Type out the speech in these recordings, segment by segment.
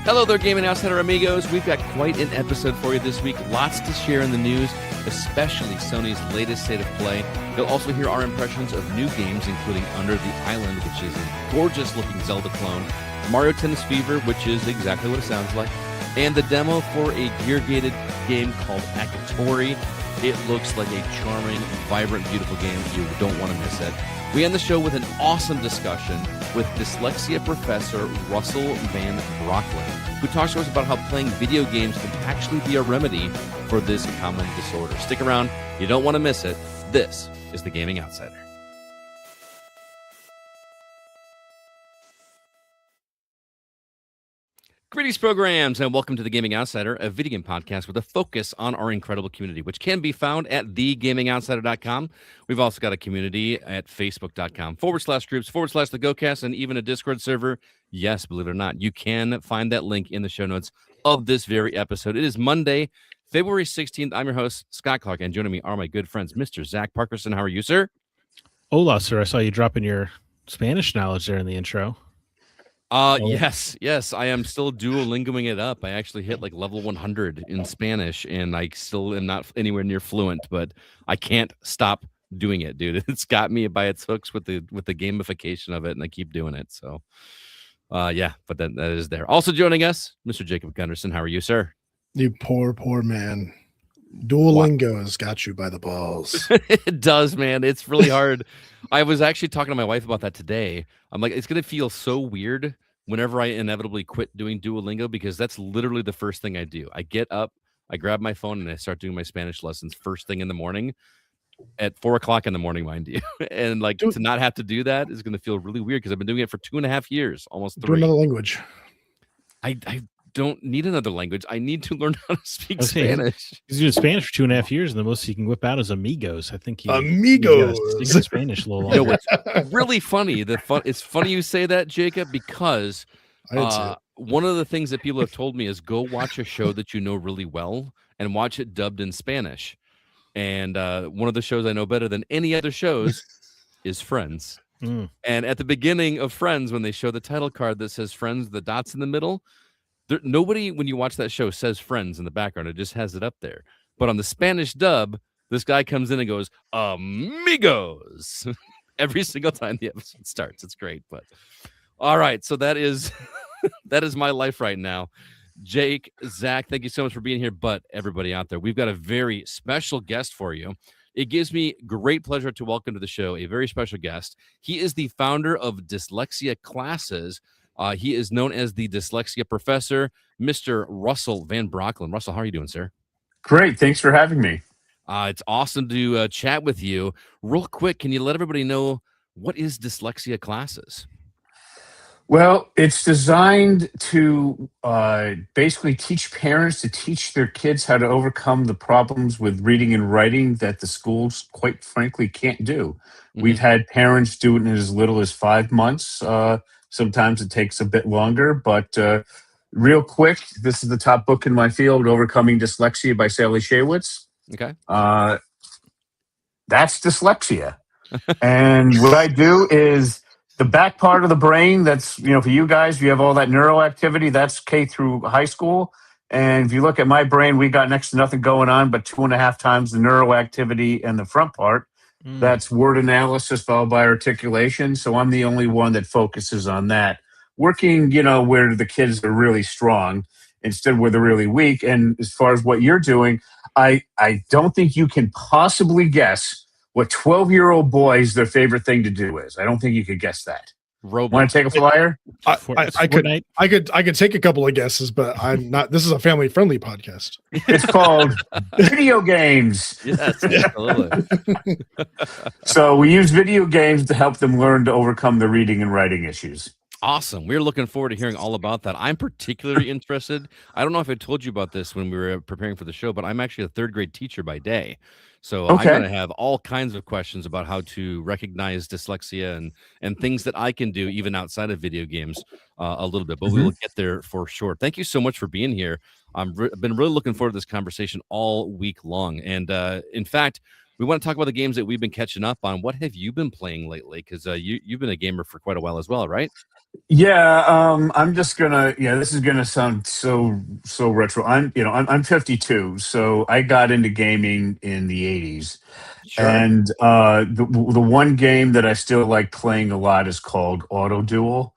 Hello there, Gaming Outsider amigos. We've got quite an episode for you this week. Lots to share in the news, especially Sony's latest state of play. You'll also hear our impressions of new games, including Under the Island, which is a gorgeous-looking Zelda clone, Mario Tennis Fever, which is exactly what it sounds like, and the demo for a gear-gated game called Akatori. It looks like a charming, vibrant, beautiful game. You don't want to miss it. We end the show with an awesome discussion with Dyslexia Professor Russell Van Brocklen, who talks to us about how playing video games can actually be a remedy for this common disorder. Stick around. You don't want to miss it. This is The Gaming Outsider. Greetings, programs, and welcome to The Gaming Outsider, a video game podcast with a focus on our incredible community, which can be found at thegamingoutsider.com. We've also got a community at facebook.com/groups/the GoCast and even a Discord server. Yes, believe it or not, you can find that link in the show notes of this very episode. It is Monday, February 16th. I'm your host, Scott Clark, and joining me are my good friends, Mr. Zach Parkerson. How are you, sir? Hola, sir. I saw you dropping your Spanish knowledge there in the intro. Yes, I am still Duolingoing it up. I actually hit like level 100 in Spanish, and I still am not anywhere near fluent, but I can't stop doing it, dude. It's got me by its hooks with the gamification of it, and I keep doing it. So, yeah, but that is there. Also joining us, Mr. Jacob Gunderson. How are you, sir? You poor man. Duolingo has got you by the balls. It does, man. It's really hard. I was actually talking to my wife about that today. I'm like, it's going to feel so weird whenever I inevitably quit doing Duolingo, because that's literally the first thing I do. I get up, I grab my phone, and I start doing my Spanish lessons first thing in the morning at 4 o'clock in the morning, mind you. And like, to not have to do that is going to feel really weird because I've been doing it for 2.5 years, almost 3. Do another language. I don't need another language. I need to learn how to speak Spanish. He's doing Spanish for 2.5 years, and the most he can whip out is amigos. I think amigos. Speak Spanish a little longer. It's really funny. It's funny you say that, Jacob, because one of the things that people have told me is go watch a show that you know really well and watch it dubbed in Spanish. And one of the shows I know better than any other shows is Friends. And at the beginning of Friends, when they show the title card that says Friends, the dots in the middle, nobody, when you watch that show, says Friends in the background. It just has it up there. But on the Spanish dub, this guy comes in and goes, amigos, every single time the episode starts. It's great. But all right, so that is that is my life right now. Jake, Zach, thank you so much for being here. But everybody out there, we've got a very special guest for you. It gives me great pleasure to welcome to the show a very special guest. He is the founder of Dyslexia Classes. He is known as the Dyslexia Professor, Mr. Russell Van Brocklen. Russell, how are you doing, sir? Great. Thanks for having me. It's awesome to chat with you. Real quick, can you let everybody know what is Dyslexia Classes? Well, it's designed to basically teach parents to teach their kids how to overcome the problems with reading and writing that the schools, quite frankly, can't do. Mm-hmm. We've had parents do it in as little as 5 months. Sometimes it takes a bit longer, but real quick, this is the top book in my field, Overcoming Dyslexia by Sally Shaywitz. Okay. That's dyslexia. And what I do is the back part of the brain, that's, for you guys, you have all that neuroactivity, that's K through high school. And if you look at my brain, we got next to nothing going on, but 2.5 times the neuroactivity in the front part. That's word analysis followed by articulation. So I'm the only one that focuses on that. Working, where the kids are really strong instead of where they're really weak. And as far as what you're doing, I don't think you can possibly guess what 12-year-old boys their favorite thing to do is. I don't think you could guess that. Robot. Want to take a flyer? I could take a couple of guesses, but I'm not. This is a family-friendly podcast. It's called video games. Yes, absolutely. So we use video games to help them learn to overcome the reading and writing issues. Awesome. We're looking forward to hearing all about that. I'm particularly interested. I don't know if I told you about this when we were preparing for the show, but I'm actually a 3rd grade teacher by day. So I'm going to have all kinds of questions about how to recognize dyslexia and things that I can do even outside of video games a little bit, but we will get there for sure. Thank you so much for being here. I've been really looking forward to this conversation all week long. And in fact, we want to talk about the games that we've been catching up on. What have you been playing lately? Because you've been a gamer for quite a while as well, right? Yeah, I'm just gonna. Yeah, this is gonna sound so retro. I'm 52, so I got into gaming in the 80s, Sure. and the one game that I still like playing a lot is called Auto Duel.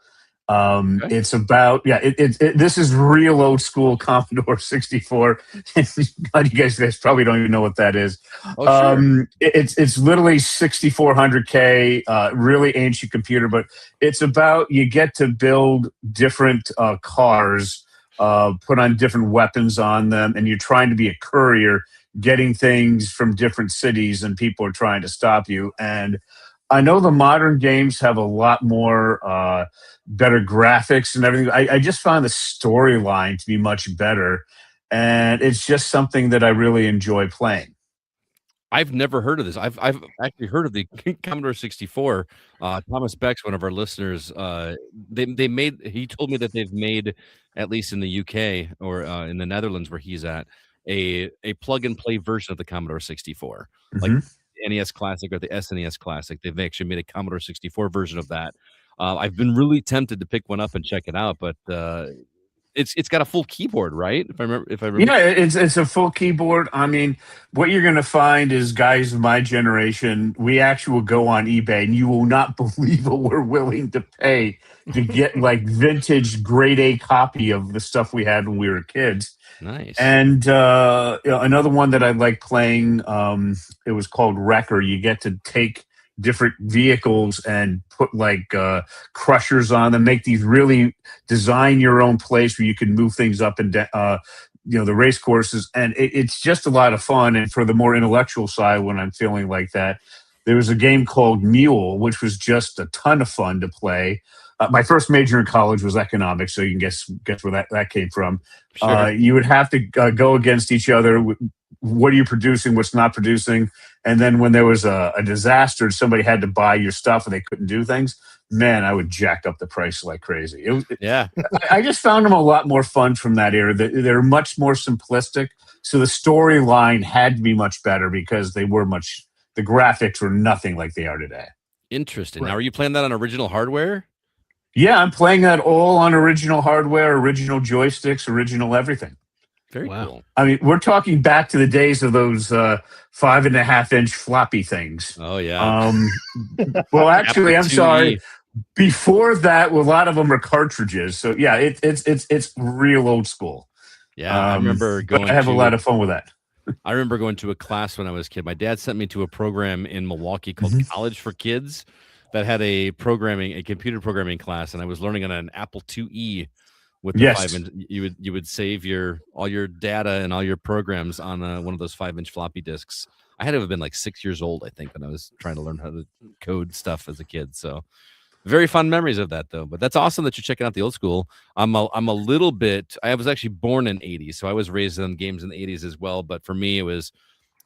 Okay. It's about this is real old school Commodore 64. You guys probably don't even know what that is. Oh, sure. It's literally 6400K, really ancient computer, but it's about you get to build different cars, put on different weapons on them, and you're trying to be a courier, getting things from different cities, and people are trying to stop you. And I know the modern games have a lot more better graphics and everything. I just found the storyline to be much better, and it's just something that I really enjoy playing. I've never heard of this. I've actually heard of the Commodore 64. Thomas Beck's one of our listeners. He told me that they've made, at least in the UK or in the Netherlands where he's at, a plug and play version of the Commodore 64. Like NES Classic or the SNES Classic. They've actually made a Commodore 64 version of that. I've been really tempted to pick one up and check it out, but it's got a full keyboard, right? If I remember. Yeah, it's a full keyboard. I mean, what you're going to find is guys of my generation, we actually will go on eBay, and you will not believe what we're willing to pay to get like vintage grade A copy of the stuff we had when we were kids. Nice. And another one that I like playing, it was called Wrecker. You get to take different vehicles and put like crushers on them, make these really design your own place where you can move things up and the race courses, and it's just a lot of fun. And for the more intellectual side, when I'm feeling like that, there was a game called Mule, which was just a ton of fun to play. My first major in college was economics, so you can guess where that came from. Sure. You would have to go against each other. What are you producing? What's not producing? And then when there was a disaster, somebody had to buy your stuff and they couldn't do things. Man, I would jack up the price like crazy. Yeah. I just found them a lot more fun from that era. They're much more simplistic. So the storyline had to be much better because the graphics were nothing like they are today. Interesting. Right. Now, are you playing that on original hardware? Yeah, I'm playing that all on original hardware, original joysticks, original everything. Very cool. I mean, we're talking back to the days of those 5.5-inch floppy things. Oh yeah. Well, actually, I'm sorry. Before that, a lot of them are cartridges. So yeah, it's real old school. Yeah, I remember going. I have a lot of fun with that. I remember going to a class when I was a kid. My dad sent me to a program in Milwaukee called College for Kids that had a computer programming class, and I was learning on an Apple IIe. With the 5-inch, you would save all your data and all your programs on one of those 5-inch floppy disks. I had to have been like 6 years old, I think, when I was trying to learn how to code stuff as a kid. So, very fond memories of that, though. But that's awesome that you're checking out the old school. I'm a little bit. I was actually born in '80s, so I was raised on games in the '80s as well. But for me, it was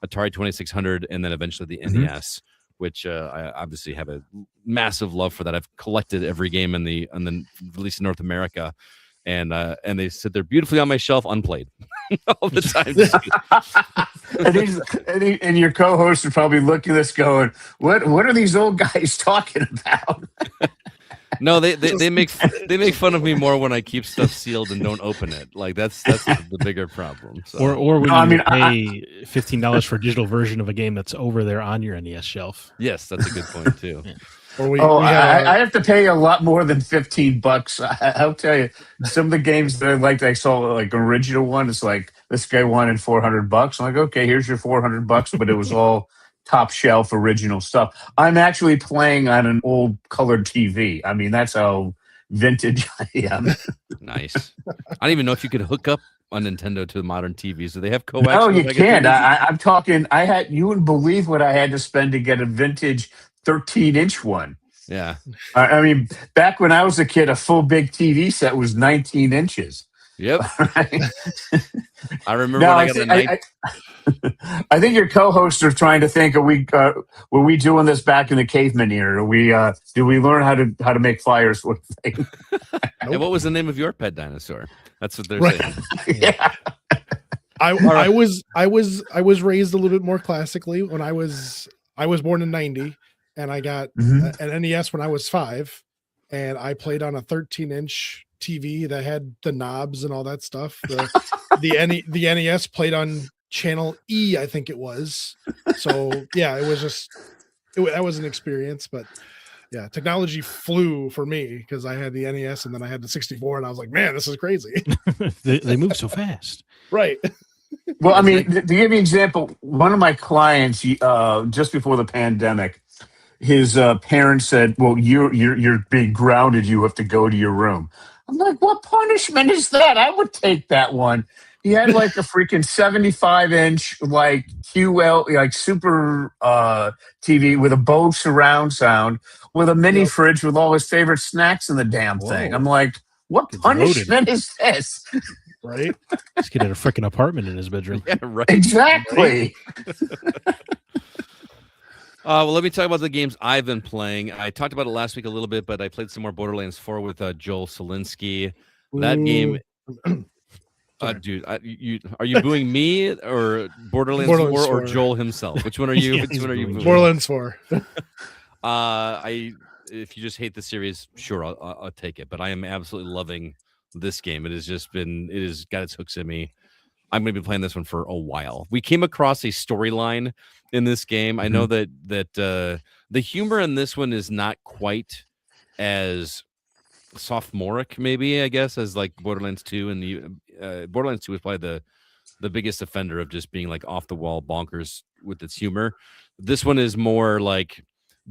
Atari 2600, and then eventually the NES, which I obviously have a massive love for that. I've collected every game in the released in North America. And they sit there beautifully on my shelf, unplayed, all the time. and your co-hosts are probably looking at this, going, "What are these old guys talking about?" No, they make fun of me more when I keep stuff sealed and don't open it. Like that's the bigger problem. So. Or when you pay $15 for a digital version of a game that's over there on your NES shelf. Yes, that's a good point too. Yeah. I have to pay a lot more than $15. I'll tell you, some of the games that I saw like original one. It's like this guy wanted $400. I'm like, okay, here's your $400, but it was all top shelf original stuff. I'm actually playing on an old colored TV. I mean, that's how vintage I am. Nice. I don't even know if you could hook up a Nintendo to the modern TVs. Do they have coax? No, you can't. I'm talking. You wouldn't believe what I had to spend to get a vintage 13-inch one. Yeah. I mean, back when I was a kid, a full big TV set was 19 inches. Yep. Right? I remember when I got a night. I think your co-hosts are trying to think: were we doing this back in the caveman era? Did we learn how to make fires? And what was the name of your pet dinosaur? That's what they're saying. Yeah. I was raised a little bit more classically when I was born in 90 and I got an NES when I was 5 and I played on a 13-inch TV that had the knobs and all that stuff. The NES played on channel E, I think it was. So yeah, it was just that was an experience, but yeah, technology flew for me because I had the NES and then I had the 64 and I was like, man, this is crazy. they move so fast. Right. Well, I mean, to give you an example, one of my clients, just before the pandemic, his parents said, "Well, you're being grounded. You have to go to your room." I'm like, "What punishment is that? I would take that one." He had like a freaking 75-inch like QL like super TV with a Bose surround sound with a mini fridge with all his favorite snacks in the damn thing. I'm like, "What punishment is this?" Right? Let's get a freaking apartment in his bedroom. Yeah, right. Exactly. Well, let me talk about the games I've been playing. I talked about it last week a little bit, but I played some more Borderlands 4 with Joel Solinsky. That game, dude, are you booing me or Borderlands 4 or Joel himself? Which one are you? Which one are you booing? Borderlands 4. If you just hate the series, sure, I'll take it. But I am absolutely loving this game. It has got its hooks in me. I'm going to be playing this one for a while. We came across a storyline in this game. I know that the humor in this one is not quite as sophomoric, maybe, I guess, as like Borderlands 2. And the Borderlands 2 was probably the biggest offender of just being like off the wall bonkers with its humor. This one is more like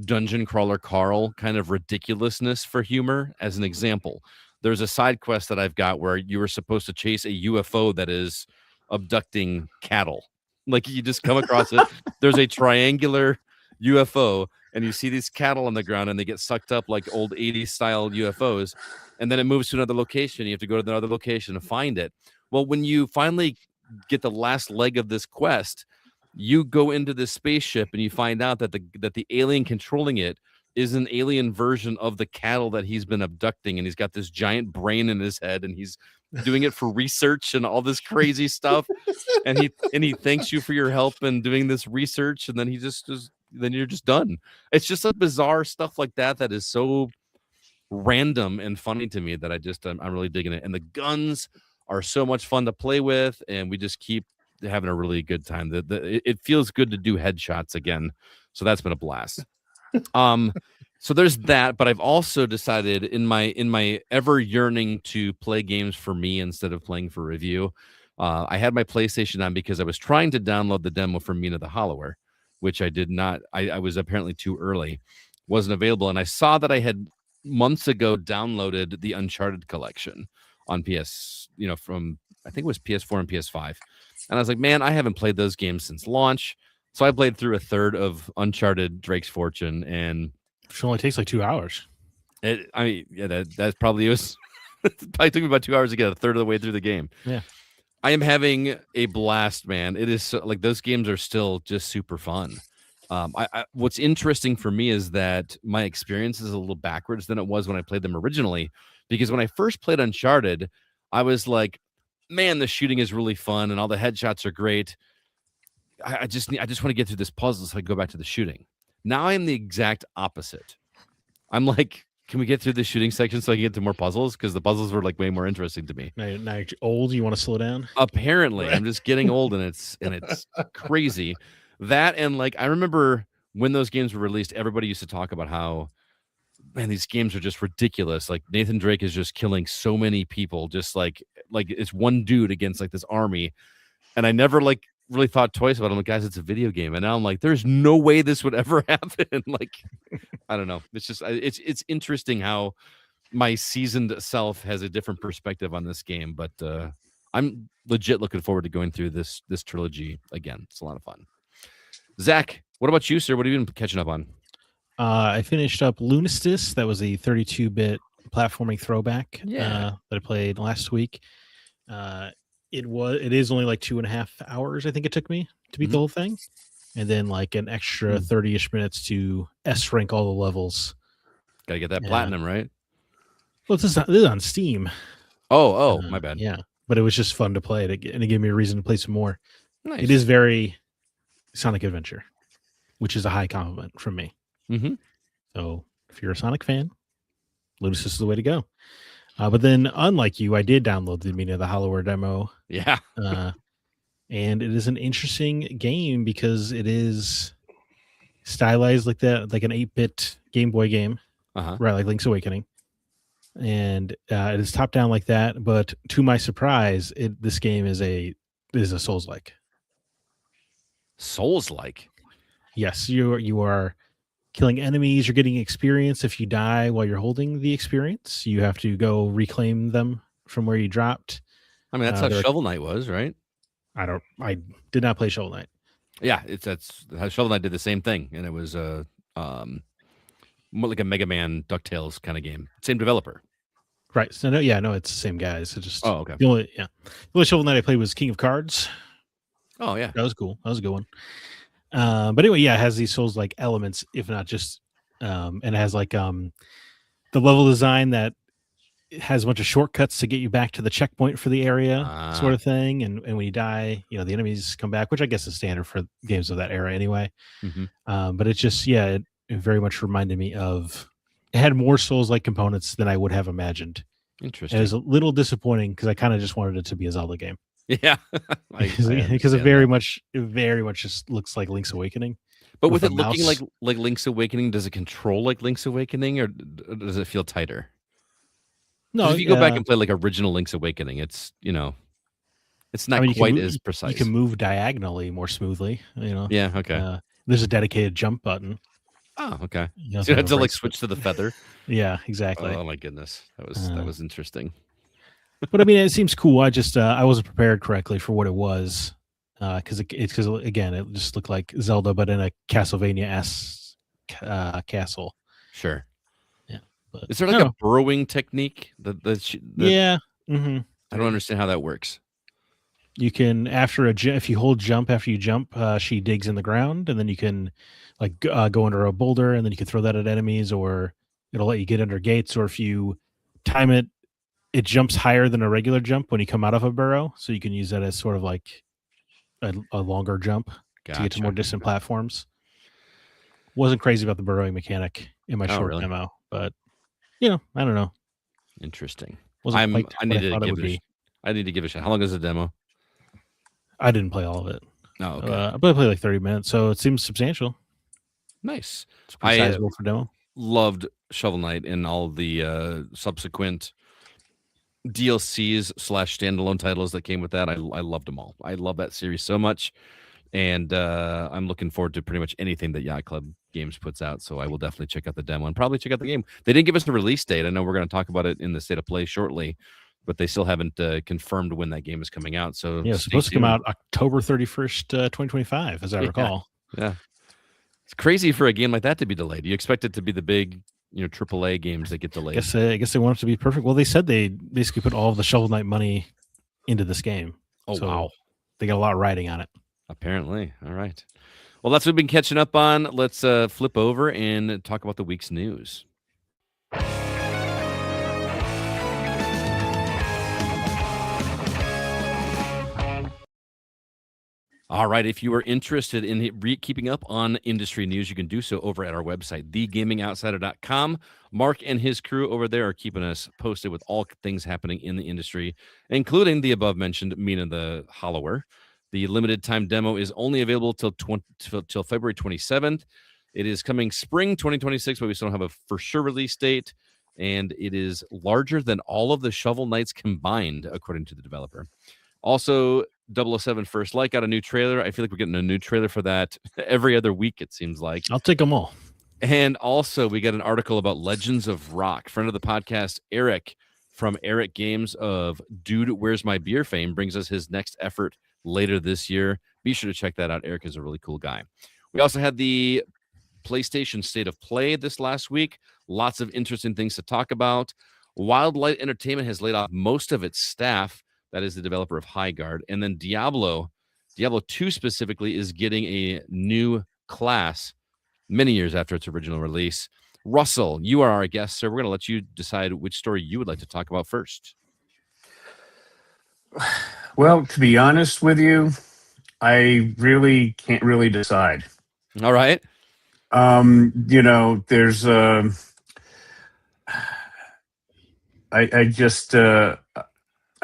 Dungeon Crawler Carl kind of ridiculousness for humor. As an example, there's a side quest that I've got where you were supposed to chase a UFO that is abducting cattle. Like you just come across it. There's a triangular UFO and you see these cattle on the ground and they get sucked up like old 80s style UFOs. And then it moves to another location. You have to go to another location to find it. Well, when you finally get the last leg of this quest, you go into this spaceship and you find out that the alien controlling it is an alien version of the cattle that he's been abducting, and he's got this giant brain in his head, and he's doing it for research and all this crazy stuff. And he thanks you for your help in doing this research, and then then you're just done. It's just a bizarre stuff like that is so random and funny to me that I'm really digging it. And the guns are so much fun to play with, and we just keep having a really good time. It feels good to do headshots again, so that's been a blast. So there's that, but I've also decided in my ever yearning to play games for me instead of playing for review, I had my PlayStation on because I was trying to download the demo for Mina the Hollower, which I did not. I was apparently too early, wasn't available, and I saw that I had months ago downloaded the Uncharted collection on from I think it was PS4 and PS5, and I was like, man, I haven't played those games since launch. So I played through a third of Uncharted Drake's Fortune, and it only takes like 2 hours. That probably was. It probably took me about 2 hours to get a third of the way through the game. Yeah, I am having a blast, man. It is like those games are still just super fun. What's interesting for me is that my experience is a little backwards than it was when I played them originally, because when I first played Uncharted, I was like, man, the shooting is really fun and all the headshots are great. I just want to get through this puzzle so I go back to the shooting. Now I am the exact opposite. I'm like, can we get through the shooting section so I can get to more puzzles? Because the puzzles were like way more interesting to me. Now you're old. You want to slow down? Apparently, I'm just getting old, and it's crazy. That and like I remember when those games were released, everybody used to talk about how, man, these games are just ridiculous. Like Nathan Drake is just killing so many people, just like it's one dude against like this army, and I never really thought twice about it. I'm like, guys, it's a video game. And now I'm like, there's no way this would ever happen. Like, I don't know. It's just, it's interesting how my seasoned self has a different perspective on this game, but I'm legit looking forward to going through this trilogy again. It's a lot of fun. Zach, what about you, sir? What have you been catching up on? I finished up Lunistis. That was a 32-bit platforming throwback that I played last week. It is only like 2.5 hours, I think it took me to beat the whole thing. And then like an extra 30-ish minutes to S-rank all the levels. Gotta get that platinum, right? Well, this is on Steam. Oh, my bad. Yeah. but it was just fun to play it, and it gave me a reason to play some more. Nice. It is very Sonic Adventure, which is a high compliment from me. Mm-hmm. So if you're a Sonic fan, Ludus is the way to go. But then, unlike you, I did download the Meaning of the Hollower demo. Yeah. And it is an interesting game because it is stylized like that, like an 8-bit Game Boy game, right? Like Link's Awakening. And it is top down like that. But to my surprise, this game is a Souls-like. Souls-like? Yes, you are killing enemies. You're getting experience if you die while you're holding the experience. You have to go reclaim them from where you dropped. I mean, that's how Shovel Knight was, right? I did not play Shovel Knight. Yeah, that's how Shovel Knight did the same thing, and it was more like a Mega Man DuckTales kind of game. Same developer. Right. So no, it's the same guys. It just okay. The only Shovel Knight I played was King of Cards. Oh yeah, that was cool. That was a good one. But anyway, yeah, it has these Souls-like elements, if not just, and it has like the level design that has a bunch of shortcuts to get you back to the checkpoint for the area, sort of thing. And when you die, the enemies come back, which I guess is standard for games of that era anyway. Mm-hmm. But it's just, it very much reminded me of. It had more Souls-like components than I would have imagined. Interesting. It was a little disappointing because I kind of just wanted it to be a Zelda game. Yeah, because it very much just looks like Link's Awakening. But with it looking like Link's Awakening, does it control like Link's Awakening, or does it feel tighter? No, if you go back and play like original Link's Awakening, it's it's not quite as precise. You can move diagonally more smoothly. Yeah. Okay. There's a dedicated jump button. Oh, okay. So you have to like switch to the feather. Yeah, exactly. Oh my goodness, that was interesting. But I mean, it seems cool. I just I wasn't prepared correctly for what it was, because again, it just looked like Zelda, but in a Castlevania-esque castle. Sure. Yeah. But, is there like a burrowing technique? Yeah. Mm-hmm. I don't understand how that works. You can if you hold jump after you jump, she digs in the ground, and then you can like go under a boulder, and then you can throw that at enemies, or it'll let you get under gates, or if you time it. It jumps higher than a regular jump when you come out of a burrow, so you can use that as sort of like a longer jump to get to more distant platforms. Wasn't crazy about the burrowing mechanic in my short demo, but I don't know. Interesting. I need to give it a shot. How long is the demo? I didn't play all of it. Oh, okay. I played like 30 minutes, so it seems substantial. Nice. It's pretty sizable for demo. Loved Shovel Knight and all the subsequent DLCs / standalone titles that came with that. I loved them all. I love that series so much, and I'm looking forward to pretty much anything that Yacht Club Games puts out. So I will definitely check out the demo and probably check out the game. They didn't give us a release date. I know we're going to talk about it in the State of Play shortly, but they still haven't confirmed when that game is coming out. So it's supposed to come out October 31st, 2025, as I recall. Yeah, it's crazy for a game like that to be delayed. You expect it to be the big AAA games that get delayed. I guess they want it to be perfect. Well, they said they basically put all of the Shovel Knight money into this game. Oh, so wow. They got a lot riding on it. Apparently. All right. Well, that's what we've been catching up on. Let's flip over and talk about the week's news. All right. If you are interested in keeping up on industry news, you can do so over at our website, thegamingoutsider.com. Mark and his crew over there are keeping us posted with all things happening in the industry, including the above-mentioned Mina the Hollower. The limited time demo is only available till February 27th. It is coming spring 2026, but we still don't have a for sure release date. And it is larger than all of the Shovel Knights combined, according to the developer. Also, 007 First Light got a new trailer. I feel like we're getting a new trailer for that every other week, it seems like. I'll take them all. And also, we got an article about Legends of Rock. Friend of the podcast, Eric from Eric Games of Dude, Where's My Beer fame, brings us his next effort later this year. Be sure to check that out. Eric is a really cool guy. We also had the PlayStation State of Play this last week. Lots of interesting things to talk about. Wildlight Entertainment has laid off most of its staff. That is the developer of Highguard. And then Diablo 2 specifically, is getting a new class many years after its original release. Russell, you are our guest, sir. We're going to let you decide which story you would like to talk about first. Well, to be honest with you, I really can't really decide. All right. There's I just I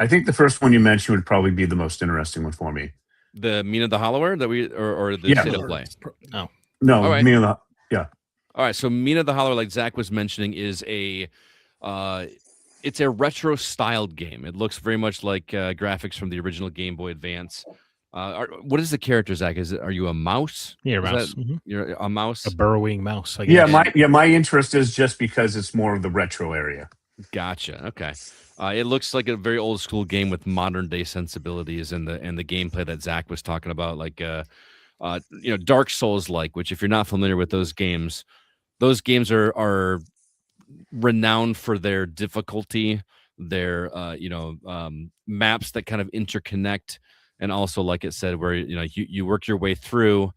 think the first one you mentioned would probably be the most interesting one for me. The Mina the Hollower that we or the Yeah. State of Play. Oh. No, All right. yeah. All right, so Mina the Hollower, like Zach was mentioning, is it's a retro styled game. It looks very much like graphics from the original Game Boy Advance. What is the character, Zach? Are you a mouse? Yeah, Is mouse. You're a mouse. A burrowing mouse. I guess. My interest is just because it's more of the retro area. Gotcha. Okay. It looks like a very old school game with modern day sensibilities and the gameplay that Zach was talking about, like Dark Souls like. Which, if you're not familiar with those games are renowned for their difficulty, their maps that kind of interconnect, and also, like it said, where you work your way through,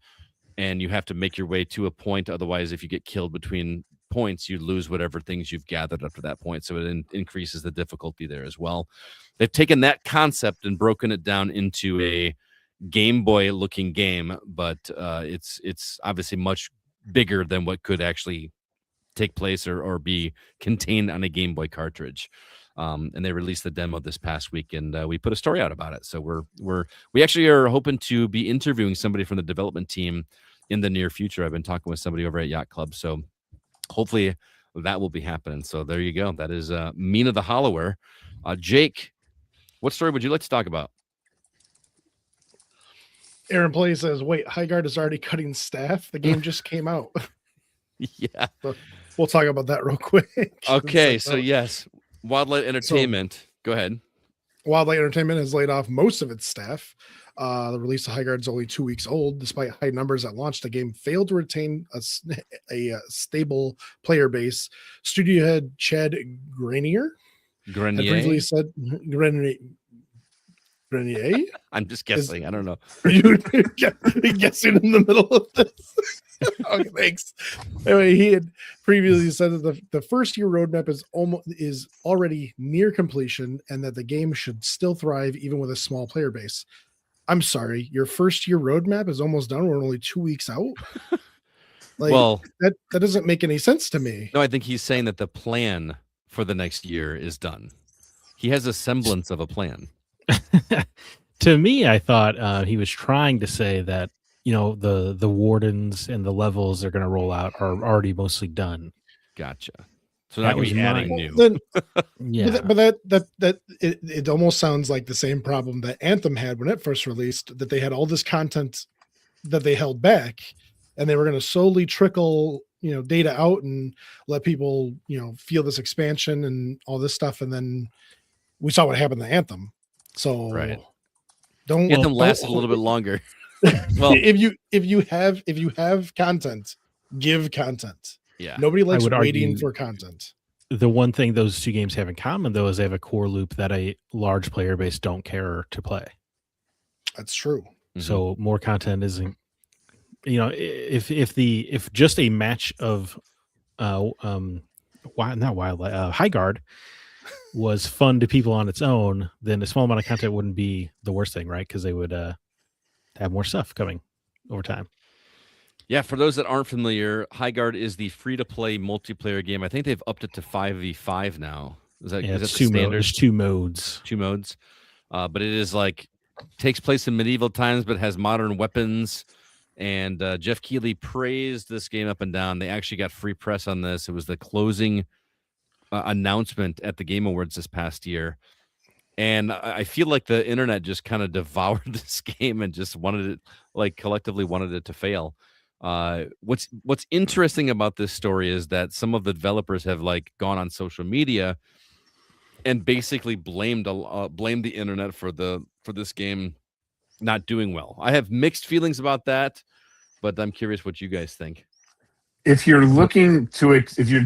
and you have to make your way to a point. Otherwise, if you get killed between points, you lose whatever things you've gathered up to that point. So it increases the difficulty there as well. They've taken that concept and broken it down into a Game Boy looking game, but it's obviously much bigger than what could actually take place or be contained on a Game Boy cartridge. And they released the demo this past week, and we put a story out about it. So we actually are hoping to be interviewing somebody from the development team in the near future. I've been talking with somebody over at Yacht Club, so hopefully that will be happening. So there you go. That is Mina the Hollower. Jake, what story would you like to talk about? Aaron Play says, wait, Highguard is already cutting staff. The game just came out. Yeah. So we'll talk about that real quick. Okay. So yes, Wildlight Entertainment. Go ahead. Wildlight Entertainment has laid off most of its staff. The release of Highguard is only 2 weeks old. Despite high numbers at launch, the game failed to retain a stable player base. Studio head Chad Grenier had briefly said Grenier. I'm just guessing. I don't know. Are you guessing in the middle of this? Okay, thanks. Anyway, he had previously said that the first year roadmap is already near completion, and that the game should still thrive even with a small player base. I'm sorry, your first year roadmap is almost done. We're only 2 weeks out. Well, that doesn't make any sense to me. No, I think he's saying that the plan for the next year is done. He has a semblance of a plan. To me, I thought he was trying to say that the wardens and the levels they're going to roll out are already mostly done. Gotcha. So that was adding new. Then, yeah, but that it almost sounds like the same problem that Anthem had when it first released. That they had all this content that they held back, and they were going to slowly trickle data out and let people feel this expansion and all this stuff. And then we saw what happened to Anthem. So right. Anthem lasted a little bit longer. Well, if you have content, give content. Yeah, nobody likes waiting for content. The one thing those two games have in common, though, is they have a core loop that a large player base don't care to play. That's true. Mm-hmm. So more content isn't. If just a match of, Highguard was fun to people on its own, then a small amount of content wouldn't be the worst thing, right? Because they would have more stuff coming over time. Yeah, for those that aren't familiar, Highguard is the free-to-play multiplayer game. I think they've upped it to 5v5 now. Is that the standard? There's two modes. But it is takes place in medieval times, but has modern weapons. And Jeff Keighley praised this game up and down. They actually got free press on this. It was the closing announcement at the Game Awards this past year. And I feel like the internet just kind of devoured this game and just wanted it, collectively wanted it to fail. What's interesting about this story is that some of the developers have gone on social media and basically blamed the internet for this game not doing well. I have mixed feelings about that, but I'm curious what you guys think. If you're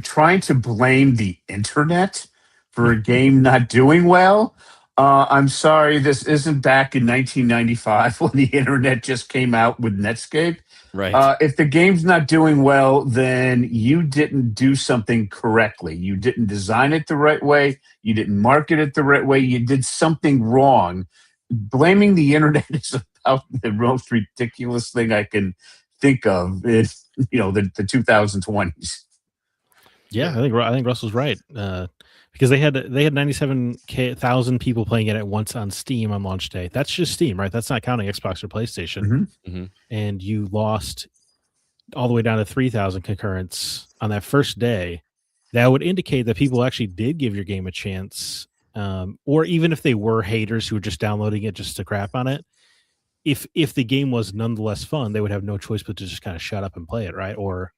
trying to blame the internet for a game not doing well, I'm sorry, this isn't back in 1995 when the internet just came out with Netscape. Right. If the game's not doing well, then you didn't do something correctly. You didn't design it the right way. You didn't market it the right way. You did something wrong. Blaming the internet is about the most ridiculous thing I can think of in the 2020s. Yeah, I think Russell's right. Because they had 97,000 people playing it at once on Steam on launch day. That's just Steam, right? That's not counting Xbox or PlayStation. And you lost all the way down to 3,000 concurrents on that first day. That would indicate that people actually did give your game a chance, or even if they were haters who were just downloading it just to crap on it. If the game was nonetheless fun, they would have no choice but to just kind of shut up and play it, right? Or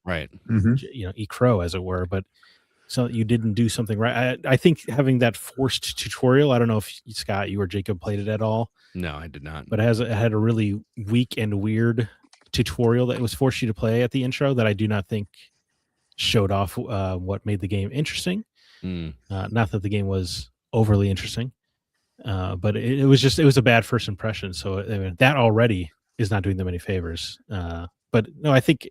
eat crow, as it were. But so you didn't do something right. I think having that forced tutorial. I don't know if Scott, you or Jacob played it at all. No, I did not. But it had a really weak and weird tutorial that was forced you to play at the intro that I do not think showed off what made the game interesting. Not that the game was overly interesting, but it was a bad first impression. So that already is not doing them any favors. But no, I think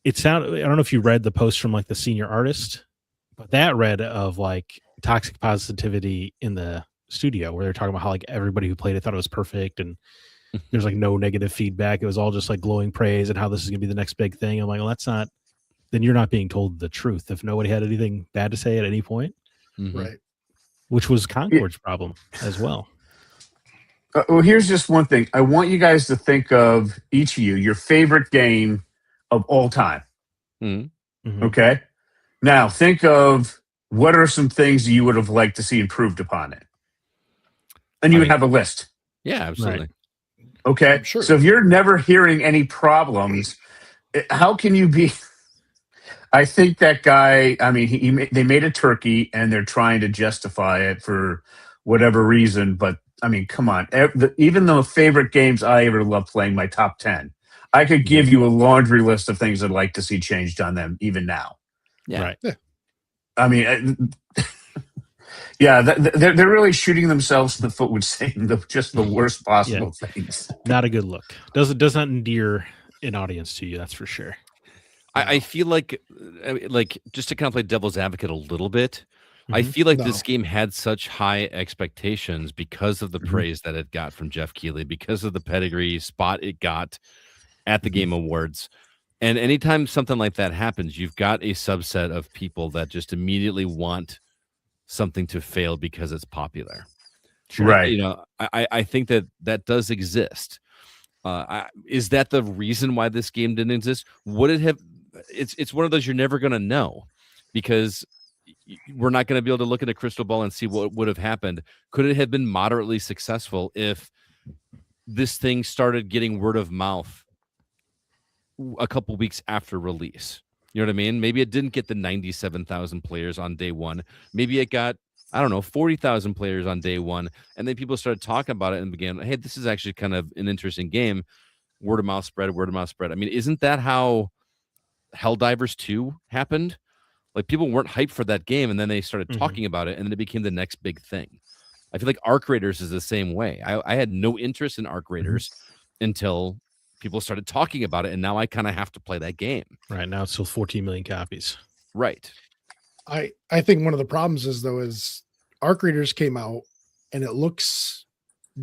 it sounded. I don't know if you read the post from like the senior artist, but that read of like toxic positivity in the studio where they're talking about how like everybody who played it thought it was perfect and there's like no negative feedback. It was all just like glowing praise and how this is going to be the next big thing. I'm like, well, that's not. Then you're not being told the truth. If nobody had anything bad to say at any point, right? Which was Concord's problem as well. Well, here's just one thing. I want you guys to think of each of you your favorite game of all time. Okay. Now think of what are some things you would have liked to see improved upon it, and you would have a list. Yeah, absolutely. Right. Okay. Sure. So if you're never hearing any problems, how can you be? I think that guy. I mean, they made a turkey, and they're trying to justify it for whatever reason. But I mean, come on. Even the favorite games I ever loved playing, my top 10, I could give you a laundry list of things I'd like to see changed on them, even now. Yeah. Right. I mean, yeah, they're really shooting themselves in the foot with saying just the worst possible things. Not a good look. Does not endear an audience to you, that's for sure. I feel like just to kind of play devil's advocate a little bit, I feel like this game had such high expectations because of the praise that it got from Jeff Keighley, because of the pedigree spot it got at the Game Awards. And anytime something like that happens, you've got a subset of people that just immediately want something to fail because it's popular. Sure. Right. I think that does exist. Is that the reason why this game didn't exist? Would it have? It's one of those you're never going to know because we're not going to be able to look at a crystal ball and see what would have happened. Could it have been moderately successful if this thing started getting word of mouth a couple weeks after release? You know what I mean? Maybe it didn't get the 97,000 players on day one. Maybe it got, 40,000 players on day one. And then people started talking about it and began, hey, this is actually kind of an interesting game. Word of mouth spread. I mean, isn't that how Helldivers 2 happened? Like people weren't hyped for that game, and then they started talking about it, and then it became the next big thing. I feel like Arc Raiders is the same way. I had no interest in Arc Raiders until people started talking about it, and now I kind of have to play that game. Right now, it's sold 14 million copies. Right. I think one of the problems is Arc Raiders came out, and it looks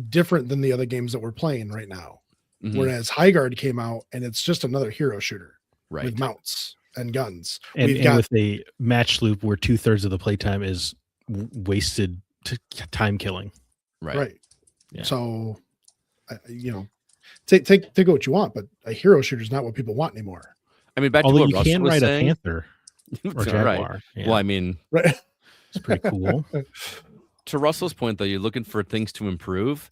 different than the other games that we're playing right now. Whereas Highguard came out, and it's just another hero shooter with mounts and guns. And with a match loop where 2/3 of the playtime is wasted time killing. Right. Yeah. So, take what you want, but a hero shooter is not what people want anymore. I mean, back to what Russell was saying. You can ride a Panther or Jaguar. Right. Yeah. Well, I mean, it's pretty cool. To Russell's point, though, you're looking for things to improve.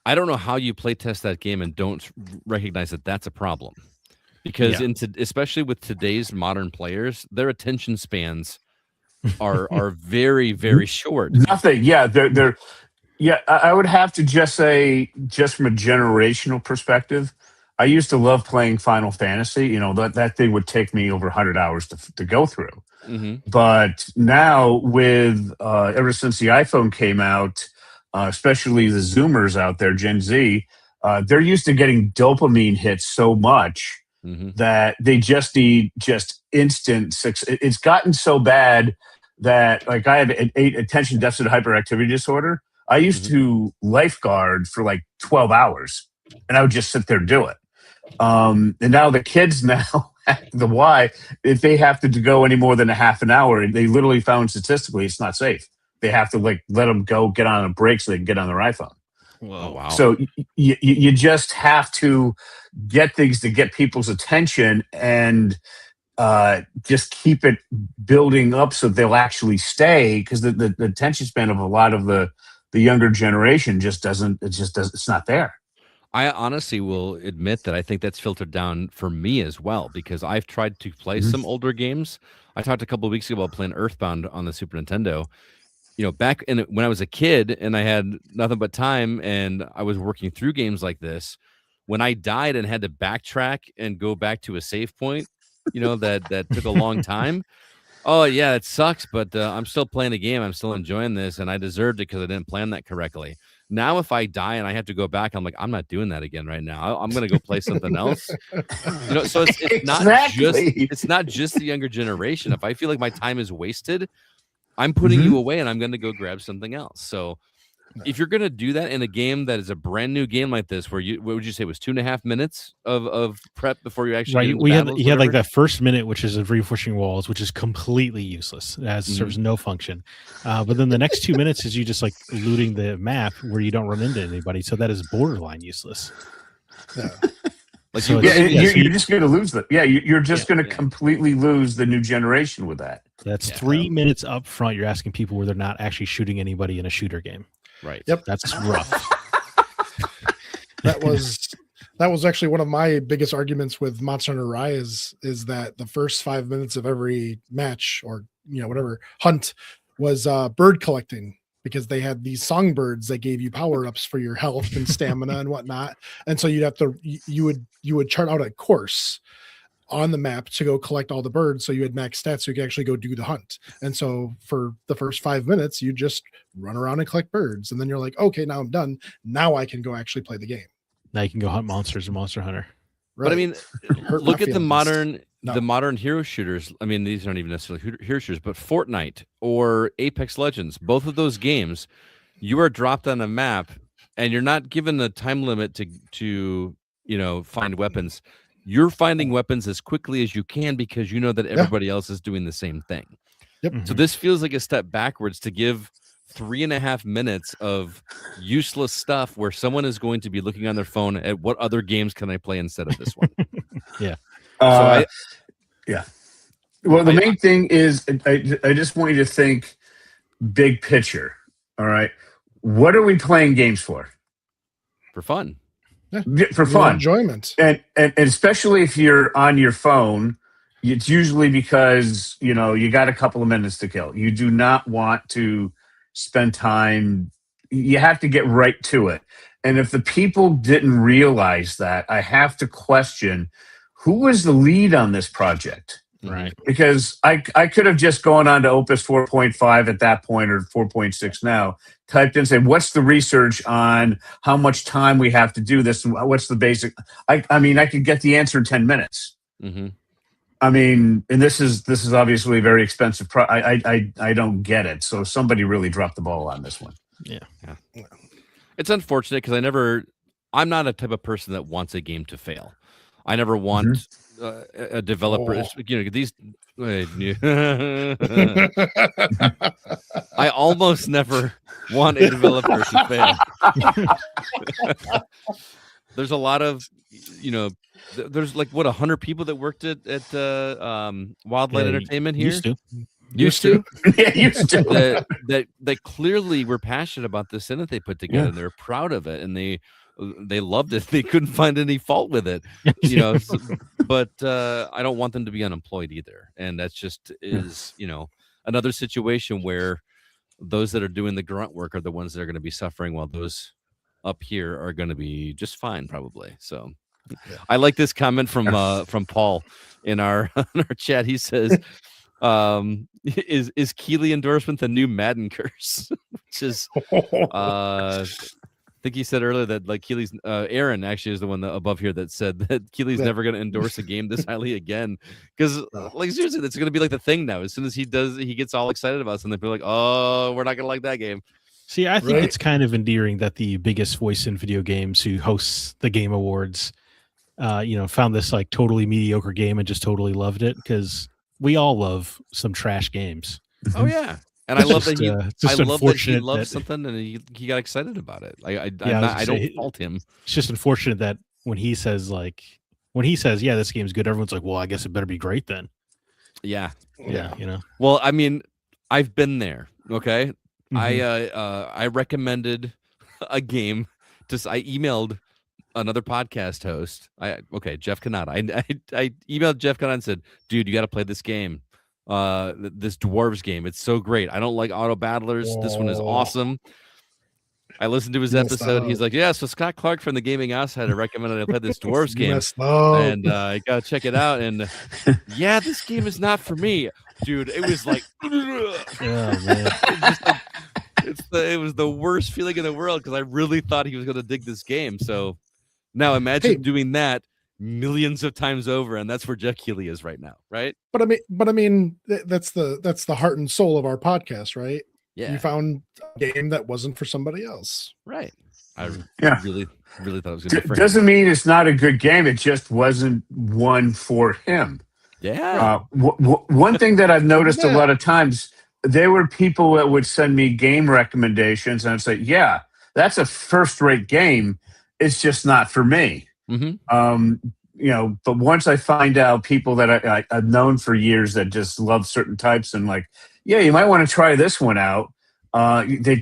I don't know how you play test that game and don't recognize that that's a problem. Because especially with today's modern players, their attention spans are very, very short. Nothing. Yeah, they're. Yeah, I would have to just say, just from a generational perspective, I used to love playing Final Fantasy. That thing would take me over 100 hours to go through. But now, with ever since the iPhone came out, especially the Zoomers out there, Gen Z, they're used to getting dopamine hits so much that they just need just instant success. It's gotten so bad that, like, I have an attention deficit hyperactivity disorder. I used to lifeguard for like 12 hours, and I would just sit there and do it. And now the kids the Y, if they have to go any more than a half an hour, they literally found statistically it's not safe. They have to like let them go get on a break so they can get on their iPhone. Whoa, wow. So you just have to get things to get people's attention and just keep it building up so they'll actually stay, because the attention span of a lot of the younger generation it's not there. I honestly will admit that I think that's filtered down for me as well, because I've tried to play some older games. I talked a couple of weeks ago about playing Earthbound on the Super Nintendo. Back when I was a kid and I had nothing but time and I was working through games like this, when I died and had to backtrack and go back to a save point, that took a long time. Oh yeah, it sucks, but I'm still playing a game. I'm still enjoying this, and I deserved it because I didn't plan that correctly. Now, if I die and I have to go back, I'm like, I'm not doing that again right now. I'm going to go play something else. So it's Exactly. not just the younger generation. If I feel like my time is wasted, I'm putting you away and I'm going to go grab something else. So if you're going to do that in a game that is a brand new game like this, what would you say was 2.5 minutes of prep before you actually get into you had like that first minute, which is of reinforcing walls, which is completely useless. It serves no function. But then the next 2 minutes is you just like looting the map where you don't run into anybody. So that is borderline useless. Yeah. Like you're just going to lose you're just going to completely lose the new generation with that. That's 3 minutes up front. You're asking people where they're not actually shooting anybody in a shooter game. Right. Yep. That's rough. That was actually one of my biggest arguments with Monster Hunter Rise is that the first 5 minutes of every match or whatever hunt was bird collecting, because they had these songbirds that gave you power-ups for your health and stamina and whatnot. And so you would chart out a course on the map to go collect all the birds, so you had max stats so you could actually go do the hunt. And so for the first 5 minutes you just run around and collect birds, and then you're like, okay, now I'm done, now I can go actually play the game. Now you can go hunt monsters in Monster Hunter. Right. But I mean, look at the modern hero shooters. I mean, these aren't even necessarily hero shooters, but Fortnite or Apex Legends, both of those games, you are dropped on a map and you're not given a time limit to find weapons. You're finding weapons as quickly as you can because you know that everybody else is doing the same thing. Yep. So this feels like a step backwards to give 3.5 minutes of useless stuff where someone is going to be looking on their phone at what other games can I play instead of this one. Yeah. Well, the main thing is I just want you to think big picture. All right. What are we playing games for? For fun. Yeah. For fun. Enjoyment. And especially if you're on your phone, it's usually because, you got a couple of minutes to kill. You do not want to spend time. You have to get right to it. And if the people didn't realize that, I have to question who was the lead on this project. Right. Because I could have just gone on to Opus 4.5 at that point, or 4.6 now, typed in and said, what's the research on how much time we have to do this and what's the basic. I mean, I could get the answer in 10 minutes. I mean, and this is obviously a very expensive. I don't get it. So somebody really dropped the ball on this one. Yeah. It's unfortunate because I'm not a type of person that wants a game to fail. I never want a developer. These. I almost never want a developer to fail. There's a lot of, there's like 100 people that worked at Wildlight Entertainment here. Used to. Yeah, used to. that clearly were passionate about the Senate they put together. And they're proud of it, and they loved it. They couldn't find any fault with it, but I don't want them to be unemployed either. And that's just is, another situation where those that are doing the grunt work are the ones that are going to be suffering, while those up here are going to be just fine, probably. So I like this comment from Paul in our chat. He says, Is Keeley endorsement the new Madden curse? Which is I think he said earlier that like Keeley's Aaron actually is the one above here that said that Keeley's never going to endorse a game this highly again, because like seriously, that's going to be like the thing now. As soon as he gets all excited about something, they're like, oh, we're not going to like that game. See, I think it's kind of endearing that the biggest voice in video games who hosts the Game Awards, found this like totally mediocre game and just totally loved it, because we all love some trash games. Oh yeah. And I love that he loves something and he got excited about it. I don't fault him. It's just unfortunate that when he says, yeah, this game's good, everyone's like, well, I guess it better be great then. Yeah. Well, I mean, I've been there. Okay. I recommended a game. I emailed another podcast host. Jeff Kanata. I emailed Jeff Kanata and said, dude, you got to play this game. This dwarves game. It's so great. I don't like auto battlers. This one is awesome. I listened to his episode. He's like, yeah, so Scott Clark from the Gaming Outsider recommended I play this dwarves game. And I got to check it out. And yeah, this game is not for me. Dude, it was like, oh, man. It was the worst feeling in the world because I really thought he was going to dig this game. So now imagine doing that millions of times over, and that's where Jeff Keighley is right now, right? But I mean, that's the heart and soul of our podcast, right? Yeah, you found a game that wasn't for somebody else, right? I really thought it was going to be for doesn't mean it's not a good game. It just wasn't one for him. Yeah. One thing that I've noticed a lot of times, there were people that would send me game recommendations, and I'd say, "Yeah, that's a first-rate game. It's just not for me." Mm-hmm. But once I find out people that I've known for years that just love certain types, and like, yeah, you might want to try this one out. They're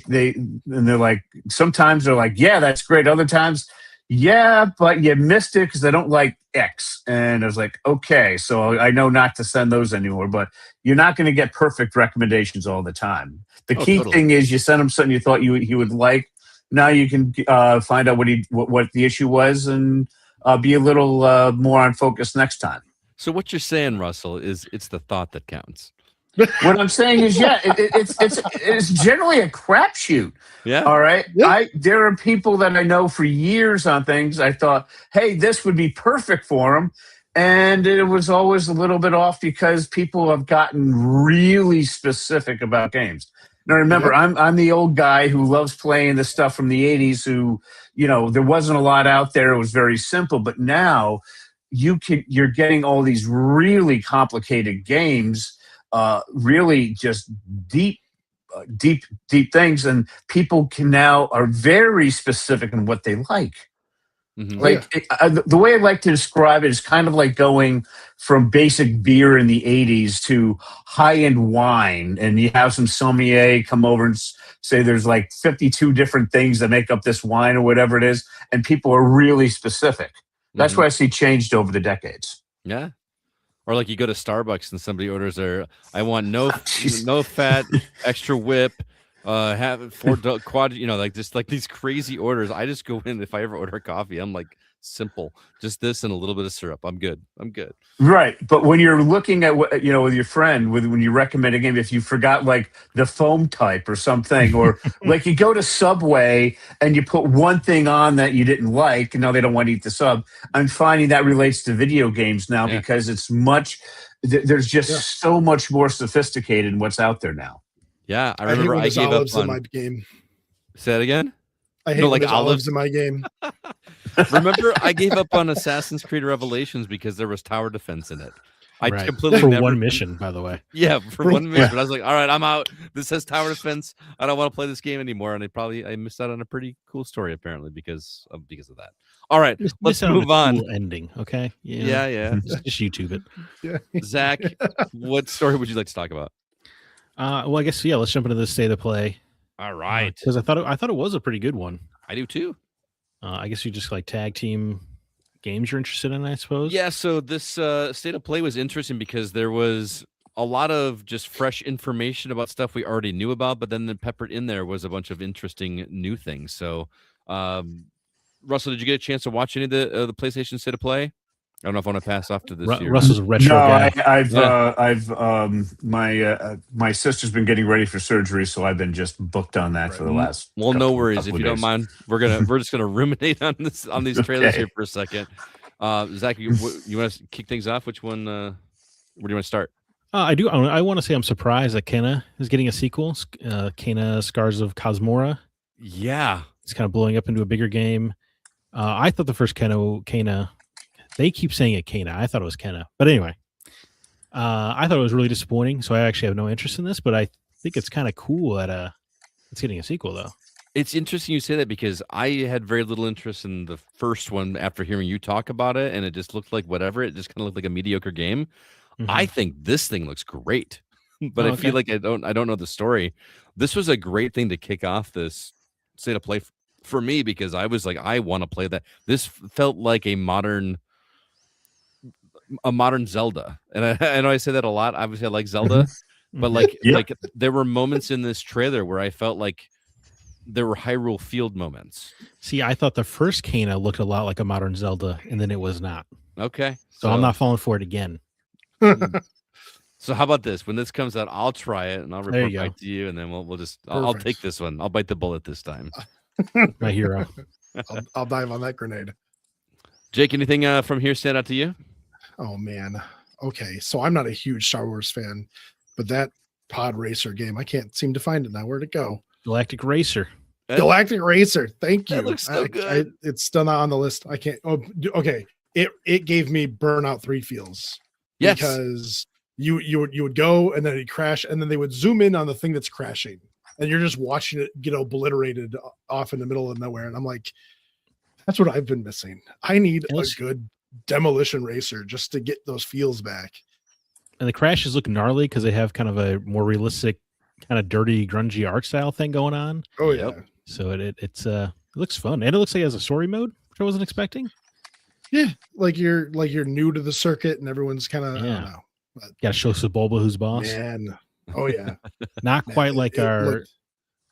like, sometimes they're like, yeah, that's great. Other times, yeah, but you missed it because I don't like X. And I was like, okay, so I know not to send those anymore. But you're not going to get perfect recommendations all the time. The key thing is you send him something you thought he would like. Now you can find out what the issue was and be a little more on focus next time. So what you're saying, Russell, is it's the thought that counts. What I'm saying is, it's generally a crapshoot. Yeah. All right. Yeah. There are people that I know for years on things. I thought, hey, this would be perfect for them, and it was always a little bit off because people have gotten really specific about games. Now, remember, I'm the old guy who loves playing the stuff from the 80s. Who, there wasn't a lot out there. It was very simple. But now you're getting all these really complicated games. Really just deep things, and people are very specific in what they like. Mm-hmm. The way I like to describe it is kind of like going from basic beer in the 80s to high-end wine, and you have some sommelier come over and say there's like 52 different things that make up this wine or whatever it is, and people are really specific. That's what I see changed over the decades. Yeah. Or like you go to Starbucks and somebody orders I want no fat, extra whip, have 4 quad, like just like these crazy orders. I just go in, if I ever order coffee, I'm like, simple, just this and a little bit of syrup. I'm good. Right. But when you're looking at what, with your friend, when you recommend a game, if you forgot like the foam type or something, or like you go to Subway and you put one thing on that you didn't like, and now they don't want to eat the sub. I'm finding that relates to video games now because it's there's just so much more sophisticated in what's out there now. Yeah. I remember I gave up on my game. Say that again. I hate like olives in my game. Remember, I gave up on Assassin's Creed Revelations because there was tower defense in it. I completely for one mission, by the way. Yeah, for one mission. But I was like, all right, I'm out. This says tower defense. I don't want to play this game anymore. And I missed out on a pretty cool story apparently because of that. All right, let's move on. Cool ending, okay? Yeah. Just YouTube it. Yeah. Zach, what story would you like to talk about? Well, I guess let's jump into the state of play. All right, because I thought it was a pretty good one. I do too. I guess you just like tag team games you're interested in, I suppose. Yeah. So this state of play was interesting because there was a lot of just fresh information about stuff we already knew about, but then peppered in there was a bunch of interesting new things. So, Russell, did you get a chance to watch any of the PlayStation state of play? I don't know if I want to pass off to this year. Russell's a retro guy. My sister's been getting ready for surgery, so I've been just booked on that for the last. Well, no worries. If you don't mind, we're just gonna ruminate on these trailers here for a second. Zach, you want to kick things off? Which one? Where do you want to start? I do. I want to say I'm surprised that Kena is getting a sequel. Kena Scars of Cosmora. Yeah, it's kind of blowing up into a bigger game. I thought the first Kena. They keep saying it Kena. I thought it was Kena. But anyway, I thought it was really disappointing. So I actually have no interest in this. But I think it's kind of cool that it's getting a sequel, though. It's interesting you say that because I had very little interest in the first one after hearing you talk about it, and it just looked like whatever. It just kind of looked like a mediocre game. Mm-hmm. I think this thing looks great, but I feel like I don't know the story. This was a great thing to kick off this state of play for me because I was like, I want to play that. This felt like a modern Zelda, and I know I say that a lot. Obviously, I like Zelda, but like there were moments in this trailer where I felt like there were Hyrule Field moments. See, I thought the first Kena looked a lot like a modern Zelda, and then it was not. Okay, so I'm not falling for it again. So how about this? When this comes out, I'll try it and I'll report back to you, and then we'll just I'll take this one. I'll bite the bullet this time. My hero. I'll dive on that grenade. Jake, anything from here stand out to you? Oh man. Okay, so I'm not a huge Star Wars fan, but that pod racer game, I can't seem to find it now. Where'd it go? Galactic Racer. Galactic Racer. Thank you. That looks so good. It's still not on the list. I can't. Oh, okay. It gave me Burnout 3 feels. Yes. Because you would go and then it'd crash, and then they would zoom in on the thing that's crashing, and you're just watching it get obliterated off in the middle of nowhere. And I'm like, that's what I've been missing. I need a good demolition racer just to get those feels back. And the crashes look gnarly because they have kind of a more realistic, kind of dirty, grungy art style thing going on. Oh yeah. So it looks fun, and it looks like it has a story mode, which I wasn't expecting. Yeah, like you're new to the circuit, and everyone's kind of I don't know. Got to show Sebulba who's boss. Man, oh yeah. Not quite like our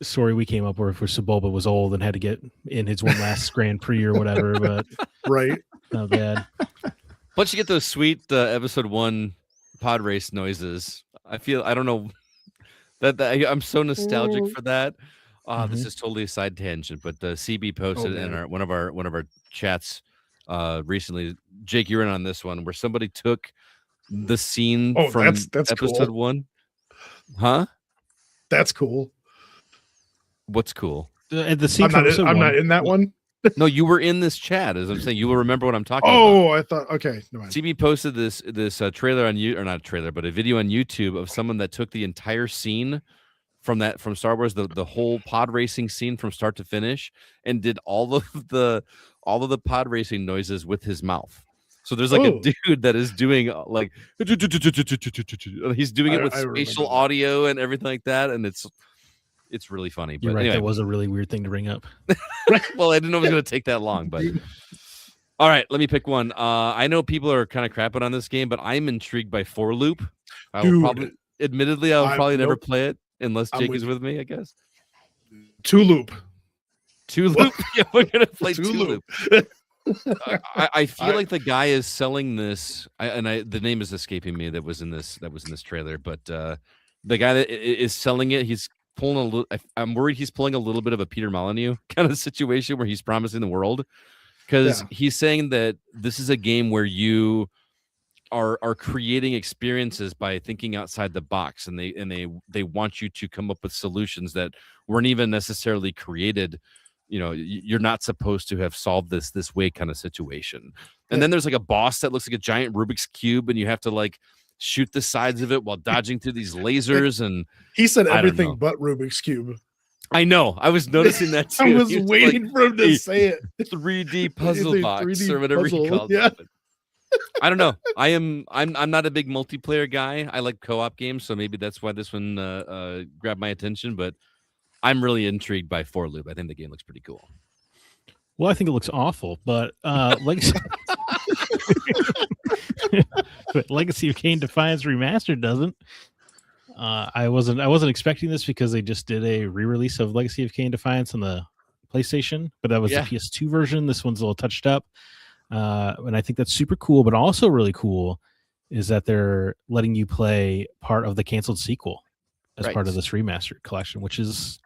story we came up with, where Sebulba was old and had to get in his one last Grand Prix or whatever. But right, not bad. Plus, you get those sweet episode 1 pod race noises. I don't know that I'm so nostalgic for that. This is totally a side tangent, but the CB posted in one of our chats recently. Jake, you're in on this one where somebody took the scene from that's episode cool. 1. Huh? That's cool. What's cool? The scene I'm not in that one. No, you were in this chat, as I'm saying. You will remember what I'm talking about. Oh, I thought, okay. No mind. CB posted this trailer on you, or not a trailer, but a video on YouTube of someone that took the entire scene from Star Wars, the whole pod racing scene from start to finish, and did all of the pod racing noises with his mouth. So there's like a dude that is doing like he's doing it with spatial audio and everything like that, and it's really funny. You're but right. Anyway. That was a really weird thing to bring up. Well, I didn't know it was going to take that long, but all right, let me pick one. I know people are kind of crapping on this game, but I'm intrigued by 4 Loop. I will probably never play it unless Jake is with me, I guess. 2 Loop. 2 Loop. Yeah, we're going to play 2 Loop. I feel like the guy is selling this, the name is escaping me. That was in this trailer, but the guy that is selling it, he's pulling a little. I'm worried he's pulling a little bit of a Peter Molyneux kind of situation where he's promising the world, because he's saying that this is a game where you are creating experiences by thinking outside the box, and they want you to come up with solutions that weren't even necessarily created. You know, you're not supposed to have solved this way kind of situation. And then there's like a boss that looks like a giant Rubik's Cube, and you have to like shoot the sides of it while dodging through these lasers. And he said everything but Rubik's Cube. I know. I was noticing that too. I was waiting for him to say it. 3D puzzle box 3D or whatever he called it. I don't know. I'm not a big multiplayer guy. I like co-op games, so maybe that's why this one grabbed my attention. But I'm really intrigued by 4 Loop. I think the game looks pretty cool. Well, I think it looks awful, but Legacy of Kain Defiance Remastered doesn't. I wasn't expecting this because they just did a re-release of Legacy of Kain Defiance on the PlayStation, but that was the PS2 version. This one's a little touched up. And I think that's super cool. But also really cool is that they're letting you play part of the canceled sequel as part of this remastered collection, which is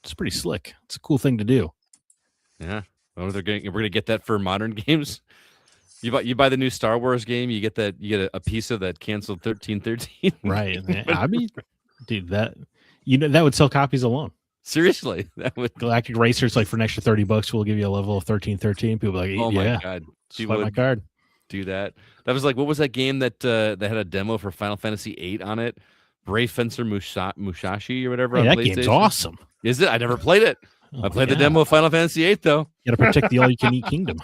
it's pretty slick. It's a cool thing to do. Yeah. Oh, we're gonna get that for modern games. You buy the new Star Wars game, you get a piece of that canceled 1313. Right. I mean, dude, that would sell copies alone. Seriously, that would. Galactic Racers, like for an extra $30, we'll give you a level of 1313. People are like, oh my god, swipe my card. Do that. That was like, what was that game that had a demo for Final Fantasy VIII on it? Brave Fencer Mushashi or whatever. Hey, on that PlayStation. game's awesome. Is it? I never played it. I played the demo of Final Fantasy VIII though. You got to protect the all-you-can-eat kingdom.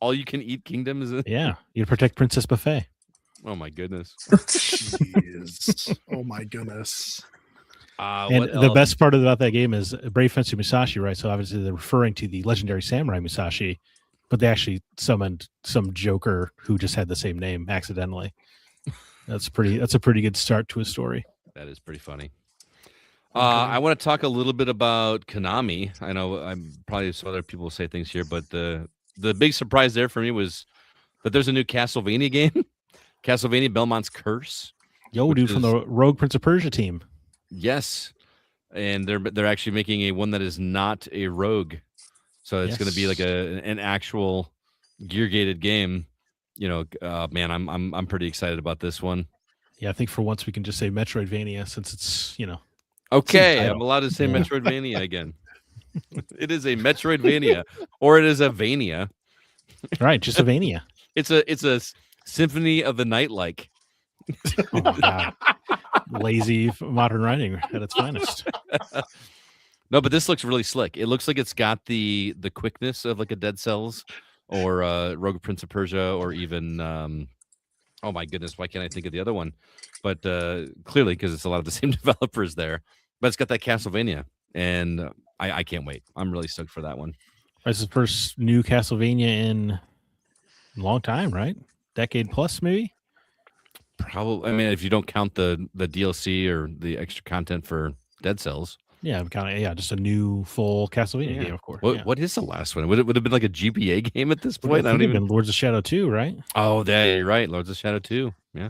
All you can eat kingdom is it? Yeah, you got to protect Princess Buffet. Oh my goodness. Jeez. Oh my goodness. And the best part about that game is Brave Fencer Musashi, right? So obviously they're referring to the legendary samurai Musashi, but they actually summoned some joker who just had the same name accidentally. That's a pretty good start to a story. That is pretty funny. I want to talk a little bit about Konami. I know I'm probably some other people will say things here, but the big surprise there for me was that there's a new Castlevania game, Castlevania Belmont's Curse. Yo, dude, from the Rogue Prince of Persia team. Yes, and they're actually making one that is not a rogue, so it's going to be like an actual gear gated game. You know, man, I'm pretty excited about this one. Yeah, I think for once we can just say Metroidvania since it's okay. I'm allowed to say Metroidvania again. It is a Metroidvania, or it is a Vania. Right, just a Vania. It's a symphony of the night like. Oh my god. Lazy modern writing at its finest. No, but this looks really slick. It looks like it's got the quickness of like a Dead Cells or Rogue Prince of Persia, or even oh my goodness, why can't I think of the other one? But clearly because it's a lot of the same developers there. But it's got that Castlevania, and I can't wait. I'm really stoked for that one. It's the first new Castlevania in a long time, right? Decade plus, maybe. Probably. I mean, if you don't count the DLC or the extra content for Dead Cells. Yeah, just a new full Castlevania game, of course. What is the last one? Would it have been like a GBA game at this point? I don't even Lords of Shadow 2, right? Oh, you're right. Lords of Shadow 2. Yeah.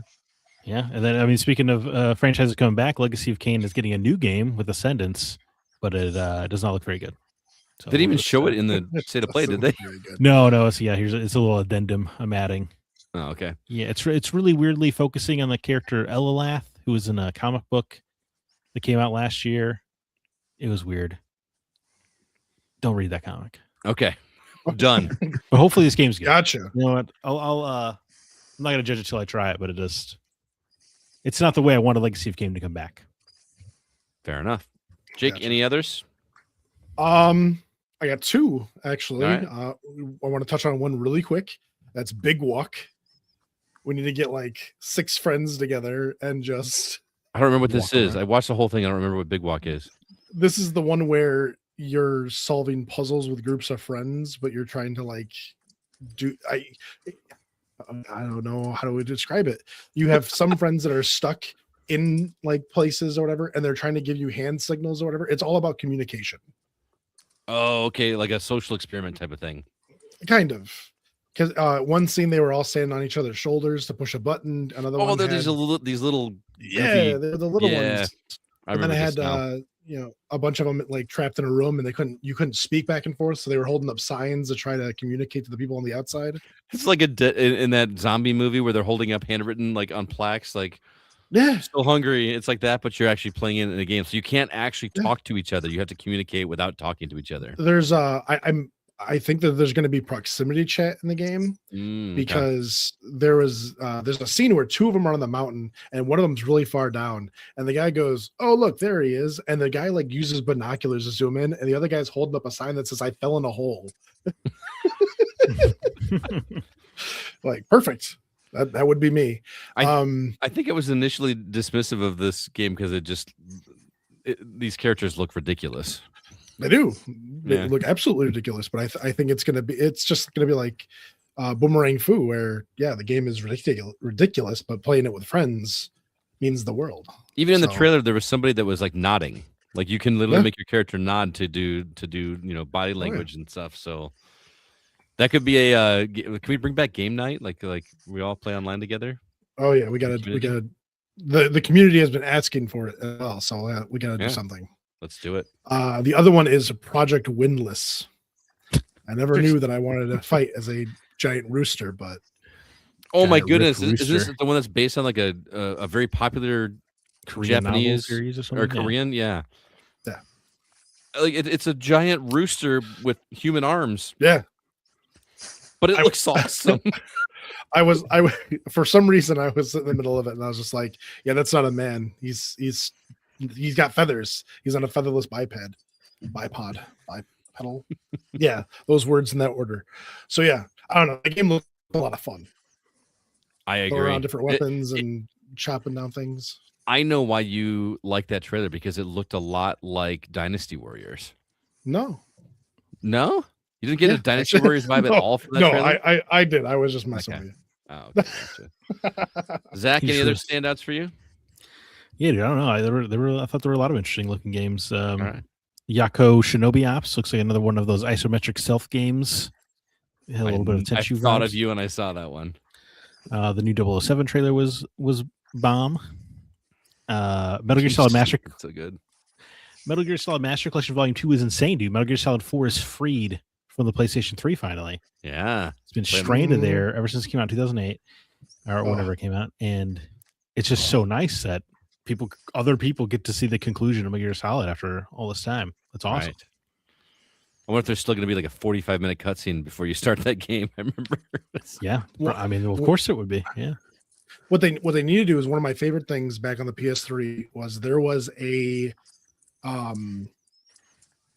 Yeah, and then I mean, speaking of franchises coming back, Legacy of Kain is getting a new game with Ascendance, but it does not look very good. So they didn't even show it in the state of play, did they? No. It's a little addendum I'm adding. Oh, okay. Yeah, it's really weirdly focusing on the character Elalath, who was in a comic book that came out last year. It was weird. Don't read that comic. Okay, done. But hopefully this game's good. Gotcha. You know what? I'm not gonna judge it till I try it, but it's not the way I want a Legacy of Kain to come back. Fair enough. Jake, Gotcha. any others? I got two actually. Right. I want to touch on one really quick. That's Big Walk. We need to get like 6 friends together and just. I don't remember what this is. around. I watched the whole thing. I don't remember what Big Walk is. This is the one where you're solving puzzles with groups of friends, but you're trying to like do. I don't know how to describe it. You have some friends that are stuck in like places or whatever, and they're trying to give you hand signals or whatever. It's all about communication. Oh, okay, like a social experiment type of thing. Kind of. Because one scene they were all standing on each other's shoulders to push a button. Another one. Oh, they're these little. Yeah, they're the little ones. And then I had a bunch of them like trapped in a room, and you couldn't speak back and forth, so they were holding up signs to try to communicate to the people on the outside. It's like in that zombie movie where they're holding up handwritten like on plaques, like still hungry. It's like that, but you're actually playing it in a game, so you can't actually talk to each other. You have to communicate without talking to each other. There's I think that there's going to be proximity chat in the game because there's a scene where 2 of them are on the mountain and one of them's really far down, and the guy goes, "Oh, look, there he is," and the guy like uses binoculars to zoom in, and the other guy's holding up a sign that says, "I fell in a hole." Like, perfect. That would be me. I think I was initially dismissive of this game because these characters look ridiculous. They do. They look absolutely ridiculous, but I think it's just gonna be like Boomerang Fu, where the game is ridiculous, but playing it with friends means the world. Even in the trailer, there was somebody that was like nodding. Like you can literally make your character nod to do body language and stuff. So That could be a. Can we bring back game night? Like we all play online together. Oh yeah, we gotta. The community has been asking for it as well, so we gotta do something. Let's do it. The other one is Project Windless. I never knew that I wanted to fight as a giant rooster, but oh my goodness, is this the one that's based on like a very popular Korean Japanese series or something? Or Korean? Yeah. Yeah. Like it's a giant rooster with human arms. Yeah. But it looks awesome. I for some reason I was in the middle of it and I was just like, yeah, that's not a man. He's got feathers. He's on a featherless bipod. Yeah, those words in that order. So yeah, I don't know. The game looks a lot of fun. I agree. Around different weapons and chopping down things. I know why you like that trailer because it looked a lot like Dynasty Warriors. No. You didn't get a Dynasty Warriors vibe at all from that trailer? No, I did. I was just messing with you. Oh, okay, gotcha. Zach, any other standouts for you? Yeah, dude, I don't know. I thought there were a lot of interesting looking games. All right. Yako Shinobi Ops looks like another one of those isometric stealth games. It had a little bit of Tenchu vibes. I thought of you when I saw that one. The new 007 trailer was bomb. Metal Gear Solid Master. So good. Metal Gear Solid Master Collection Volume 2 is insane, dude. Metal Gear Solid 4 is freed from the PlayStation 3 finally. Yeah. It's been stranded there ever since it came out in 2008 or whenever it came out. And it's just so nice that other people get to see the conclusion of Metal Gear Solid after all this time. That's awesome. Right. I wonder if there's still going to be like a 45-minute cutscene before you start that game. I remember. Yeah. I mean, of course it would be. Yeah. What they need to do is one of my favorite things back on the PS3 was there was a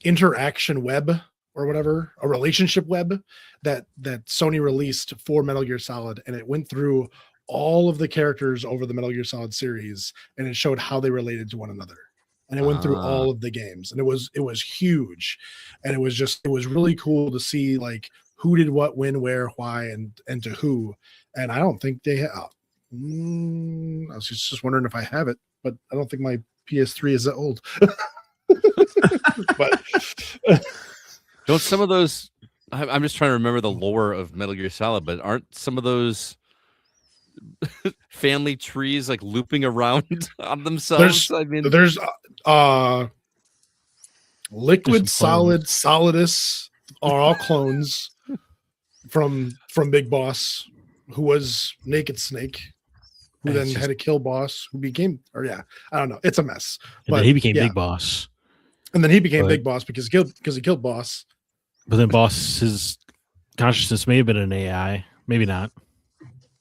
interaction web or whatever, a relationship web that Sony released for Metal Gear Solid, and it went through all of the characters over the Metal Gear Solid series, and it showed how they related to one another. And it went through all of the games, and it was huge, and it was really cool to see like who did what, when, where, why, and to who. And I don't think they have. I was just wondering if I have it, but I don't think my PS3 is that old. But don't some of those? I'm just trying to remember the lore of Metal Gear Solid, but aren't some of those family trees like looping around on themselves? There's Liquid, Solid, Solidus are all clones from Big Boss, who was Naked Snake, who then had a kill boss who became, I don't know. It's a mess. And then he became Big Boss. And then he became Big Boss because he killed Boss. But then Boss's consciousness may have been an AI, maybe not.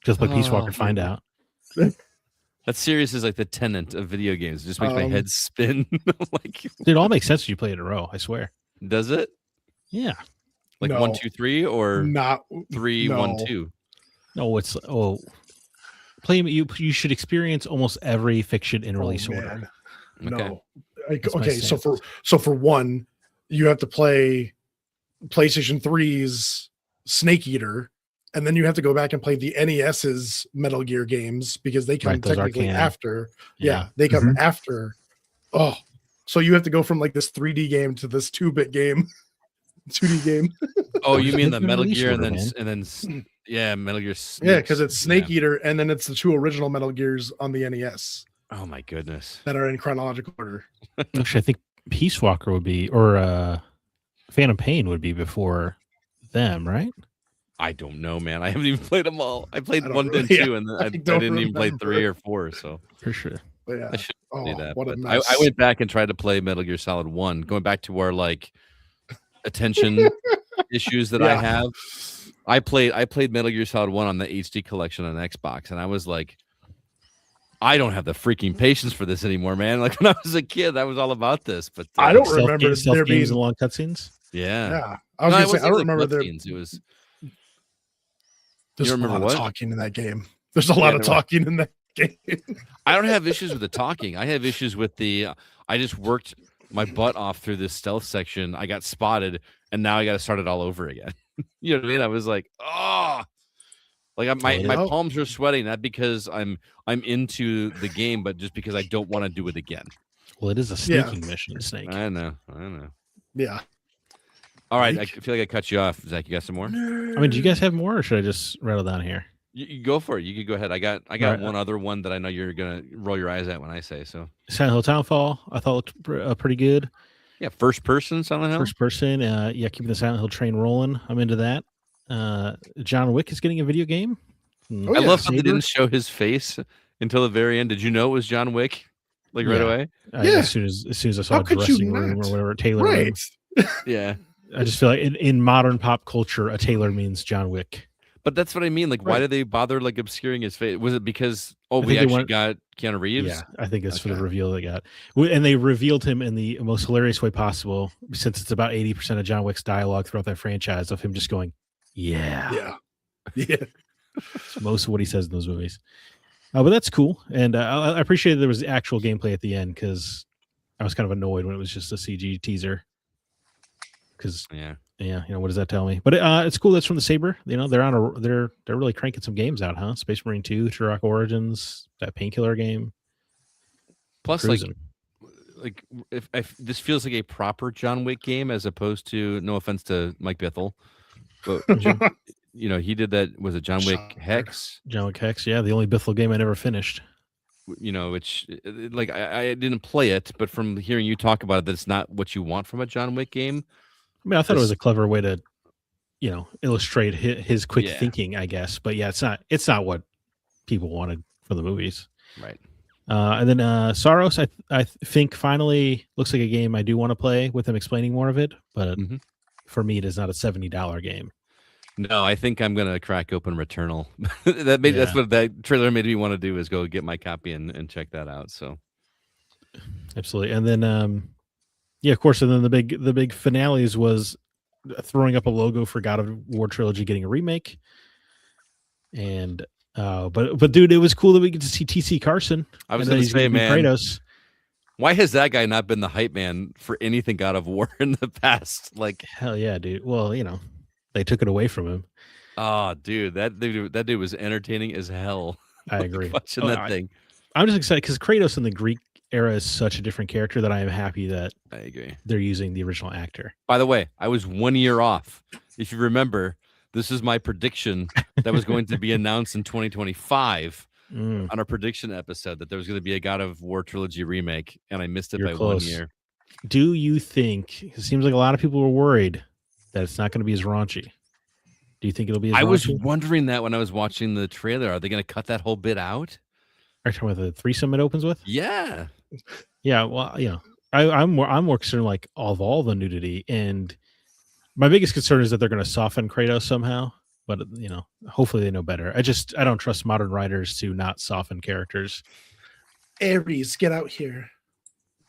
Just like Peace Walker find out. That series is like the Tenant of video games. It just makes my head spin. Like, it all makes sense when you play it in a row. I swear. Does it? Yeah. Like 1, 2, 3, or not 3, 1, 2. No, play. You should experience almost every fiction in release order. No. Okay. So for one, you have to play PlayStation 3's Snake Eater. And then you have to go back and play the NES's Metal Gear games because they come technically after. Yeah, they come after. Oh, so you have to go from like this 3D game to this 2-bit game, 2D game. Oh, you mean the Metal Gear and then Metal Gear. Yeah, because it's Snake Eater and then it's the 2 original Metal Gears on the NES. Oh my goodness, that are in chronological order. Actually, I think Peace Walker would be, or Phantom Pain would be before them, right? I don't know, man. I haven't even played them all. I played 1 and 2, and then I didn't even play 3 or 4. So for sure, I should do that. What a mess. I went back and tried to play Metal Gear Solid 1, going back to our like attention issues that I have. I played Metal Gear Solid 1 on the HD collection on Xbox, and I was like, I don't have the freaking patience for this anymore, man. Like when I was a kid, I was all about this, but I don't remember there being long cutscenes. Yeah. I was gonna say I don't remember there. It was. There's a lot of talking in that game. There's a lot of talking in that game. I don't have issues with the talking. I have issues with I just worked my butt off through this stealth section. I got spotted, and now I got to start it all over again. You know what I mean? I was like, like my palms are sweating, not because I'm into the game, but just because I don't want to do it again. Well, it is a sneaking mission, Snake. I know. Yeah. All right, I feel like I cut you off. Zach, you got some more? I mean, do you guys have more, or should I just rattle down here? You go for it. You could go ahead. I got Right. one other one that I know you're gonna roll your eyes at when I say so. Silent Hill Townfall, I thought looked pretty good. Yeah, first person Silent Hill. First person, yeah, keeping the Silent Hill train rolling. I'm into that. John Wick is getting a video game. Oh, I yeah. love how they didn't show his face until the very end. Did you know it was John Wick? Like right Yeah. away? Yeah. As soon as I saw How a could you dressing room not? or whatever, Taylor Right. room. Yeah. I just feel like in modern pop culture, a tailor means John Wick. But that's what I mean. Like, why Right. did they bother like obscuring his face? Was it because we think they actually got Keanu Reeves? Yeah, I think it's for the Okay. reveal they got. And they revealed him in the most hilarious way possible, since it's about 80% of John Wick's dialogue throughout that franchise of him just going, yeah. It's most of what he says in those movies. But that's cool. And I appreciate there was actual gameplay at the end, because I was kind of annoyed when it was just a CG teaser. Because Yeah. what does that tell me? But it's cool. That's from the Saber. They're really cranking some games out, huh? Space Marine 2, Turok Origins, that Painkiller game. Plus, Cruising. like if this feels like a proper John Wick game as opposed to, no offense to Mike Bithell, but he did that. Was it John Wick Hex? John Wick Hex, yeah, the only Bithell game I never finished. Which like I didn't play it, but from hearing you talk about it, that's not what you want from a John Wick game. I mean, I thought it was a clever way to, illustrate his quick Yeah. thinking, I guess. But yeah, it's not what people wanted for the movies. Right. And then Saros, I think finally looks like a game I do want to play with them explaining more of it. But for me, it is not a $70 game. No, I think I'm gonna crack open Returnal. That's what that trailer made me want to do, is go get my copy and check that out. So absolutely. And then of course, and then the big finales was throwing up a logo for God of War Trilogy getting a remake. And but dude, it was cool that we get to see TC Carson. I was gonna say, man, Kratos. Why has that guy not been the hype man for anything God of War in the past? Like, hell yeah, dude. Well, they took it away from him. Oh, dude, that dude was entertaining as hell. I agree. Watching that thing. I'm just excited because Kratos in the Greek era is such a different character that I am happy that I agree. They're using the original actor. By the way, I was 1 year off. If you remember, this is my prediction that was going to be announced in 2025 on our prediction episode, that there was going to be a God of War trilogy remake, and I missed it by close. 1 year. Do you think, it seems like a lot of people were worried that it's not going to be as raunchy? Do you think it'll be as raunchy? I was wondering that when I was watching the trailer. Are they going to cut that whole bit out? Are you talking about the threesome it opens with? Yeah. Yeah, well, I'm more concerned like of all the nudity, and my biggest concern is that they're going to soften Kratos somehow. But hopefully they know better. I don't trust modern writers to not soften characters. Ares, get out here.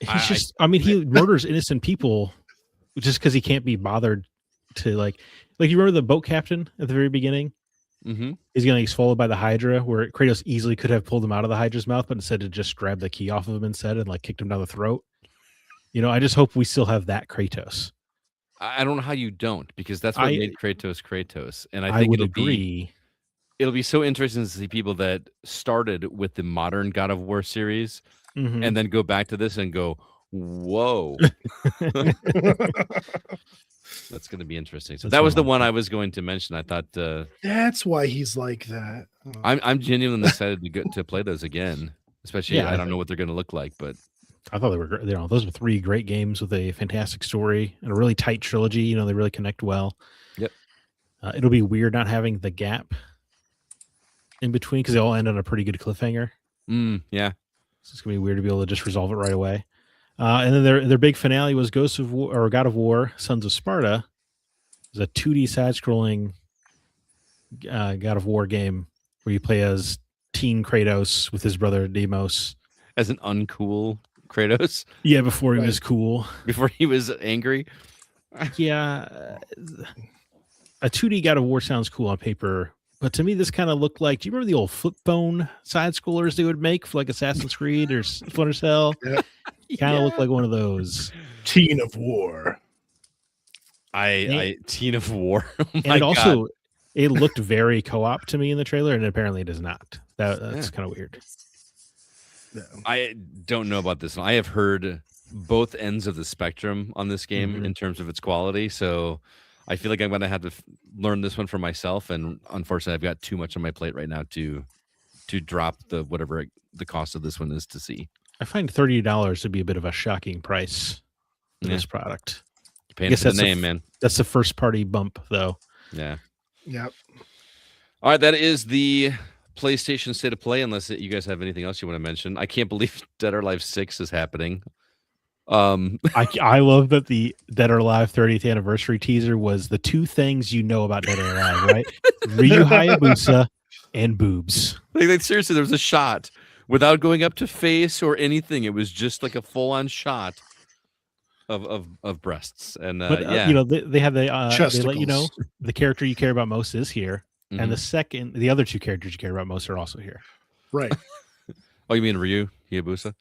He's he murders innocent people just because he can't be bothered to like you remember the boat captain at the very beginning? Mm-hmm. He's getting swallowed by the Hydra, where Kratos easily could have pulled him out of the Hydra's mouth, but instead it just grabbed the key off of him instead and like kicked him down the throat. I just hope we still have that Kratos. I don't know how you don't, because that's what made Kratos. And I think would agree. It'll be so interesting to see people that started with the modern God of War series and then go back to this and go, whoa. That's going to be interesting. So that was the one I was going to mention. I thought that's why he's like that. Oh. I'm genuinely excited to play those again, especially I don't know what they're going to look like, but I thought they were great. Those were 3 great games with a fantastic story and a really tight trilogy. They really connect well. Yep. It'll be weird not having the gap in between because they all end on a pretty good cliffhanger. Yeah. So it's gonna be weird to be able to just resolve it right away. And then their big finale was Ghosts of War or God of War: Sons of Sparta. It was a 2D side-scrolling God of War game where you play as teen Kratos with his brother Deimos as an uncool Kratos. Yeah, before he was cool. Before he was angry. Yeah. A 2D God of War sounds cool on paper, but to me this kind of looked like, do you remember the old flip phone side scrollers they would make for like Assassin's Creed or Splinter Cell? Yeah. Kind of looked like one of those. Teen of War. Teen of War. And also, it looked very co-op to me in the trailer, and apparently it is not. That's kind of weird. I don't know about this one. I have heard both ends of the spectrum on this game in terms of its quality. So I feel like I'm going to have to learn this one for myself. And unfortunately, I've got too much on my plate right now to drop whatever the cost of this one is to see. I find $30 to be a bit of a shocking price for this product. Paying for the name, man. That's the first party bump, though. Yeah. Yep. All right, that is the PlayStation State of Play. Unless you guys have anything else you want to mention, I can't believe Dead or Alive 6 is happening. I love that the Dead or Alive 30th anniversary teaser was the two things you know about Dead or Alive, right? Ryu Hayabusa and boobs. Like seriously, there was a shot without going up to face or anything. It was just like a full-on shot of breasts. And yeah, you know, they have the they let you know the character you care about most is here, and the other two characters you care about most are also here. Right. Oh, you mean Ryu Hayabusa?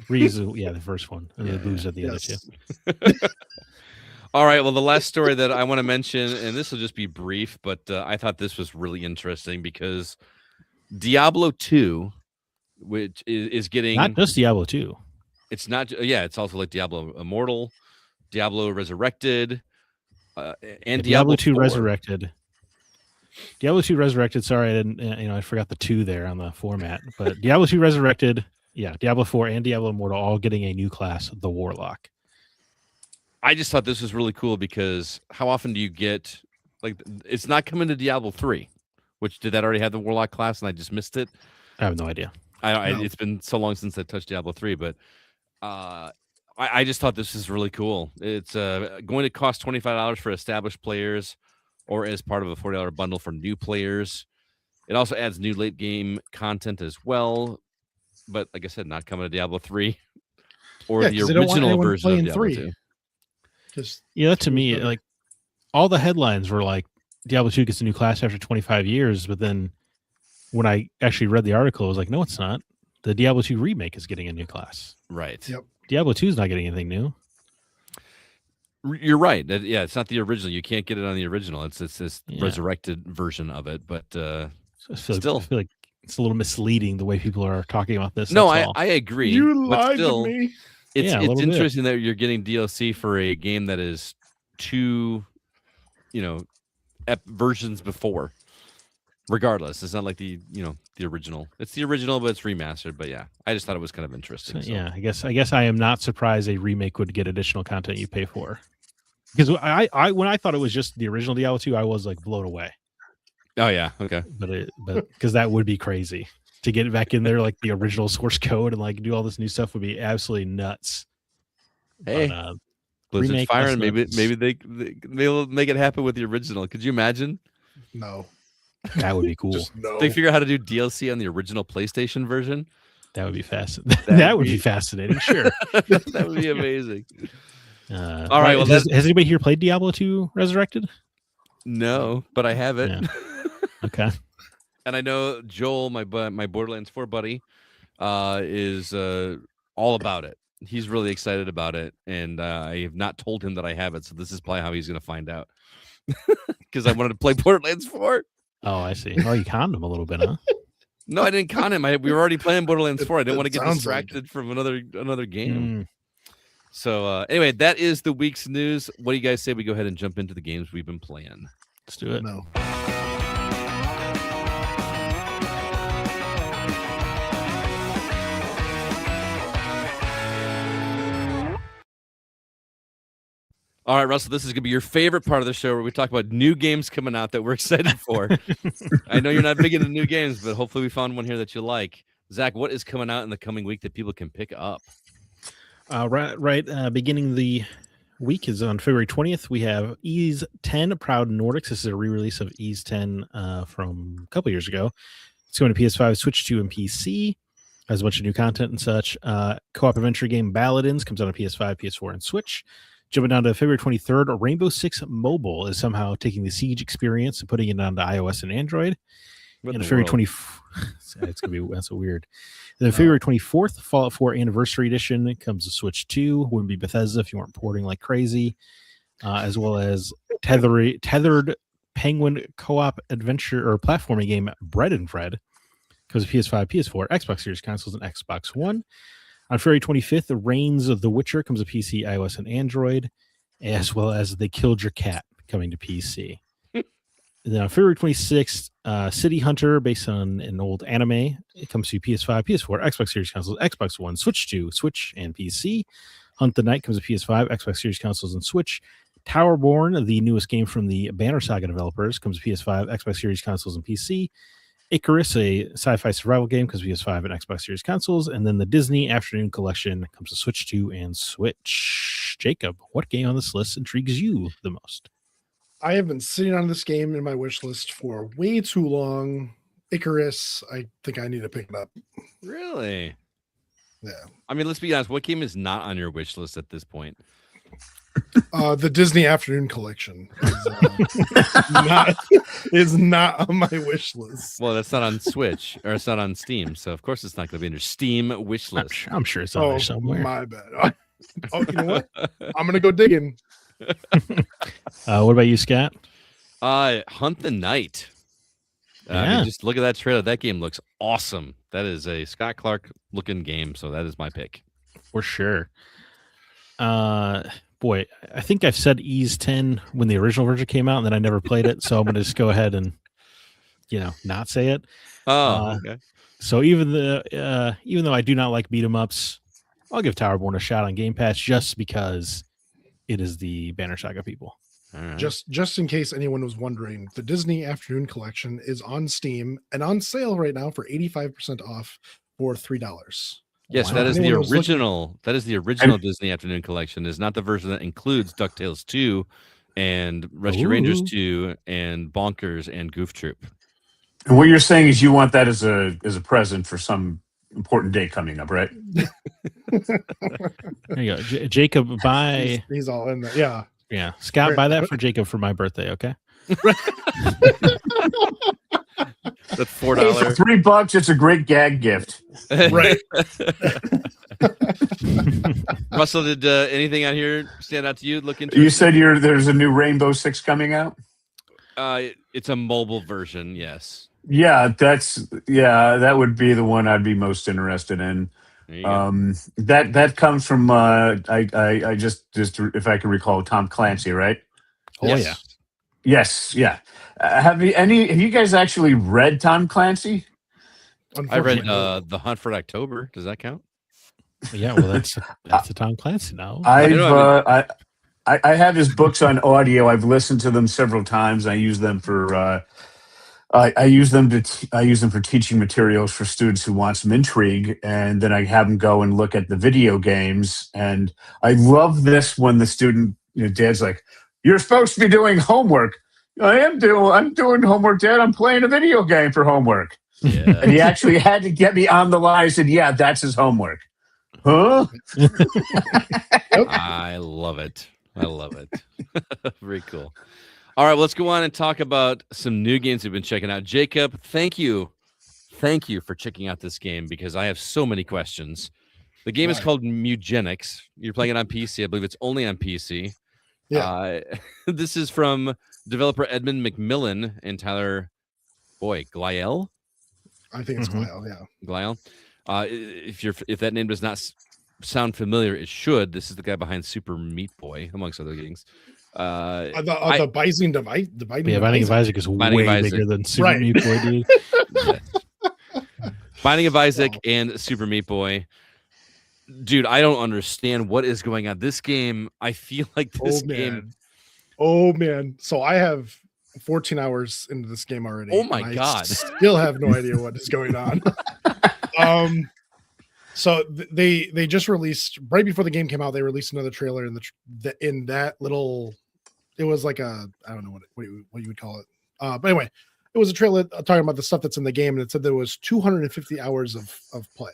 Ryu's, the first one, and the boobs are the other two. All right. Well, the last story that I want to mention, and this will just be brief, but I thought this was really interesting because Diablo 2, which is getting not just Diablo 2. It's not. Yeah, it's also like Diablo Immortal, Diablo Resurrected, and Diablo 2 4. Resurrected. Diablo 2 Resurrected. Sorry, I didn't. I forgot the 2 there on the format. But Diablo 2 Resurrected. Yeah, Diablo 4 and Diablo Immortal all getting a new class, the Warlock. I just thought this was really cool because how often do you get, like, it's not coming to Diablo 3, which did that already have the Warlock class and I just missed it? I have no idea. It's been so long since I touched Diablo 3, but I just thought this is really cool. It's going to cost $25 for established players or as part of a $40 bundle for new players. It also adds new late game content as well. But like I said, not coming to Diablo 3 or the original version of Diablo 2. That to me, like all the headlines were like Diablo 2 gets a new class after 25 years. But then when I actually read the article, I was like, no, it's not. The Diablo 2 remake is getting a new class. Right. Yep. Diablo 2 is not getting anything new. You're right. Yeah, it's not the original. You can't get it on the original. It's this resurrected version of it. But I feel like it's a little misleading the way people are talking about this. No, I agree. You lied to me. It's interesting that you're getting DLC for a game that is 2, versions before. Regardless, it's not like the original. It's the original, but it's remastered. But yeah, I just thought it was kind of interesting. So. Yeah, I guess I am not surprised a remake would get additional content you pay for. Because I when I thought it was just the original Diablo 2, I was like blown away. Oh yeah, okay. But because that would be crazy to get it back in there like the original source code and like do all this new stuff would be absolutely nuts. Hey, Blizzard's firing. Maybe they'll make it happen with the original. Could you imagine? No. That would be cool. No. They figure out how to do DLC on the original PlayStation version. That would be fascinating. That would be fascinating. Sure, that would be amazing. All right. Well, has anybody here played Diablo 2 Resurrected? No, but I have it. Yeah. Okay. And I know Joel, my Borderlands 4 buddy, is all about it. He's really excited about it, and I have not told him that I have it. So this is probably how he's going to find out. Because I wanted to play Borderlands 4. Oh, I see. Oh, you conned him a little bit, huh? No, I didn't con him. We were already playing Borderlands 4. I didn't want to get distracted from another game. So anyway, that is the week's news. What do you guys say we go ahead and jump into the games we've been playing? Let's do it. No. All right, Russell, this is going to be your favorite part of the show where we talk about new games coming out that we're excited for. I know you're not big into new games, but hopefully we found one here that you like. Zach, what is coming out in the coming week that people can pick up? Beginning the week is on February 20th. We have Ys 10 Proud Nordics. This is a re-release of Ys 10 from a couple years ago. It's going to PS5, Switch 2, and PC. Has a bunch of new content and such. Co-op adventure game Paladins comes out on PS5, PS4, and Switch. Jumping down to February 23rd, Rainbow Six Mobile is somehow taking the Siege experience and putting it onto iOS and Android. And February 24th, it's gonna be that's so weird. And then February 24th, Fallout 4 Anniversary Edition comes to Switch 2. Wouldn't be Bethesda if you weren't porting like crazy, as well as tethered Penguin co-op adventure or platforming game Bread and Fred comes to PS5, PS4, Xbox Series consoles, and Xbox One. On February 25th, The Reigns of the Witcher comes to PC, iOS, and Android, as well as They Killed Your Cat coming to PC. And then on February 26th, City Hunter, based on an old anime, it comes to PS5, PS4, Xbox Series consoles, Xbox One, Switch 2, Switch, and PC. Hunt the Night comes to PS5, Xbox Series consoles, and Switch. Towerborn, the newest game from the Banner Saga developers, comes to PS5, Xbox Series consoles, and PC. Icarus, a sci-fi survival game, comes to PS5 and Xbox Series consoles. And then the Disney Afternoon Collection comes to Switch 2 and Switch. Jacob, what game on this list intrigues you the most? I have been sitting on this game in my wish list for way too long. Icarus, I think I need to pick it up. Really? Yeah. I mean, let's be honest. What game is not on your wish list at this point? The Disney Afternoon Collection is not on my wish list. Well, that's not on Switch or it's not on Steam, so of course it's not going to be in your Steam wish list. I'm sure it's on there somewhere. My bad. Oh, you know what? I'm gonna go digging. What about you, Scott? Hunt the Night. I mean, just look at that trailer. That game looks awesome. That is a Scott Clark looking game, so that is my pick for sure. Boy, I think I've said Ease 10 when the original version came out, and then I never played it. So I'm going to just go ahead and, not say it. Oh, okay. So even though I do not like beat 'em ups, I'll give Towerborn a shot on Game Pass just because it is the Banner Saga people. Right. Just in case anyone was wondering, the Disney Afternoon Collection is on Steam and on sale right now for 85% off for $3. Yes, Wow. that is the original. That is the original Disney Afternoon Collection. Is not the version that includes DuckTales 2 and Rescue Rangers 2 and Bonkers and Goof Troop. And what you're saying is you want that as a present for some important day coming up, right? There you go, Jacob. Buy. He's all in there. Yeah. Scott, buy that for Jacob for my birthday. Okay. That's $4. Hey, for $3, it's a great gag gift. Right. Russell, did anything out here stand out to you? Look into. You said there's a new Rainbow Six coming out. It's a mobile version. Yes. Yeah, that would be the one I'd be most interested in. That comes from I just if I can recall, Tom Clancy, right? Oh yes. Yeah. Yes, yeah. Have you guys actually read Tom Clancy? I read The Hunt for October. Does that count? Yeah, well, that's a Tom Clancy now. I have his books on audio. I've listened to them several times. I use them for I use them for teaching materials for students who want some intrigue, and then I have them go and look at the video games. And I love this when the student, Dad's like, "You're supposed to be doing homework." I'm doing homework, Dad. I'm playing a video game for homework. Yeah. And he actually had to get me on the line. I said, "Yeah, that's his homework." Huh? I love it. Very cool. All right, well, let's go on and talk about some new games we've been checking out. Jacob, thank you for checking out this game because I have so many questions. The game is called Mugenics. You're playing it on PC. I believe it's only on PC. Yeah. This is from developer Edmund McMillan and Tyler Gliel. I think it's Gliel, yeah. Gliel. If that name does not sound familiar, it should. This is the guy behind Super Meat Boy, amongst other things. The Binding device. Binding of Isaac is way bigger than Super Meat Boy, dude. Yes. Binding of Isaac and Super Meat Boy. Dude, I don't understand what is going on. This game, I feel like this game. Oh man! So I have 14 hours into this game already. Oh my god! I still have no idea what is going on. So they just released right before the game came out. They released another trailer in that little. It was like I don't know what you would call it. But anyway, it was a trailer talking about the stuff that's in the game, and it said there was 250 hours of play.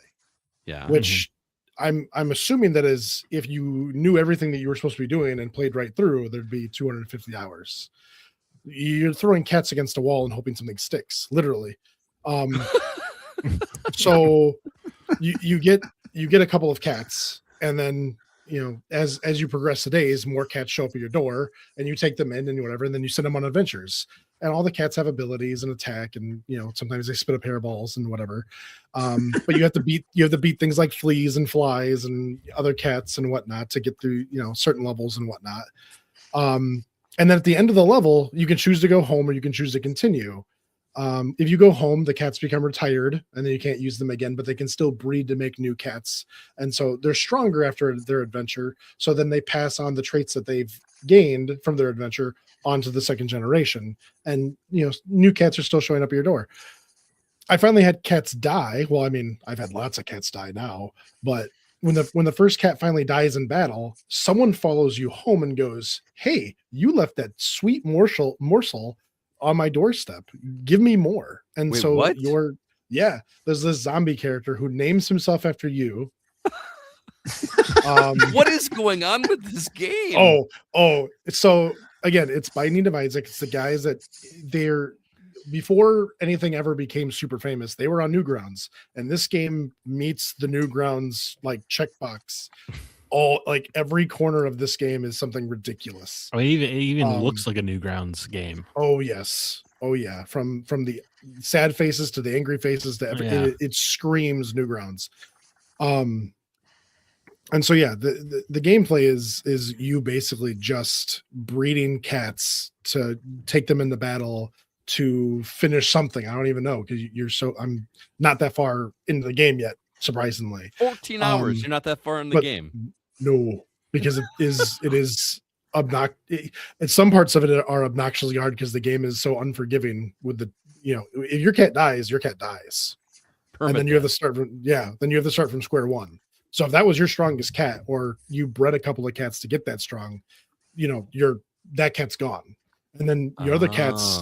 Yeah, which I'm assuming that is if you knew everything that you were supposed to be doing and played right through, there'd be 250 hours. You're throwing cats against a wall and hoping something sticks, literally. So you get a couple of cats, and then as you progress the days, more cats show up at your door, and you take them in and whatever, and then you send them on adventures. And all the cats have abilities and attack, and sometimes they spit up hairballs and whatever. But you have to beat things like fleas and flies and other cats and whatnot to get through certain levels and whatnot. And then at the end of the level, you can choose to go home or you can choose to continue. If you go home, the cats become retired and then you can't use them again, but they can still breed to make new cats. And so they're stronger after their adventure. So then they pass on the traits that they've gained from their adventure onto the second generation. And, new cats are still showing up at your door. I finally had cats die. Well, I mean, I've had lots of cats die now, but when the first cat finally dies in battle, someone follows you home and goes, "Hey, you left that sweet morsel on my doorstep. Give me more." And Wait, so what? there's this zombie character who names himself after you. What is going on with this game? So again, it's Binding of Isaac. It's the guys that before anything ever became super famous, they were on Newgrounds, and this game meets the Newgrounds like checkbox. Like every corner of this game is something ridiculous. I mean, it even looks like a Newgrounds game. Oh yes, oh yeah. From the sad faces to the angry faces to everything, it screams Newgrounds. And so the gameplay is you basically just breeding cats to take them into battle to finish something. I don't even know because I'm not that far into the game yet, surprisingly. 14 hours. You're not that far in the game. No, because it is obnoxious. And some parts of it are obnoxiously hard because the game is so unforgiving with the, if your cat dies, your cat dies. And then you have to start from square one. So if that was your strongest cat, or you bred a couple of cats to get that strong, that cat's gone. And then your other cats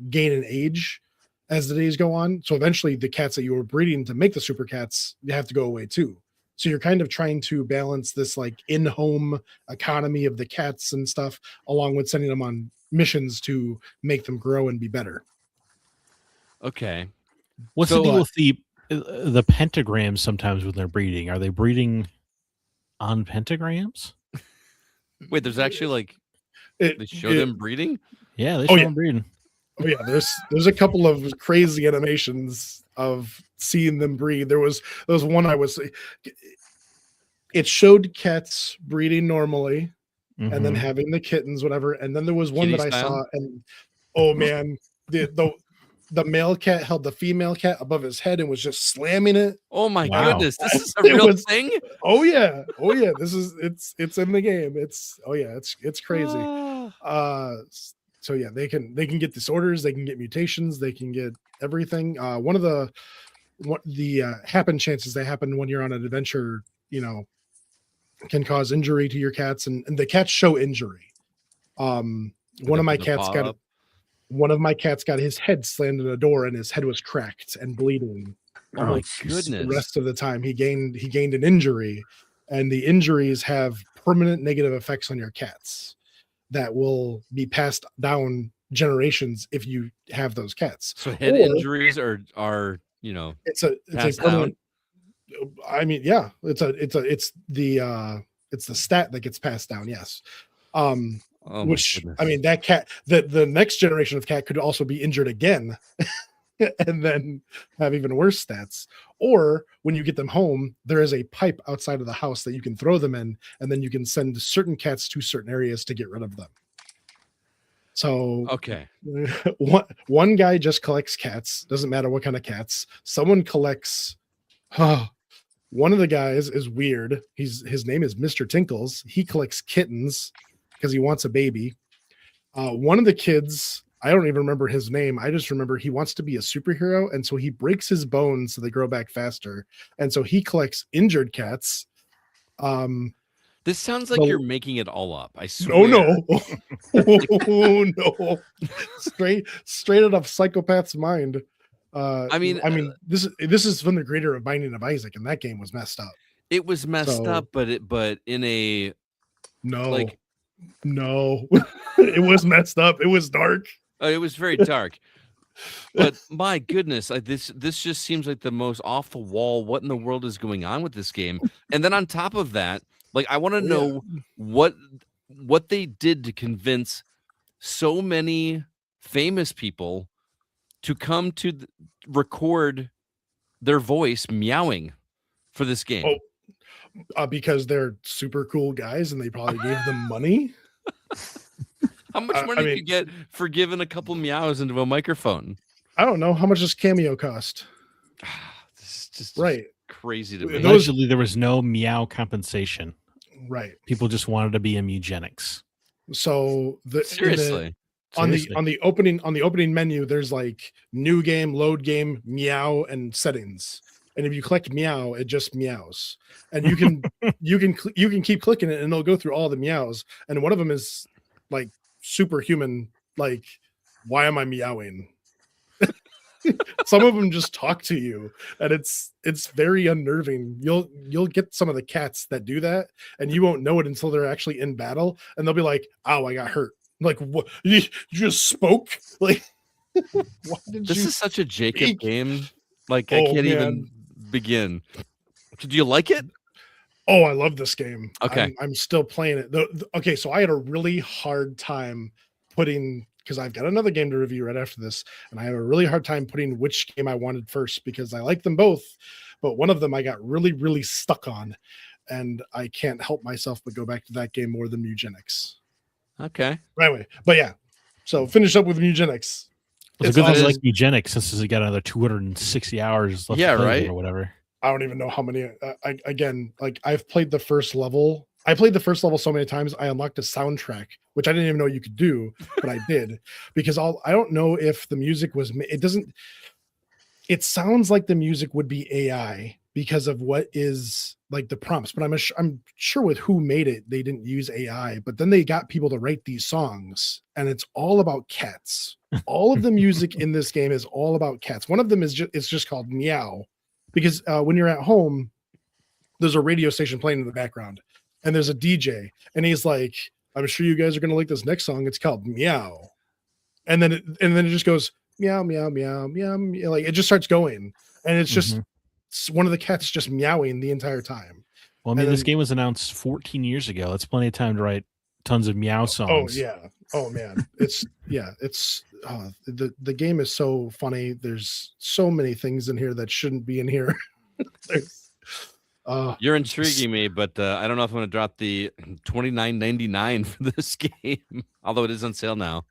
gain an age as the days go on. So eventually the cats that you were breeding to make the super cats, they have to go away too. So you're kind of trying to balance this like in-home economy of the cats and stuff, along with sending them on missions to make them grow and be better. Okay. What's the deal with the pentagrams sometimes when they're breeding? Are they breeding on pentagrams? Wait, there's actually they show them breeding? Yeah, they show them breeding. Oh yeah, there's a couple of crazy animations of seeing them breed. There was one it showed cats breeding normally and then having the kittens, whatever. And then there was one Kitty that I style? saw, and oh man, the male cat held the female cat above his head and was just slamming it. Oh my goodness, this is a It real was- thing? Oh yeah. It's in the game. It's crazy. So yeah, they can get disorders, they can get mutations, they can get everything. One of the happen chances that happen when you're on an adventure, can cause injury to your cats, and the cats show injury. One of my cats got his head slammed in a door and his head was cracked and bleeding. Oh my goodness. The rest of the time he gained an injury, and the injuries have permanent negative effects on your cats that will be passed down generations if you have those cats. So head injuries are it's a permanent. I mean, yeah, it's the stat that gets passed down. Yes. Which I mean, that cat, the next generation of cat could also be injured again and then have even worse stats. Or when you get them home, there is a pipe outside of the house that you can throw them in, and then you can send certain cats to certain areas to get rid of them. So okay, one guy just collects cats. Doesn't matter what kind of cats. Someone collects. One of the guys is weird. His name is Mr. Tinkles. He collects kittens because he wants a baby. One of the kids, I don't even remember his name. I just remember he wants to be a superhero, and so he breaks his bones so they grow back faster. And so he collects injured cats. This sounds like you're making it all up. I swear. Oh no! Oh no! Straight out of psychopath's mind. I mean, this is from the creator of Binding of Isaac, and that game was messed up. It was messed up, but in a no, it was messed up. It was dark. It was very dark. But my goodness, this just seems like the most off the wall. What in the world is going on with this game? And then on top of that, like I want to know what they did to convince so many famous people to come to record their voice meowing for this game. Because they're super cool guys and they probably gave them money. How much money do you get for giving a couple meows into a microphone? I don't know. How much does Cameo cost? This is just right. Crazy to me. Allegedly, there was no meow compensation. Right. People just wanted to be in eugenics. So seriously. On the opening menu, there's like new game, load game, meow, and settings. And if you click meow, it just meows. And you can you can keep clicking it, and it'll go through all the meows. And one of them is like superhuman. Like, why am I meowing? Some of them just talk to you, and it's very unnerving. You'll get some of the cats that do that, and you won't know it until they're actually in battle, and they'll be like, "Ow, I got hurt." Like, what? You just spoke? Like, why did this is such a Jacob game. Like, I can't even begin. Do you like it? Oh, I love this game. Okay, I'm still playing it. Okay, so I had a really hard time putting, because I've got another game to review right after this, and I had a really hard time putting which game I wanted first because I like them both, but one of them I got really, really stuck on, and I can't help myself but go back to that game more than Eugenics. Okay. Anyway, but yeah, so finish up with Eugenics. It's good that like Eugenics since it's got another 260 hours left. Yeah, right. Or whatever. I don't even know how many. Again, like I've played the first level. I played the first level so many times. I unlocked a soundtrack, which I didn't even know you could do, but I did because I don't know if the music was. It doesn't. It sounds like the music would be AI because of what is like the prompts, but I'm sure with who made it, they didn't use AI. But then they got people to write these songs, and it's all about cats. All of the music in this game is all about cats. One of them is just called Meow. Because when you're at home, there's a radio station playing in the background, and there's a DJ, and he's like, "I'm sure you guys are gonna like this next song. It's called Meow," and then it just goes meow meow meow meow, meow. Like it just starts going, and it's just one of the cats just meowing the entire time. Well, I mean, this game was announced 14 years ago. That's plenty of time to write tons of meow songs. Oh yeah. Oh man, it's the game is so funny. There's so many things in here that shouldn't be in here. You're intriguing me, but I don't know if I'm going to drop the $29.99 for this game, although it is on sale now.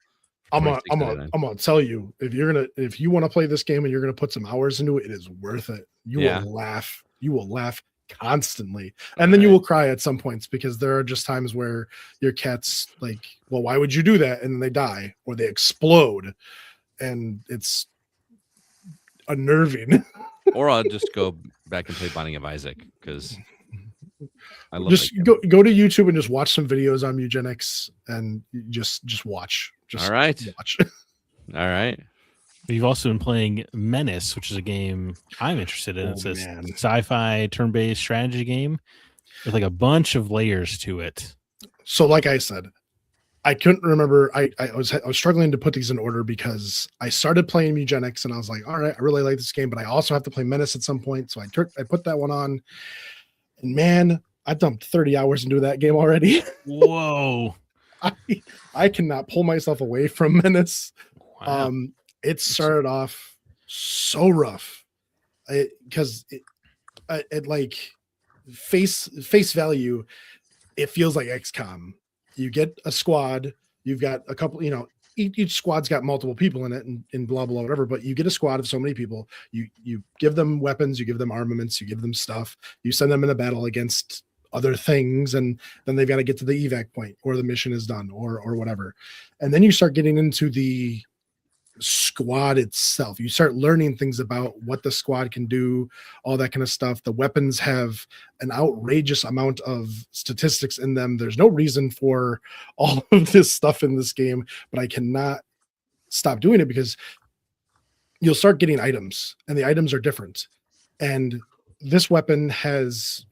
I'm gonna tell you, if you want to play this game and you're gonna put some hours into it, it is worth it. You will laugh. You will laugh constantly, and then you will cry at some points because there are just times where your cat's like, well, why would you do that? And then they die or they explode, and it's unnerving. Or I'll just go back and play Binding of Isaac because I love just go to YouTube and just watch some videos on eugenics and just watch. All right. Watch. All right. You've also been playing Menace, which is a game I'm interested in. It's a sci-fi turn-based strategy game with like a bunch of layers to it. So like I said, I couldn't remember. I was struggling to put these in order because I started playing Eugenics and I was like, all right, I really like this game, but I also have to play Menace at some point. So I put that one on, and man, I dumped 30 hours into that game already. Whoa. I cannot pull myself away from Menace. Wow. It started off so rough because it like face value, it feels like XCOM. You get a squad, you've got a couple, each squad's got multiple people in it and blah, blah, whatever, but you get a squad of so many people, you give them weapons, you give them armaments, you give them stuff, you send them in a battle against other things, and then they've got to get to the evac point or the mission is done or whatever. And then you start getting into the squad itself. You start learning things about what the squad can do, all that kind of stuff. The weapons have an outrageous amount of statistics in them. There's no reason for all of this stuff in this game, but I cannot stop doing it because you'll start getting items and the items are different. And this weapon has,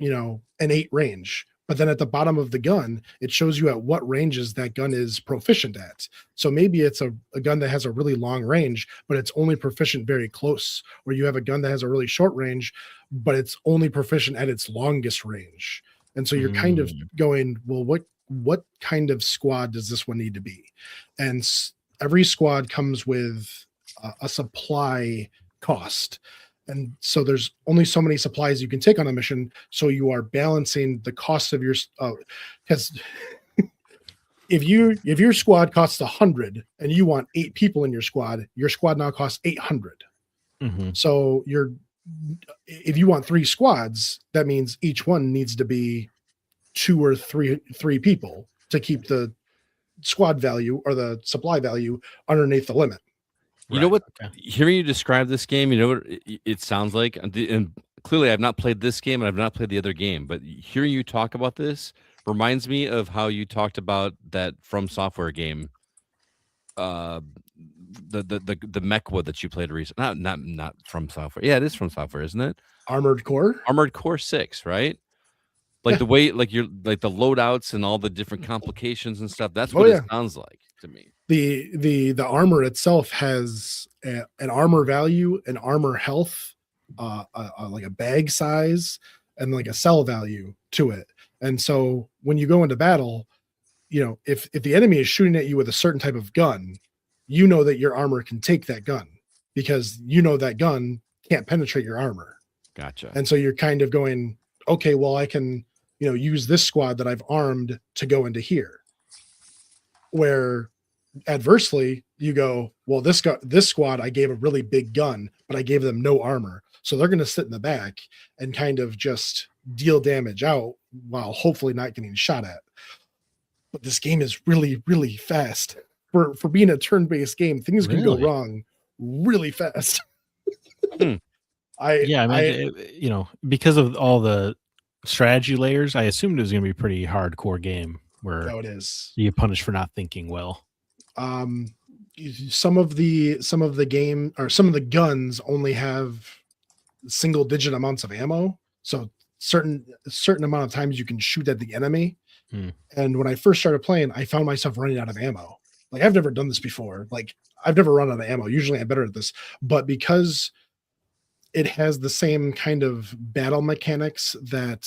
an 8 range, But then at the bottom of the gun, it shows you at what ranges that gun is proficient at. So maybe it's a gun that has a really long range, but it's only proficient very close. Or you have a gun that has a really short range, but it's only proficient at its longest range. And so you're kind of going, well, what kind of squad does this one need to be? And every squad comes with a supply cost. And so there's only so many supplies you can take on a mission. So you are balancing the cost of your, because if your squad costs 100 and you want 8 people in your squad now costs 800. So if you want 3 squads, that means each one needs to be 2 or 3 people to keep the squad value or the supply value underneath the limit. You know what? Okay. Hearing you describe this game, you know what it sounds like, and clearly I've not played this game and I've not played the other game, but hearing you talk about this reminds me of how you talked about that From Software game, the Mechwa that you played recently. Not From Software. Yeah, it is From Software, isn't it? Armored Core 6, right? Like the way, like you're like the loadouts and all the different complications and stuff. That's what it sounds like to me. The armor itself has an armor value, an armor health, like a bag size, and like a cell value to it. And so when you go into battle, you know, if the enemy is shooting at you with a certain type of gun, you know that your armor can take that gun because you know that gun can't penetrate your armor. Gotcha. And so you're kind of going, okay, well, I can, you know, use this squad that I've armed to go into here. Where adversely, you go, well, this squad, I gave a really big gun, but I gave them no armor. So they're going to sit in the back and kind of just deal damage out while hopefully not getting shot at. But this game is really, really fast. For being a turn-based game, things can go wrong really fast. You know, because of all the strategy layers, I assumed it was going to be a pretty hardcore game where it is. You get punished for not thinking well. Some of the game or some of the guns only have single digit amounts of ammo, so certain amount of times you can shoot at the enemy. And when I first started playing, I found myself running out of ammo. Like, I've never done this before. Like, I've never run out of ammo. Usually I'm better at this, but because it has the same kind of battle mechanics that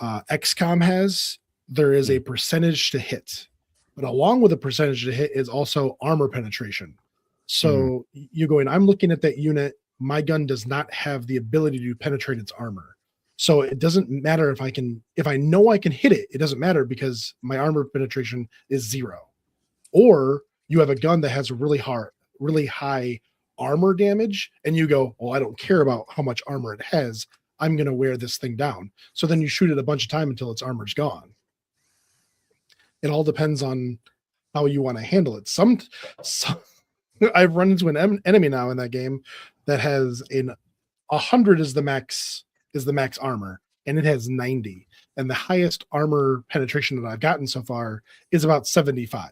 XCOM has, there is a percentage to hit. But along with the percentage to hit is also armor penetration. So you're going, I'm looking at that unit. My gun does not have the ability to penetrate its armor. So it doesn't matter if I know I can hit it, it doesn't matter because my armor penetration is 0. Or you have a gun that has really high armor damage and you go, well, I don't care about how much armor it has. I'm going to wear this thing down. So then you shoot it a bunch of time until its armor's gone. It all depends on how you want to handle it. Some I've run into an enemy now in that game that has 100 is the max armor, and it has 90. And the highest armor penetration that I've gotten so far is about 75.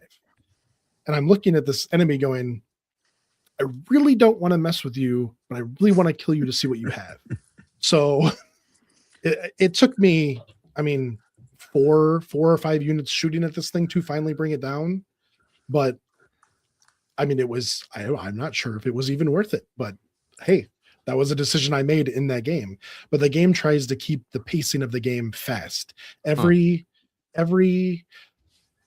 And I'm looking at this enemy going, I really don't want to mess with you, but I really want to kill you to see what you have. So it took me, I mean, 4 or 5 units shooting at this thing to finally bring it down. But I mean, I'm not sure if it was even worth it, but hey, that was a decision I made in that game. But the game tries to keep the pacing of the game fast. The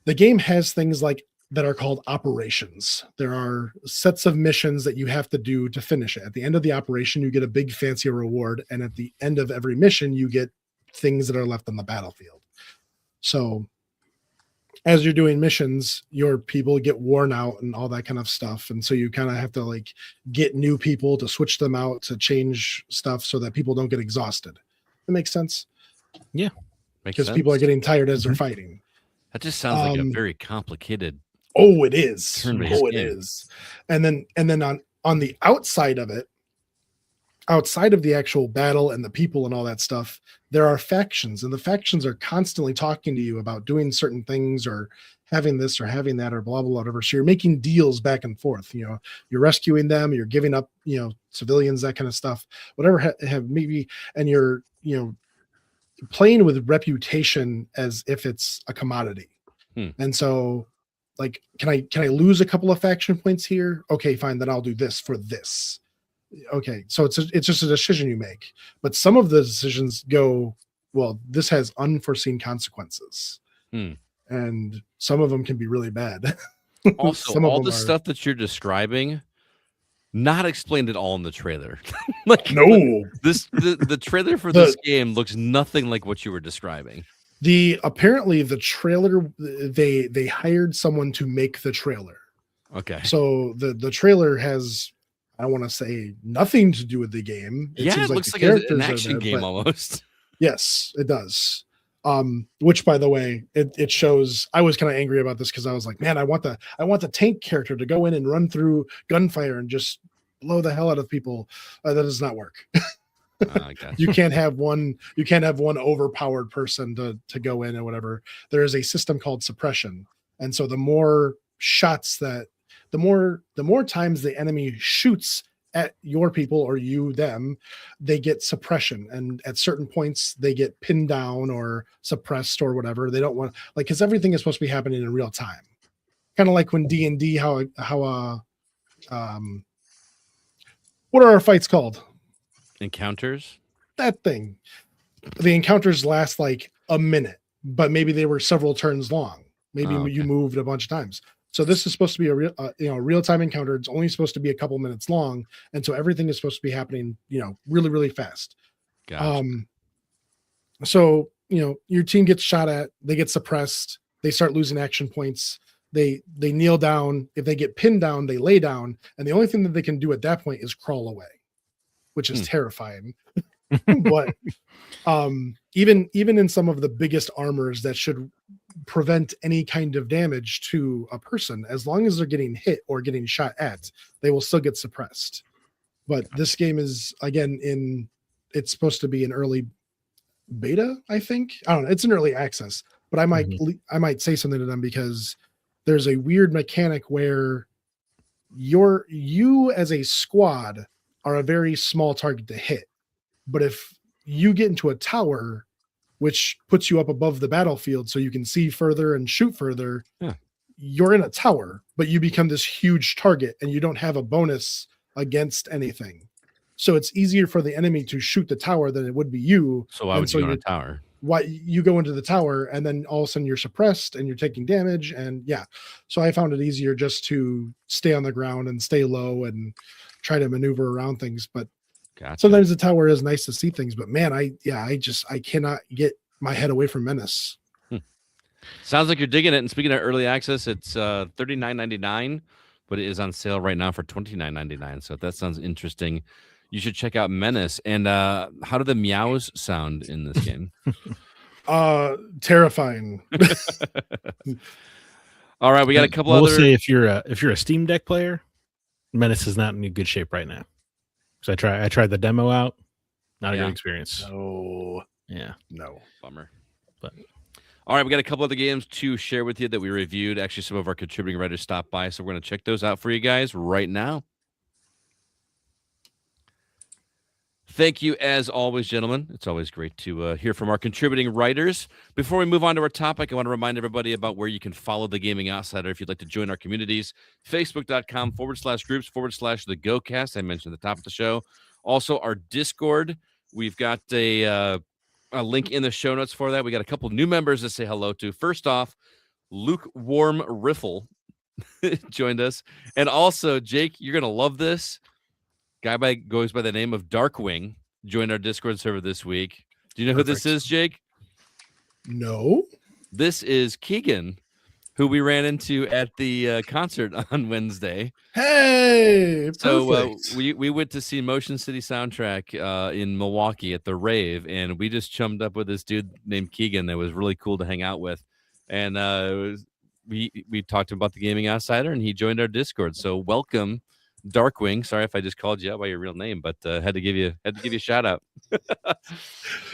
game has things like that are called operations. There are sets of missions that you have to do to finish it. At the end of the operation, you get a big fancy reward. And at the end of every mission, you get things that are left on the battlefield. So as you're doing missions, your people get worn out and all that kind of stuff. And so you kind of have to like get new people to switch them out to change stuff so that people don't get exhausted. That makes sense. Yeah. Because people are getting tired as they're fighting. That just sounds like a very complicated. Oh, it is. It is. And then on the outside of it, outside of the actual battle and the people and all that stuff, there are factions, and the factions are constantly talking to you about doing certain things or having this or having that or blah, blah, whatever. So you're making deals back and forth, you know, you're rescuing them, you're giving up, you know, civilians, that kind of stuff, whatever have maybe, and you're, you know, playing with reputation as if it's a commodity. And so, like, can I lose a couple of faction points here? Okay, fine, then I'll do this for this. Okay, so it's just a decision you make. But some of the decisions go, well, this has unforeseen consequences, and some of them can be really bad. Also, all the stuff that you're describing, not explained at all in the trailer. Like, no, the trailer for this game looks nothing like what you were describing. Apparently the trailer, they hired someone to make the trailer. Okay, so the trailer has, I don't want to say nothing to do with the game. It looks like an action game almost. Yes, it does. Which, by the way, it shows. I was kind of angry about this because I was like, man, I want the tank character to go in and run through gunfire and just blow the hell out of people. That does not work. You can't have one overpowered person to go in or whatever. There is a system called suppression, and so the more shots that the more times the enemy shoots at your people or you them, they get suppression, and at certain points they get pinned down or suppressed or whatever. They don't want, like, because everything is supposed to be happening in real time, kind of like when D&D, what are our fights called? Encounters. That thing. The encounters last like a minute, but maybe they were several turns long. Maybe you moved a bunch of times. So this is supposed to be a real-time encounter. It's only supposed to be a couple minutes long, and so everything is supposed to be happening, really, really fast. Gotcha. So your team gets shot at, they get suppressed, they start losing action points. They kneel down. If they get pinned down, they lay down, and the only thing that they can do at that point is crawl away, which is terrifying. But even in some of the biggest armors that should prevent any kind of damage to a person, as long as they're getting hit or getting shot at, they will still get suppressed. But this game is, again, it's supposed to be an early beta, I think. I don't know, it's an early access, but I might say something to them because there's a weird mechanic where you as a squad are a very small target to hit. But if you get into a tower, which puts you up above the battlefield so you can see further and shoot further, you're in a tower, but you become this huge target and you don't have a bonus against anything. So it's easier for the enemy to shoot the tower than it would be you. So why would you go in a tower? Why you go into the tower and then all of a sudden you're suppressed and you're taking damage. And so I found it easier just to stay on the ground and stay low and try to maneuver around things. But sometimes the tower is nice to see things, but man, I cannot get my head away from Menace. Sounds like you're digging it. And speaking of early access, it's $39.99, but it is on sale right now for $29.99. So if that sounds interesting, you should check out Menace. And how do the meows sound in this game? Terrifying. All right, we got a couple I will other. say if you're a Steam Deck player, Menace is not in good shape right now. So I tried the demo out. Not a good experience. No. Yeah. No. Bummer. But all right, we got a couple other games to share with you that we reviewed. Actually, some of our contributing writers stopped by, so we're going to check those out for you guys right now. Thank you, as always, gentlemen. It's always great to hear from our contributing writers. Before we move on to our topic, I want to remind everybody about where you can follow the Gaming Outsider if you'd like to join our communities. Facebook.com/groups/the GoCast. I mentioned at the top of the show. Also, our Discord. We've got a link in the show notes for that. We got a couple new members to say hello to. First off, Lukewarm Riffle joined us. And also, Jake, you're going to love this. Guy goes by the name of Darkwing, joined our Discord server this week. Do you know who this is, Jake? No. This is Keegan, who we ran into at the concert on Wednesday. Hey, so we went to see Motion City Soundtrack in Milwaukee at the rave, and we just chummed up with this dude named Keegan that was really cool to hang out with. And we talked about the Gaming Outsider, and he joined our Discord. So welcome, Darkwing. Sorry if I just called you out by your real name, but had to give you a shout out.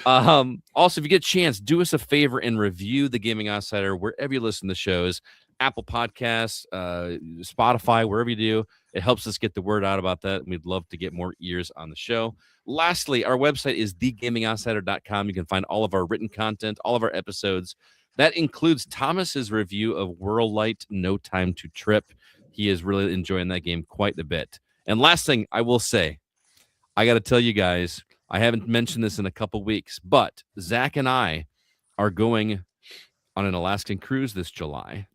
Also, if you get a chance, do us a favor and review the Gaming Outsider wherever you listen to shows. Apple Podcasts, Spotify, wherever you do. It helps us get the word out about that. We'd love to get more ears on the show. Lastly, our website is thegamingoutsider.com. You can find all of our written content, all of our episodes. That includes Thomas's review of Whirllight No Time to Trip. He is really enjoying that game quite a bit. And last thing I will say, I got to tell you guys, I haven't mentioned this in a couple weeks, but Zach and I are going on an Alaskan cruise this July.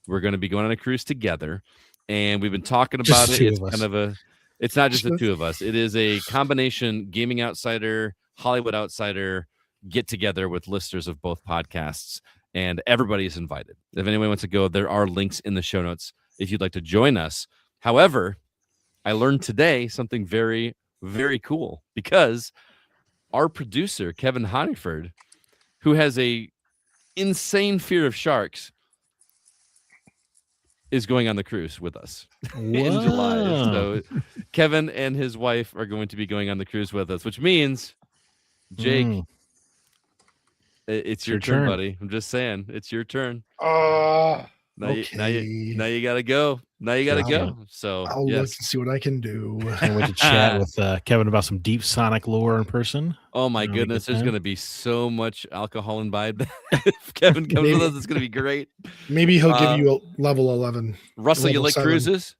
We're going to be going on a cruise together, and we've been talking about it. It's kind of it's not just the two of us. It is a combination Gaming Outsider, Hollywood Outsider get together with listeners of both podcasts, and everybody is invited. If anyone wants to go, there are links in the show notes if you'd like to join us. However, I learned today something very, very cool, because our producer, Kevin Honeyford, who has a insane fear of sharks, is going on the cruise with us in July. So Kevin and his wife are going to be going on the cruise with us, which means, Jake, it's your turn, buddy. I'm just saying, it's your turn. Now you gotta go. Now you gotta go. So I'll look and see what I can do. I went to chat with Kevin about some deep Sonic lore in person. Oh my goodness, there's gonna be so much alcohol imbibed. If Kevin comes with us, it's gonna be great. Maybe he'll give you a level 11. Russell, you like 7. Cruises?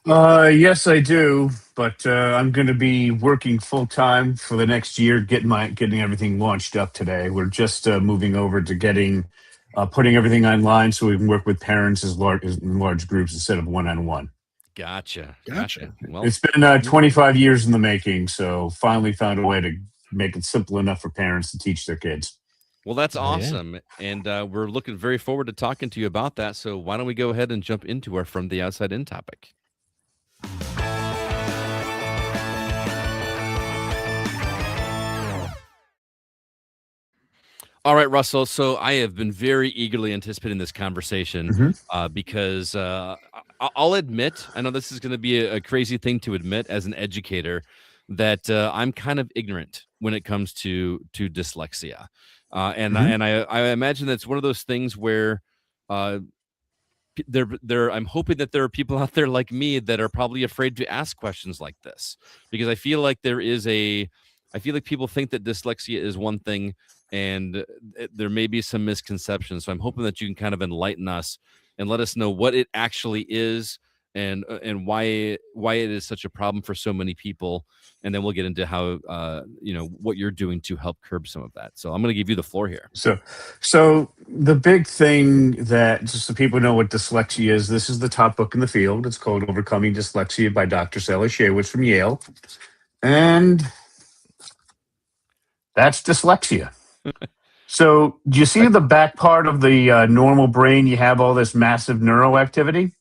Yes, I do, but I'm going to be working full time for the next year, getting everything launched up today. We're just moving over to putting everything online so we can work with parents in large groups instead of one-on-one. Gotcha. Well, it's been 25 years in the making, so finally found a way to make it simple enough for parents to teach their kids. Well, that's awesome. Yeah. And we're looking very forward to talking to you about that. So why don't we go ahead and jump into our From the Outside In topic. All right, Russell. So I have been very eagerly anticipating this conversation because I'll admit, I know this is going to be a crazy thing to admit as an educator, that I'm kind of ignorant when it comes to dyslexia. And I imagine that's one of those things where I'm hoping that there are people out there like me that are probably afraid to ask questions like this, because I feel like people think that dyslexia is one thing, and there may be some misconceptions. So I'm hoping that you can kind of enlighten us and let us know what it actually is and why it is such a problem for so many people. And then we'll get into how, what you're doing to help curb some of that. So I'm going to give you the floor here. So the big thing that, just so people know what dyslexia is, this is the top book in the field. It's called Overcoming Dyslexia by Dr. Sally Shaywitz from Yale. And that's dyslexia. So do you see the back part of the normal brain? You have all this massive neuroactivity.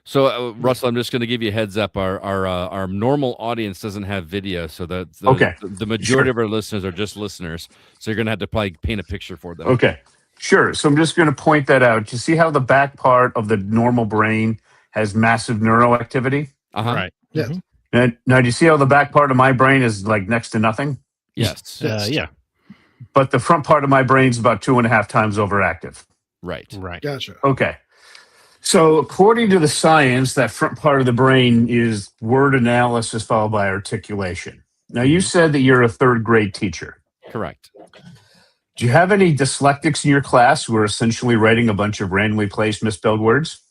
So Russell, I'm just going to give you a heads up. Our normal audience doesn't have video, so the majority of our listeners are just listeners. So you're going to have to probably paint a picture for them. Okay, sure. So I'm just going to point that out. You see how the back part of the normal brain has massive neuroactivity? Right. Yes. Now, do you see how the back part of my brain is like next to nothing? Yes. Yeah. But the front part of my brain is about 2.5 times overactive. Right. Gotcha. Okay. So according to the science, that front part of the brain is word analysis followed by articulation. Now, you said that you're a 3rd grade teacher. Correct. Do you have any dyslexics in your class who are essentially writing a bunch of randomly placed misspelled words?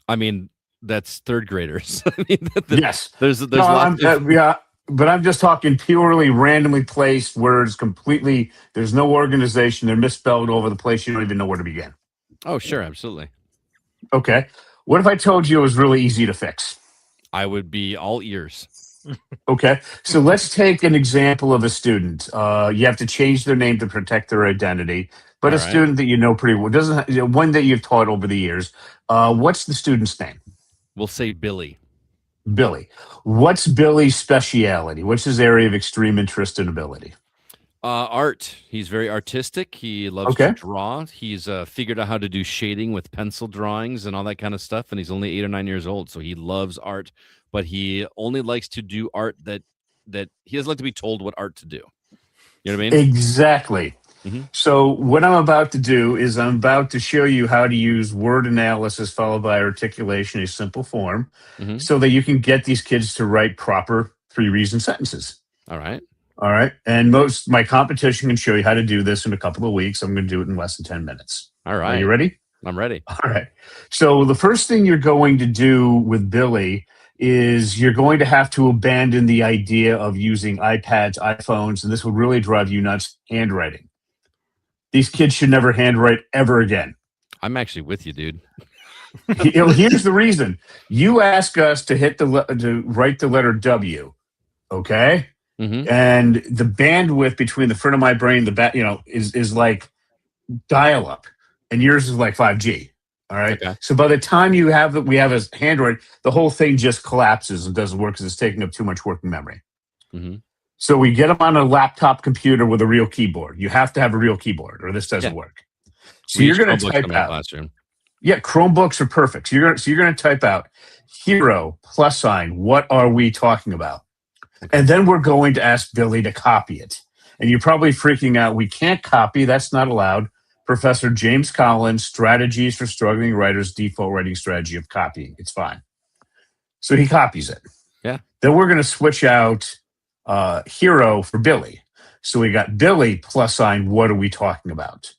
I mean, that's 3rd graders. Yes. There's lots of... But I'm just talking purely randomly placed words, completely, there's no organization. They're misspelled over the place. You don't even know where to begin. Oh, sure. Absolutely. Okay. What if I told you it was really easy to fix? I would be all ears. Okay. So let's take an example of a student. You have to change their name to protect their identity, but a student that you know pretty well, one that you've taught over the years. What's the student's name? We'll say Billy. Billy. What's Billy's speciality? What's his area of extreme interest and ability? Art. He's very artistic. He loves to draw. He's figured out how to do shading with pencil drawings and all that kind of stuff. And he's only 8 or 9 years old, so he loves art. But he only likes to do art that he doesn't like to be told what art to do. You know what I mean? Exactly. So what I'm about to do is I'm about to show you how to use word analysis followed by articulation, a simple form, so that you can get these kids to write proper 3-reason sentences. All right. All right. And my competition can show you how to do this in a couple of weeks. I'm going to do it in less than 10 minutes. All right. Are you ready? I'm ready. All right. So the first thing you're going to do with Billy is you're going to have to abandon the idea of using iPads, iPhones, and this will really drive you nuts, handwriting. These kids should never handwrite ever again. I'm actually with you, dude. Here's the reason. You ask us to to write the letter W, okay? And the bandwidth between the front of my brain and the back, is like dial-up, and yours is like 5G. All right. Okay. So by the time we have a handwrite, the whole thing just collapses and doesn't work because it's taking up too much working memory. So we get them on a laptop computer with a real keyboard. You have to have a real keyboard, or this doesn't work. So you're going to type out. Classroom. Yeah, Chromebooks are perfect. So you're going to type out hero +. What are we talking about? And then we're going to ask Billy to copy it. And you're probably freaking out. We can't copy. That's not allowed. Professor James Collins, Strategies for Struggling Writers, Default Writing Strategy of Copying. It's fine. So he copies it. Yeah. Then we're going to switch out hero for Billy. So we got Billy +. What are we talking about?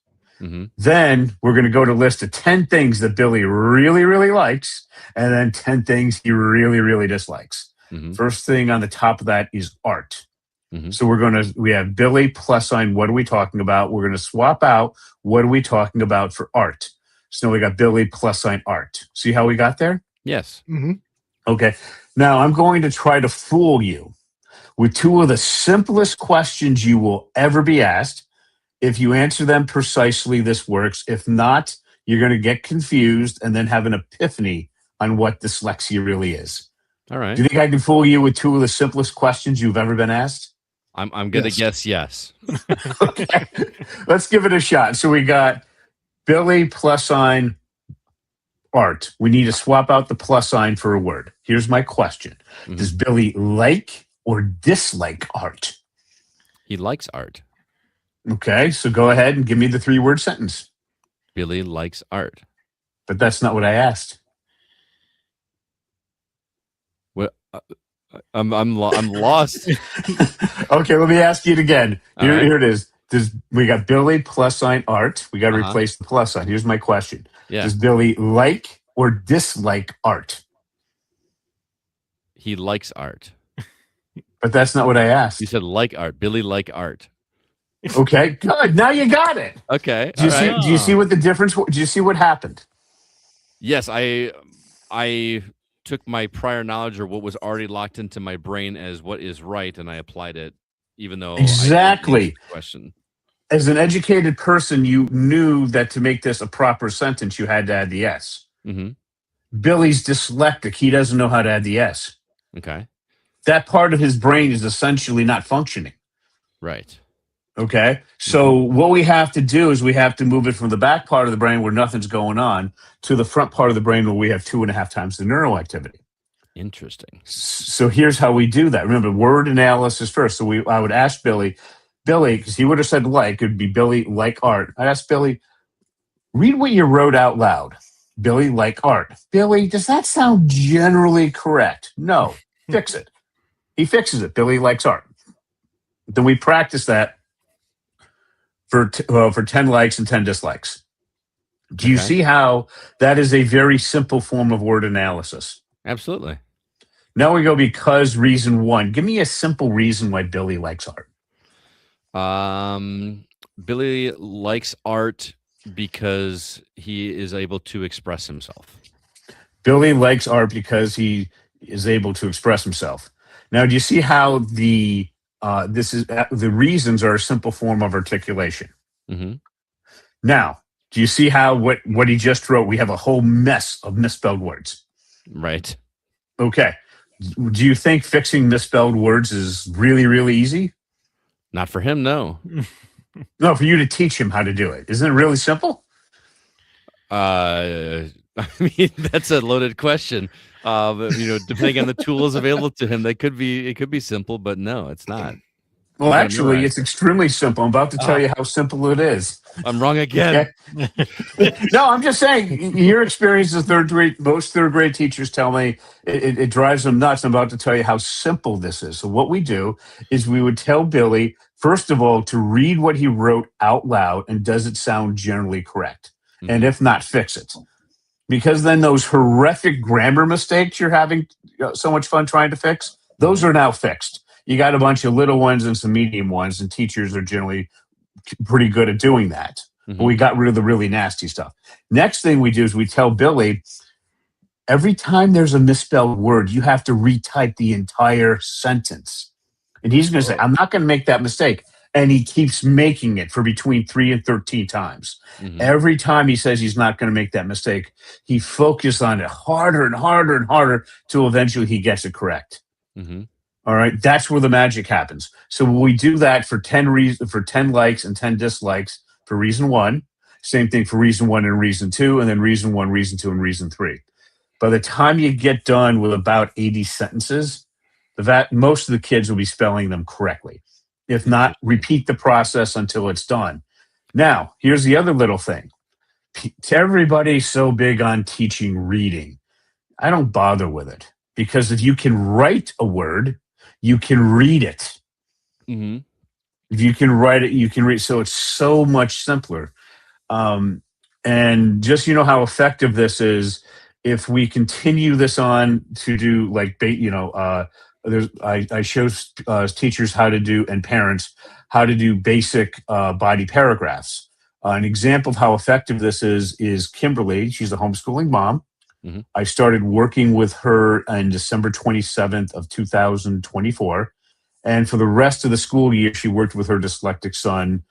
Then we're going to go to list of 10 things that Billy really, really likes, and then 10 things he really, really dislikes. First thing on the top of that is art. So we have Billy +. What are we talking about? We're going to swap out what are we talking about for art. So now we got Billy + art. See how we got there? Yes. Okay. Now I'm going to try to fool you with 2 of the simplest questions you will ever be asked. If you answer them precisely, this works. If not, you're going to get confused and then have an epiphany on what dyslexia really is. All right. Do you think I can fool you with 2 of the simplest questions you've ever been asked? I'm going to guess yes. Okay. Let's give it a shot. So we got Billy + art. We need to swap out the + for a word. Here's my question. Does Billy like or dislike art? He likes art. Okay, so go ahead and give me the 3-word sentence. Billy likes art. But that's not what I asked. What? I'm lost. Okay, let me ask you it again. Here it is. We got Billy + art. We got to replace the +. Here's my question. Yeah. Does Billy like or dislike art? He likes art. But that's not what I asked. You said like art. Billy like art. Okay, good. Now you got it. Okay. Do you see what the difference? Do you see what happened? Yes, I took my prior knowledge or what was already locked into my brain as what is right, and I applied it, even though exactly I didn't answer the question. As an educated person, you knew that to make this a proper sentence, you had to add the S. Billy's dyslexic. He doesn't know how to add the S. Okay. That part of his brain is essentially not functioning. Right. Okay. So what we have to do is we have to move it from the back part of the brain where nothing's going on to the front part of the brain where we have 2.5 times the neural activity. Interesting. So here's how we do that. Remember, word analysis first. So I would ask Billy, because he would have said like, it'd be Billy like art. I'd ask Billy, read what you wrote out loud. Billy like art. Billy, does that sound generally correct? No. Fix it. He fixes it. Billy likes art. Then we practice that for 10 likes and 10 dislikes. Do you see how that is a very simple form of word analysis? Absolutely. Now we go because reason 1. Give me a simple reason why Billy likes art. Billy likes art because he is able to express himself. Billy likes art because he is able to express himself. Now, do you see how the reasons are a simple form of articulation? Now, do you see how what he just wrote? We have a whole mess of misspelled words. Right. Okay. Do you think fixing misspelled words is really, really easy? Not for him, no. No, for you to teach him how to do it. Isn't it really simple? I mean, that's a loaded question. Depending on the tools available to him, it could be simple, but no, it's not. Well, You gotta actually, memorize. it's extremely simple. I'm about to tell you how simple it is. I'm wrong again. Okay? No, I'm just saying, your experience as third grade, most third grade teachers tell me it drives them nuts. I'm about to tell you how simple this is. So what we do is we would tell Billy, first of all, to read what he wrote out loud, and does it sound generally correct? And if not, fix it. Because then those horrific grammar mistakes you're having so much fun trying to fix, those are now fixed. You got a bunch of little ones and some medium ones, and teachers are generally pretty good at doing that. But we got rid of the really nasty stuff. Next thing we do is we tell Billy, every time there's a misspelled word, you have to retype the entire sentence. And he's going to say, I'm not going to make that mistake. And he keeps making it for between 3 and 13 times. Every time he says he's not going to make that mistake, he focuses on it harder and harder and harder till eventually he gets it correct. All right, that's where the magic happens. So we do that for 10 likes and 10 dislikes for reason 1. Same thing for reason 1 and reason 2, and then reason 1, reason 2, and reason 3. By the time you get done with about 80 sentences, most of the kids will be spelling them correctly. If not, repeat the process until it's done. Now, here's the other little thing. Everybody's so big on teaching reading. I don't bother with it, because if you can write a word, you can read it. If you can write it, you can read. So it's so much simpler. And just, how effective this is, if we continue this on to do I show teachers how to do, and parents, how to do basic body paragraphs. An example of how effective this is Kimberly. She's a homeschooling mom. I started working with her on December 27th of 2024. And for the rest of the school year, she worked with her dyslexic son,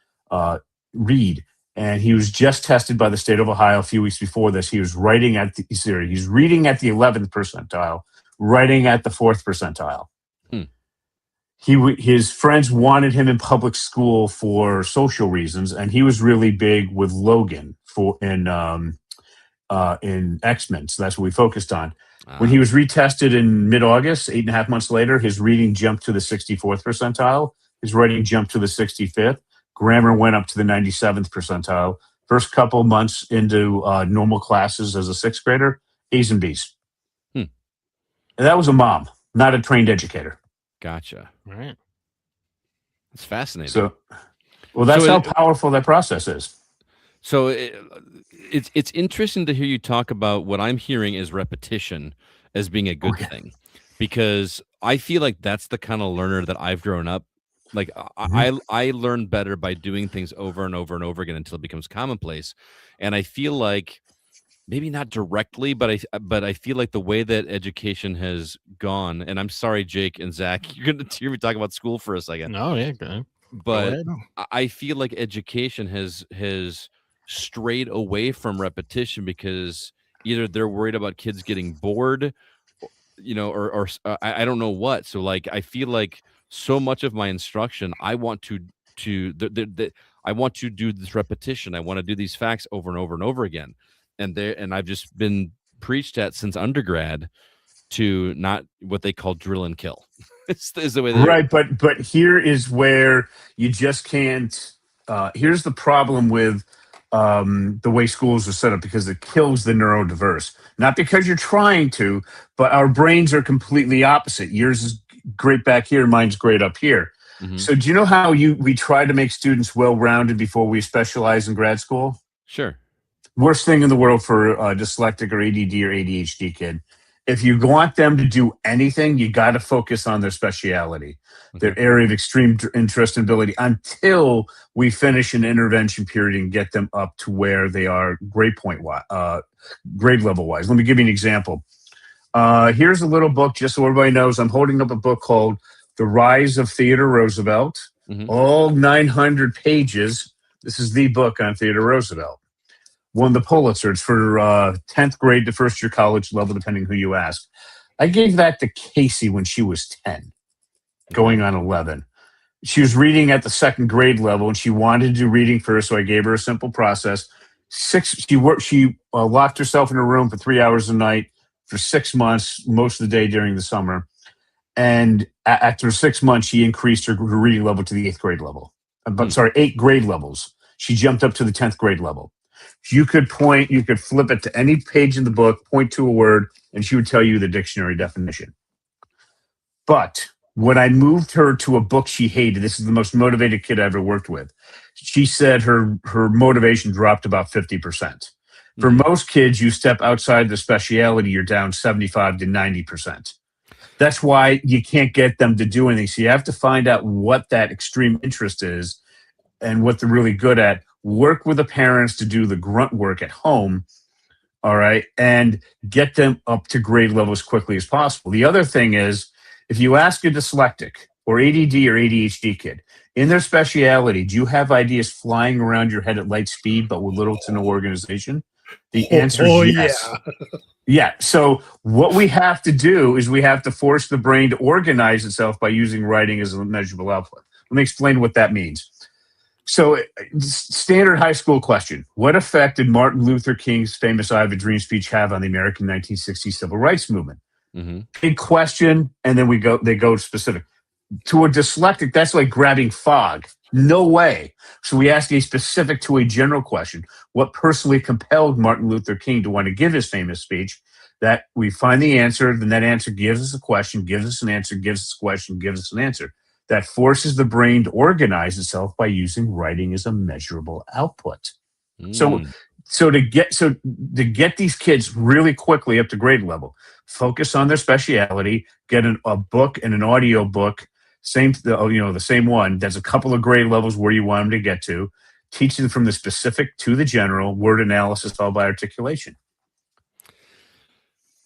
Reed. And he was just tested by the state of Ohio a few weeks before this. He was reading at the 11th percentile, writing at the 4th percentile. His friends wanted him in public school for social reasons, and he was really big with Logan in X-Men. So that's what we focused on. When he was retested in mid-August, 8.5 months later, his reading jumped to the 64th percentile. His writing jumped to the 65th. Grammar went up to the 97th percentile. First couple months into normal classes as a 6th grader, A's and B's. And that was a mom, not a trained educator. Gotcha. Right. It's fascinating. So, that's how powerful that process is. So it's interesting to hear you talk about what I'm hearing is repetition as being a good thing, because I feel like that's the kind of learner that I've grown up. Like I learn better by doing things over and over and over again until it becomes commonplace. And I feel like, maybe not directly, but I feel like the way that education has gone, and I'm sorry, Jake and Zach, you're going to hear me talk about school for a second. No, yeah, go but ahead. I feel like education has strayed away from repetition, because either they're worried about kids getting bored, or I don't know what. So like, I feel like so much of my instruction, I want to I want to do this repetition. I want to do these facts over and over and over again. And I've just been preached at since undergrad to not what they call drill and kill. is the way right. But here is where you just can't. Here's the problem with the way schools are set up, because it kills the neurodiverse. Not because you're trying to, but our brains are completely opposite. Yours is great back here, mine's great up here. So do you know how we try to make students well-rounded before we specialize in grad school? Sure. Worst thing in the world for a dyslexic or ADD or ADHD kid. If you want them to do anything, you got to focus on their speciality, their area of extreme interest and ability, until we finish an intervention period and get them up to where they are grade level wise. Let me give you an example. Here's a little book, just so everybody knows. I'm holding up a book called The Rise of Theodore Roosevelt, all 900 pages. This is the book on Theodore Roosevelt. Won the Pulitzer. It's for 10th grade to first year college level, depending who you ask. I gave that to Casey when she was 10, going on 11. She was reading at the 2nd grade level, and she wanted to do reading first, so I gave her a simple process. She locked herself in her room for 3 hours a night for 6 months, most of the day during the summer. And after 6 months, she increased her reading level to the 8th grade level. But sorry, 8 grade levels. She jumped up to the 10th grade level. You could flip it to any page in the book, point to a word, and she would tell you the dictionary definition. But when I moved her to a book she hated, this is the most motivated kid I ever worked with. She said her motivation dropped about 50%. For most kids, you step outside the speciality, you're down 75 to 90%. That's why you can't get them to do anything. So you have to find out what that extreme interest is and what they're really good at. Work with the parents to do the grunt work at home, all right, and get them up to grade level as quickly as possible. The other thing is, if you ask a dyslexic or ADD or ADHD kid, in their speciality, do you have ideas flying around your head at light speed but with little to no organization? The answer is yes. Yeah. So what we have to do is we have to force the brain to organize itself by using writing as a measurable output. Let me explain what that means. So standard high school question: what effect did Martin Luther King's famous "I Have a Dream" speech have on the American 1960s civil rights movement? Big question, and then they go specific. To a dyslexic, that's like grabbing fog. No way. So we ask a specific to a general question: what personally compelled Martin Luther King to want to give his famous speech? That we find the answer, then that answer gives us a question, gives us an answer, gives us a question, gives us an answer. That forces the brain to organize itself by using writing as a measurable output. So to get these kids really quickly up to grade level, focus on their speciality, get a book and an audio book, the same one. That's a couple of grade levels where you want them to get to. Teach them from the specific to the general, word analysis followed by articulation.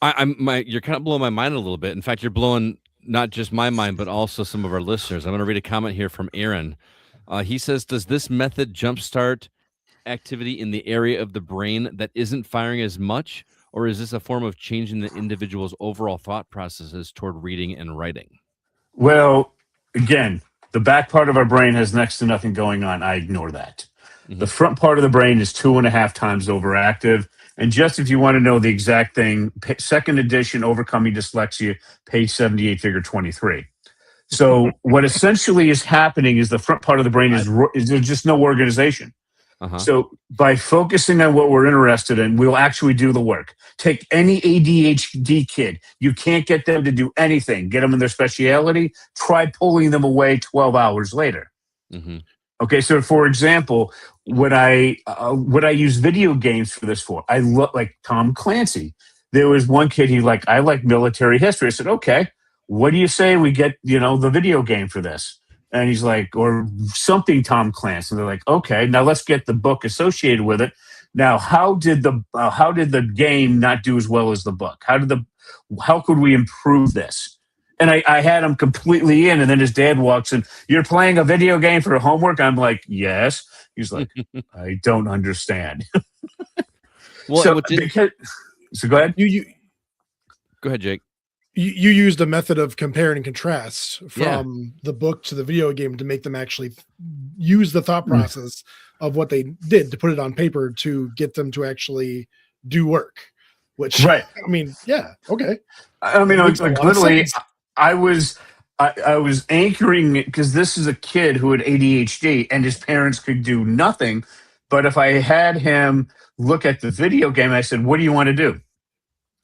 You're kind of blowing my mind a little bit. In fact, you're blowing not just my mind, but also some of our listeners. I'm going to read a comment here from Aaron. He says, does this method jumpstart activity in the area of the brain that isn't firing as much, or is this a form of changing the individual's overall thought processes toward reading and writing? Well, again, the back part of our brain has next to nothing going on. I ignore that. The front part of the brain is 2.5 times overactive. And just if you want to know the exact thing, second edition, Overcoming Dyslexia, page 78, figure 23. So what essentially is happening is the front part of the brain is there's just no organization. So by focusing on what we're interested in, we'll actually do the work. Take any ADHD kid. You can't get them to do anything. Get them in their speciality. Try pulling them away 12 hours later. Okay, so for example, what I use video games for this for, I look like Tom Clancy. There was one kid, I like military history. I said, okay, what do you say we get, the video game for this? And he's like, or something Tom Clancy. And they're like, okay, now let's get the book associated with it. Now, how did the game not do as well as the book? How could we improve this? And I had him completely in, and then his dad walks in. You're playing a video game for homework? I'm like, yes. He's like, I don't understand. Well, so go ahead. Go ahead, Jake. You used a method of compare and contrast from the book to the video game to make them actually use the thought process of what they did to put it on paper to get them to actually do work. Which, right? I mean, yeah, okay. I mean, literally, I was anchoring it because this is a kid who had ADHD and his parents could do nothing. But if I had him look at the video game, I said, "What do you want to do?"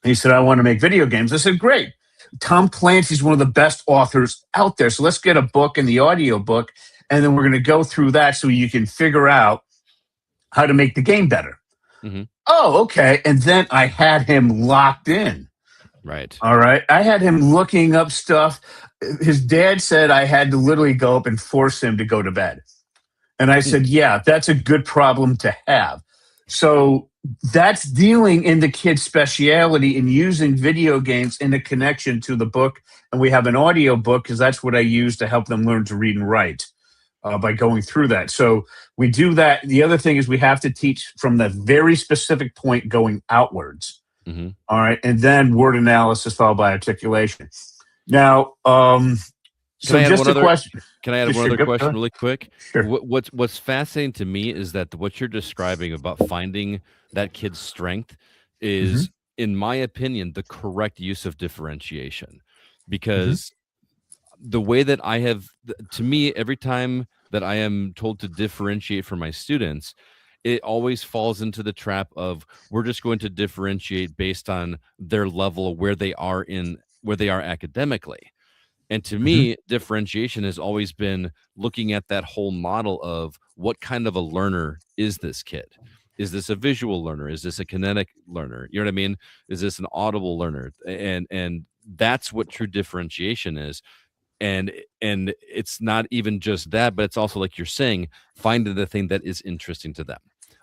He said, "I want to make video games." I said, "Great. Tom Clancy's one of the best authors out there. So let's get a book and the audio book, and then we're going to go through that so you can figure out how to make the game better." Oh, okay. And then I had him locked in. Right. All right. I had him looking up stuff. His dad said I had to literally go up and force him to go to bed. And I said, yeah, that's a good problem to have. So that's dealing in the kid's speciality and using video games in a connection to the book. And we have an audio book because that's what I use to help them learn to read and write by going through that. So we do that. The other thing is we have to teach from the very specific point going outwards. All right. And then word analysis followed by articulation. Now, so just a question. Can I add one other question really quick? Sure. What's fascinating to me is that what you're describing about finding that kid's strength is, in my opinion, the correct use of differentiation. Because the way that I have, to me, every time that I am told to differentiate for my students, it always falls into the trap of we're just going to differentiate based on their level, where they are academically. And to me, differentiation has always been looking at that whole model of what kind of a learner is this kid? Is this a visual learner? Is this a kinetic learner? You know what I mean? Is this an audible learner? And that's what true differentiation is. And it's not even just that, but it's also, like you're saying, finding the thing that is interesting to them.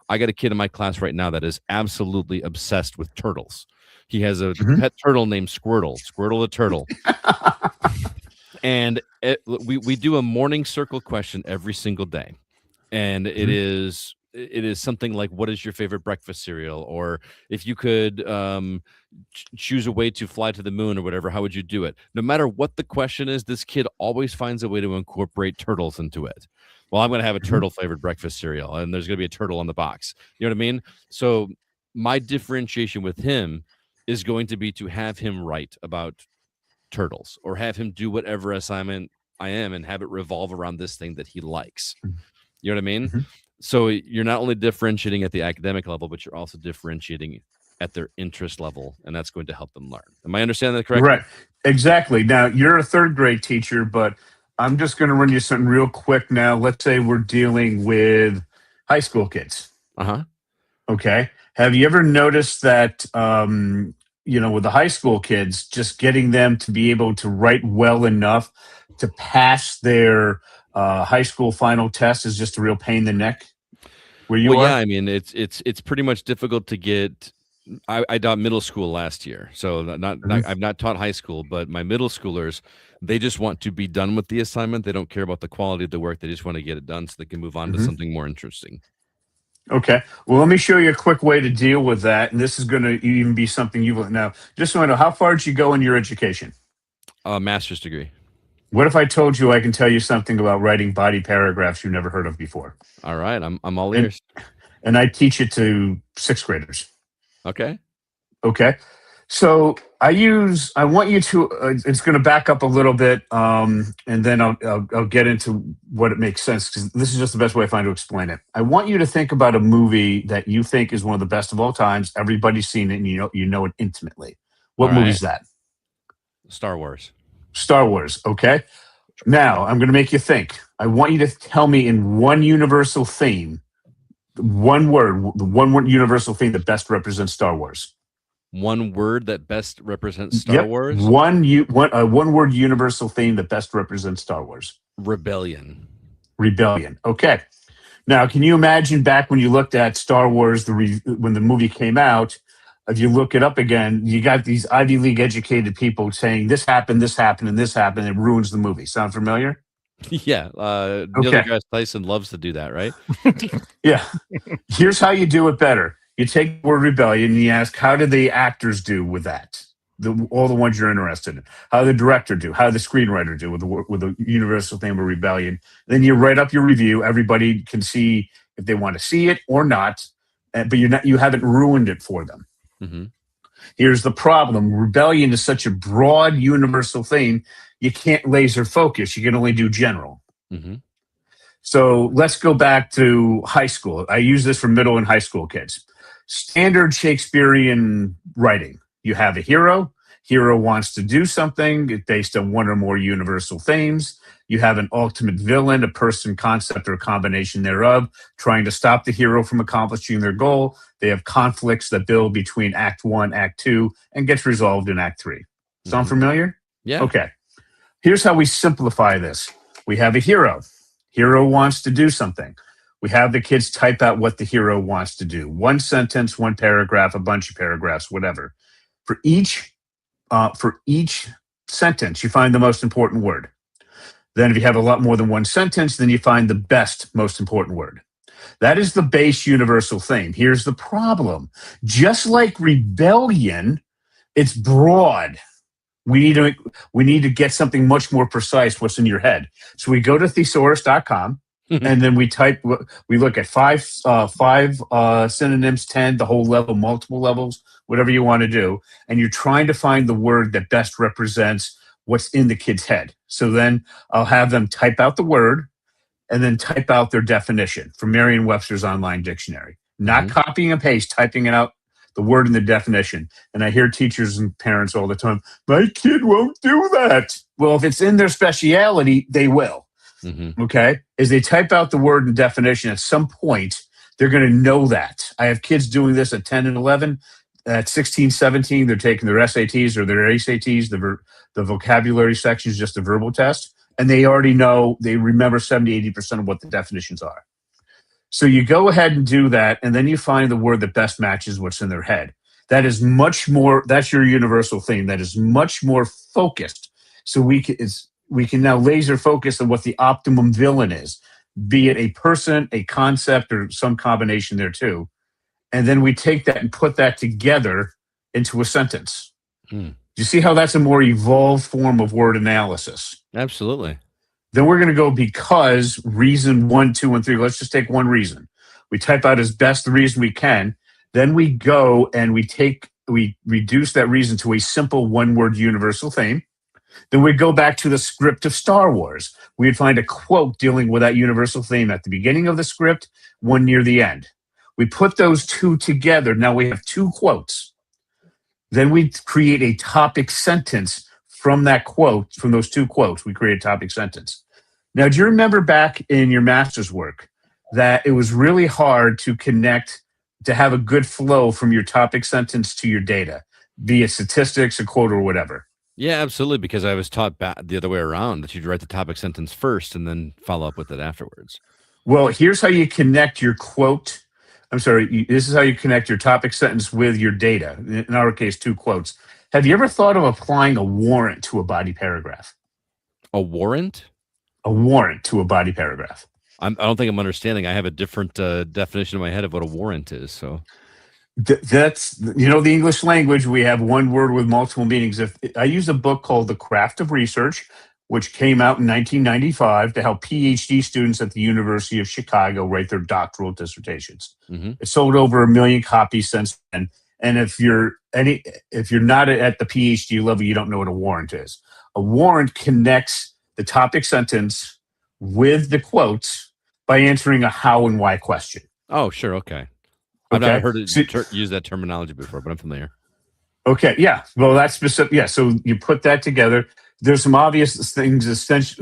I got a kid in my class right now that is absolutely obsessed with turtles. He has a pet turtle named Squirtle the turtle. And we do a morning circle question every single day. And it is something like, what is your favorite breakfast cereal? Or if you could choose a way to fly to the moon or whatever, how would you do it? No matter what the question is, this kid always finds a way to incorporate turtles into it. Well, I'm going to have a turtle flavored breakfast cereal, and there's going to be a turtle on the box. You know what I mean? So my differentiation with him is going to be to have him write about turtles, or have him do whatever assignment I am and have it revolve around this thing that he likes. You know what I mean? So you're not only differentiating at the academic level, but you're also differentiating at their interest level, and that's going to help them learn. Am I understanding that correctly? Right. Exactly. Now, you're a third grade teacher, but I'm just going to run you something real quick now. Let's say we're dealing with high school kids. Okay. Have you ever noticed that, with the high school kids, just getting them to be able to write well enough to pass their high school final test is just a real pain in the neck? Yeah, I mean, it's pretty much difficult to get. I taught middle school last year, so I've not taught high school, but my middle schoolers, they just want to be done with the assignment. They don't care about the quality of the work. They just want to get it done so they can move on to something more interesting. Okay. Well, let me show you a quick way to deal with that. And this is going to even be something you've now. Just so I know, how far did you go in your education? A master's degree. What if I told you I can tell you something about writing body paragraphs you've never heard of before? All right. I'm all ears. And I teach it to sixth graders. Okay. So I want you to, it's going to back up a little bit, and then I'll get into what it makes sense, because this is just the best way I find to explain it. I want you to think about a movie that you think is one of the best of all times. Everybody's seen it, and you know it intimately. What movie is that? Star Wars. Star Wars. Okay. Now I'm going to make you think. I want you to tell me in one universal theme, one word, the one word universal theme that best represents Star Wars. One word that best represents Star Wars? One word universal theme that best represents Star Wars. Rebellion. Okay. Now, can you imagine back when you looked at Star Wars, when the movie came out, if you look it up again, you got these Ivy League educated people saying this happened, and this happened. It ruins the movie. Sound familiar? Yeah. Neil deGrasse Tyson loves to do that, right? Yeah. Here's how you do it better. You take the word rebellion and you ask, how did the actors do with that? All the ones you're interested in. How did the director do? How did the screenwriter do with the universal theme of rebellion? Then you write up your review. Everybody can see if they want to see it or not, but you haven't ruined it for them. Here's the problem. Rebellion is such a broad universal theme, you can't laser focus. You can only do general. So let's go back to high school. I use this for middle and high school kids. Standard Shakespearean writing. You have a hero. Hero wants to do something based on one or more universal themes. You have an ultimate villain, a person, concept, or a combination thereof, trying to stop the hero from accomplishing their goal. They have conflicts that build between Act 1, Act 2, and gets resolved in Act 3. Sound familiar? Yeah. Okay. Here's how we simplify this. We have a hero. Hero wants to do something. We have the kids type out what the hero wants to do. One sentence, one paragraph, a bunch of paragraphs, whatever. For each sentence, you find the most important word. Then if you have a lot more than one sentence, then you find the best, most important word. That is the base universal theme. Here's the problem. Just like rebellion, it's broad. We need to get something much more precise, what's in your head. So we go to thesaurus.com and then we look at five synonyms, 10, the whole level, multiple levels, whatever you want to do. And you're trying to find the word that best represents what's in the kid's head. So then I'll have them type out the word and then type out their definition from Merriam-Webster's online dictionary. Not copying and paste, typing it out, the word and the definition. And I hear teachers and parents all the time, my kid won't do that. Well, if it's in their speciality, they will. Okay? As they type out the word and definition, at some point, they're going to know that. I have kids doing this at 10 and 11. At 16, 17, they're taking their SATs or their ACTs, the vocabulary section is just a verbal test. And they already know, they remember 70, 80% of what the definitions are. So you go ahead and do that, and then you find the word that best matches what's in their head. That is much more, that's your universal theme. That is much more focused. So we can now laser focus on what the optimum villain is, be it a person, a concept, or some combination there too. And then we take that and put that together into a sentence. You see how that's a more evolved form of word analysis? Absolutely. Then we're going to go because reason 1, 2, and 3. Let's just take one reason. We type out as best the reason we can. Then we go and we reduce that reason to a simple one-word universal theme. Then we go back to the script of Star Wars. We'd find a quote dealing with that universal theme at the beginning of the script, one near the end. We put those two together. Now we have 2 quotes. Then we create a topic sentence from that quote, from those 2 quotes. We create a topic sentence. Now, do you remember back in your master's work that it was really hard to connect, to have a good flow from your topic sentence to your data, be it statistics, a quote, or whatever? Yeah, absolutely, because I was taught the other way around, that you'd write the topic sentence first and then follow up with it afterwards. Well, here's how you connect your quote. This is how you connect your topic sentence with your data. In our case, 2 quotes. Have you ever thought of applying a warrant to a body paragraph? A warrant? A warrant to a body paragraph. I don't think I'm understanding. I have a different definition in my head of what a warrant is. So that's, the English language, we have one word with multiple meanings. If I use a book called The Craft of Research, which came out in 1995 to help PhD students at the University of Chicago write their doctoral dissertations. It sold over 1 million copies since then. And if you're not at the PhD level, you don't know what a warrant is. A warrant connects the topic sentence with the quotes by answering a how and why question. Oh, sure. Okay. I've not heard it use that terminology before, but I'm familiar. Okay. Yeah. Well, that's specific. Yeah. So you put that together. There's some obvious things. In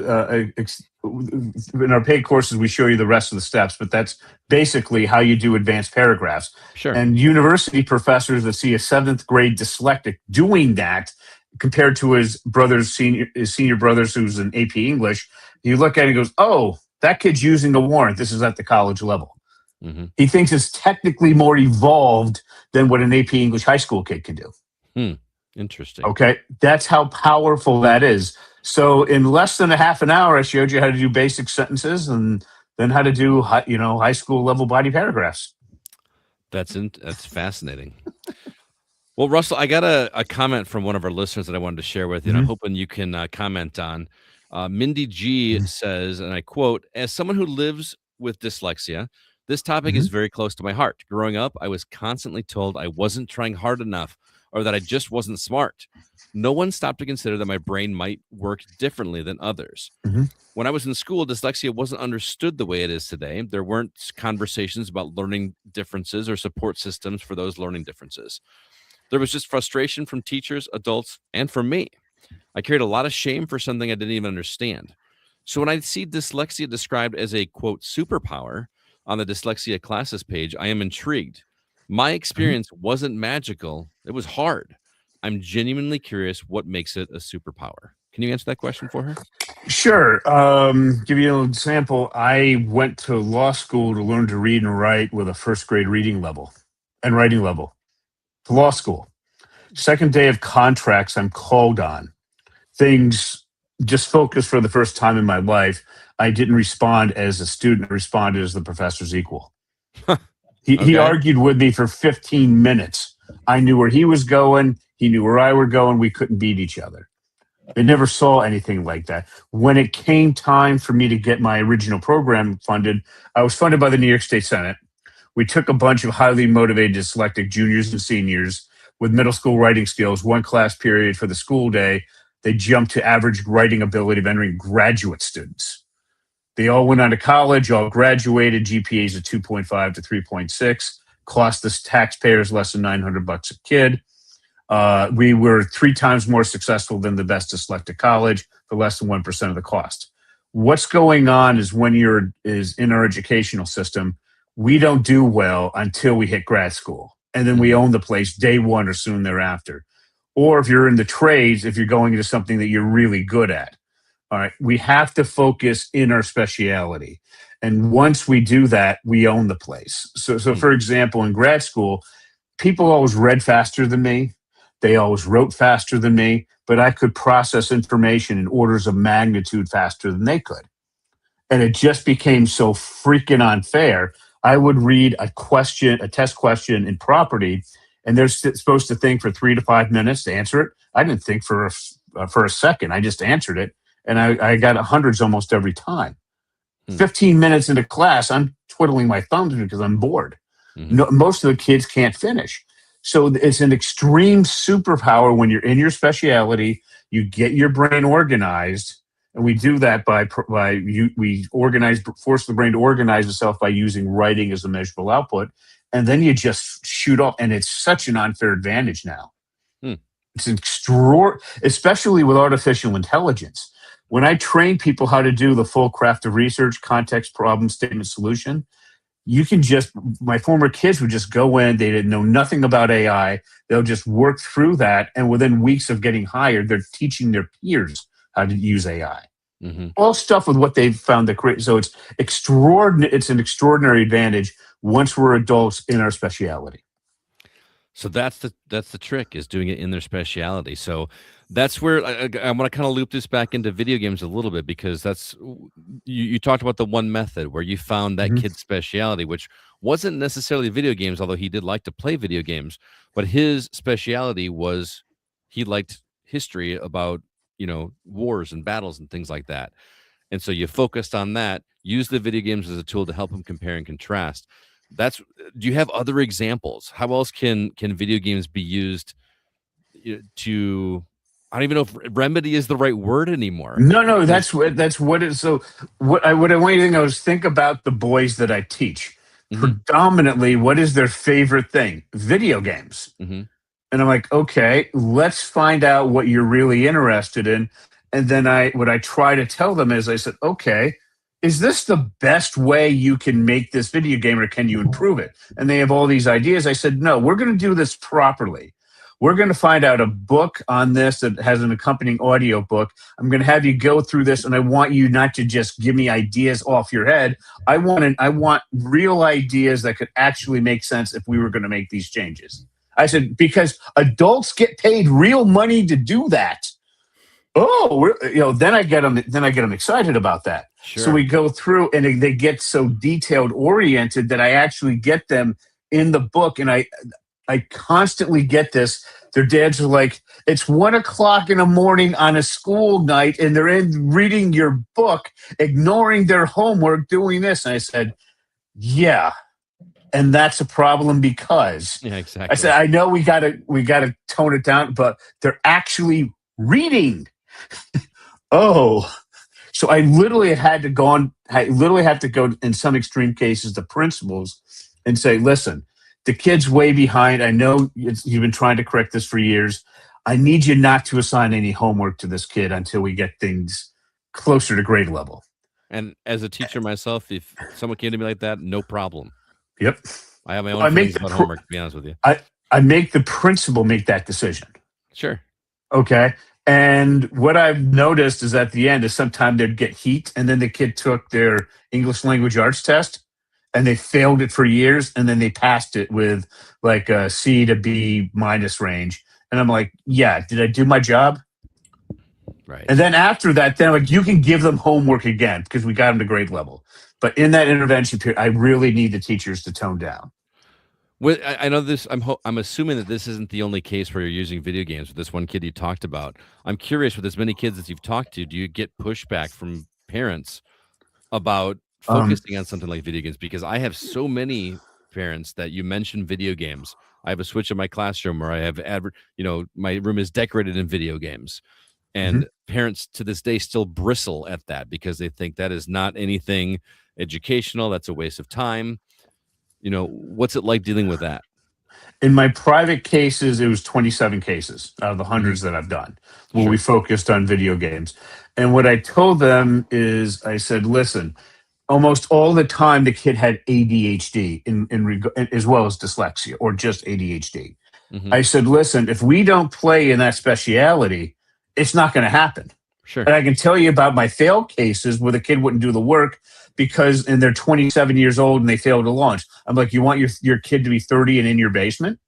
our paid courses, we show you the rest of the steps, but that's basically how you do advanced paragraphs. Sure. And university professors that see a 7th grade dyslexic doing that, compared to his senior brothers who's an AP English, you look at it and goes, "Oh, that kid's using a warrant. This is at the college level." He thinks it's technically more evolved than what an AP English high school kid can do. Interesting. Okay, that's how powerful that is. So in less than a half an hour, I showed you how to do basic sentences and then how to do high school level body paragraphs. That's fascinating. Well, Russell, I got a comment from one of our listeners that I wanted to share with you, and I'm hoping you can comment on. Mindy G says, and I quote, "As someone who lives with dyslexia, this topic is very close to my heart. Growing up, I was constantly told I wasn't trying hard enough or that I just wasn't smart. No one stopped to consider that my brain might work differently than others. When I was in school, dyslexia wasn't understood the way it is today. There weren't conversations about learning differences or support systems for those learning differences. There was just frustration from teachers, adults, and from me. I carried a lot of shame for something I didn't even understand. So when I see dyslexia described as a, quote, superpower on the dyslexia classes page, I am intrigued. My experience wasn't magical. It was hard. I'm genuinely curious what makes it a superpower." Can you answer that question for her? Sure. Give you an example. I went to law school to learn to read and write with a 1st grade reading level and writing level. To law school. 2nd day of contracts, I'm called on. Things just focused for the first time in my life. I didn't respond as a student. I responded as the professor's equal. He argued with me for 15 minutes. I knew where he was going. He knew where I were going. We couldn't beat each other. I never saw anything like that. When it came time for me to get my original program funded, I was funded by the New York State Senate. We took a bunch of highly motivated dyslexic juniors and seniors with middle school writing skills, 1 class period for the school day. they jumped to average writing ability of entering graduate students. They all went on to college, all graduated, GPAs of 2.5 to 3.6, cost the taxpayers less than $900 a kid. We were 3 times more successful than the best dyslexic college for less than 1% of the cost. What's going on is when is in our educational system, we don't do well until we hit grad school. And then we own the place day one or soon thereafter. Or if you're in the trades, if you're going into something that you're really good at. All right, we have to focus in our speciality. And once we do that, we own the place. So for example, in grad school, people always read faster than me. They always wrote faster than me, but I could process information in orders of magnitude faster than they could. And it just became so freaking unfair. I would read a test question in property, and they're supposed to think for 3 to 5 minutes to answer it. I didn't think for a second. I just answered it, and I got hundreds almost every time. 15 minutes into class, I'm twiddling my thumbs because I'm bored. No, most of the kids can't finish. So it's an extreme superpower when you're in your speciality. You get your brain organized, and we do that we force the brain to organize itself by using writing as a measurable output, and then you just shoot off. And it's such an unfair advantage now. It's especially with artificial intelligence. When I train people how to do the full craft of research, context, problem, statement, solution, my former kids would just go in, they didn't know nothing about AI. They'll just work through that. And within weeks of getting hired, they're teaching their peers how to use AI. All stuff with what they've found to create. So it's an extraordinary advantage once we're adults in our speciality. So that's the trick, is doing it in their speciality. So that's where I want to kind of loop this back into video games a little bit, because that's you talked about the one method where you found that kid's speciality, which wasn't necessarily video games, although he did like to play video games. But his speciality was he liked history about wars and battles and things like that. And so you focused on that, use the video games as a tool to help him compare and contrast. Do you have other examples? How else can video games be used to, I don't even know if remedy is the right word anymore. No, that's what it is. So what I want you to think about the boys that I teach. Predominantly, what is their favorite thing? Video games. And I'm like, okay, let's find out what you're really interested in. And then what I try to tell them is, I said, okay, is this the best way you can make this video game, or can you improve it? And they have all these ideas. I said, no, we're going to do this properly. We're going to find out a book on this that has an accompanying audio book. I'm going to have you go through this, and I want you not to just give me ideas off your head. I want real ideas that could actually make sense if we were going to make these changes. I said, because adults get paid real money to do that. Then I get them excited about that. Sure. So we go through, and they get so detailed oriented that I actually get them in the book. And I constantly get this. Their dads are like, it's 1 o'clock in the morning on a school night, and they're reading your book, ignoring their homework, doing this. And I said, yeah. And that's a problem, because exactly. I said, I know we gotta tone it down, but they're actually reading. So I literally had to go in some extreme cases to principals and say, listen, the kid's way behind. I know you've been trying to correct this for years. I need you not to assign any homework to this kid until we get things closer to grade level. And as a teacher myself, if someone came to me like that, no problem. Yep. I have my own feelings about homework, to be honest with you. I make the principal make that decision. Sure. Okay. And what I've noticed is at the end is sometimes they'd get heat, and then the kid took their English language arts test and they failed it for years, and then they passed it with like a C to B minus range. And I'm like, yeah, did I do my job? Right. And then after that, then I'm like, you can give them homework again because we got them to grade level. But in that intervention period, I really need the teachers to tone down. Well, I know this. I'm assuming that this isn't the only case where you're using video games with this one kid you talked about. I'm curious, with as many kids as you've talked to, do you get pushback from parents about focusing on something like video games? Because I have so many parents that you mentioned video games. I have a switch in my classroom where I have my room is decorated in video games. And parents to this day still bristle at that because they think that is not anything educational. That's a waste of time. What's it like dealing with that? In my private cases, it was 27 cases out of the hundreds that I've done where we focused on video games. And what I told them is I said, listen, almost all the time the kid had ADHD as well as dyslexia or just ADHD. I said, listen, if we don't play in that speciality, it's not going to happen. Sure. And I can tell you about my failed cases where the kid wouldn't do the work and they're 27 years old and they failed to launch. I'm like, you want your kid to be 30 and in your basement?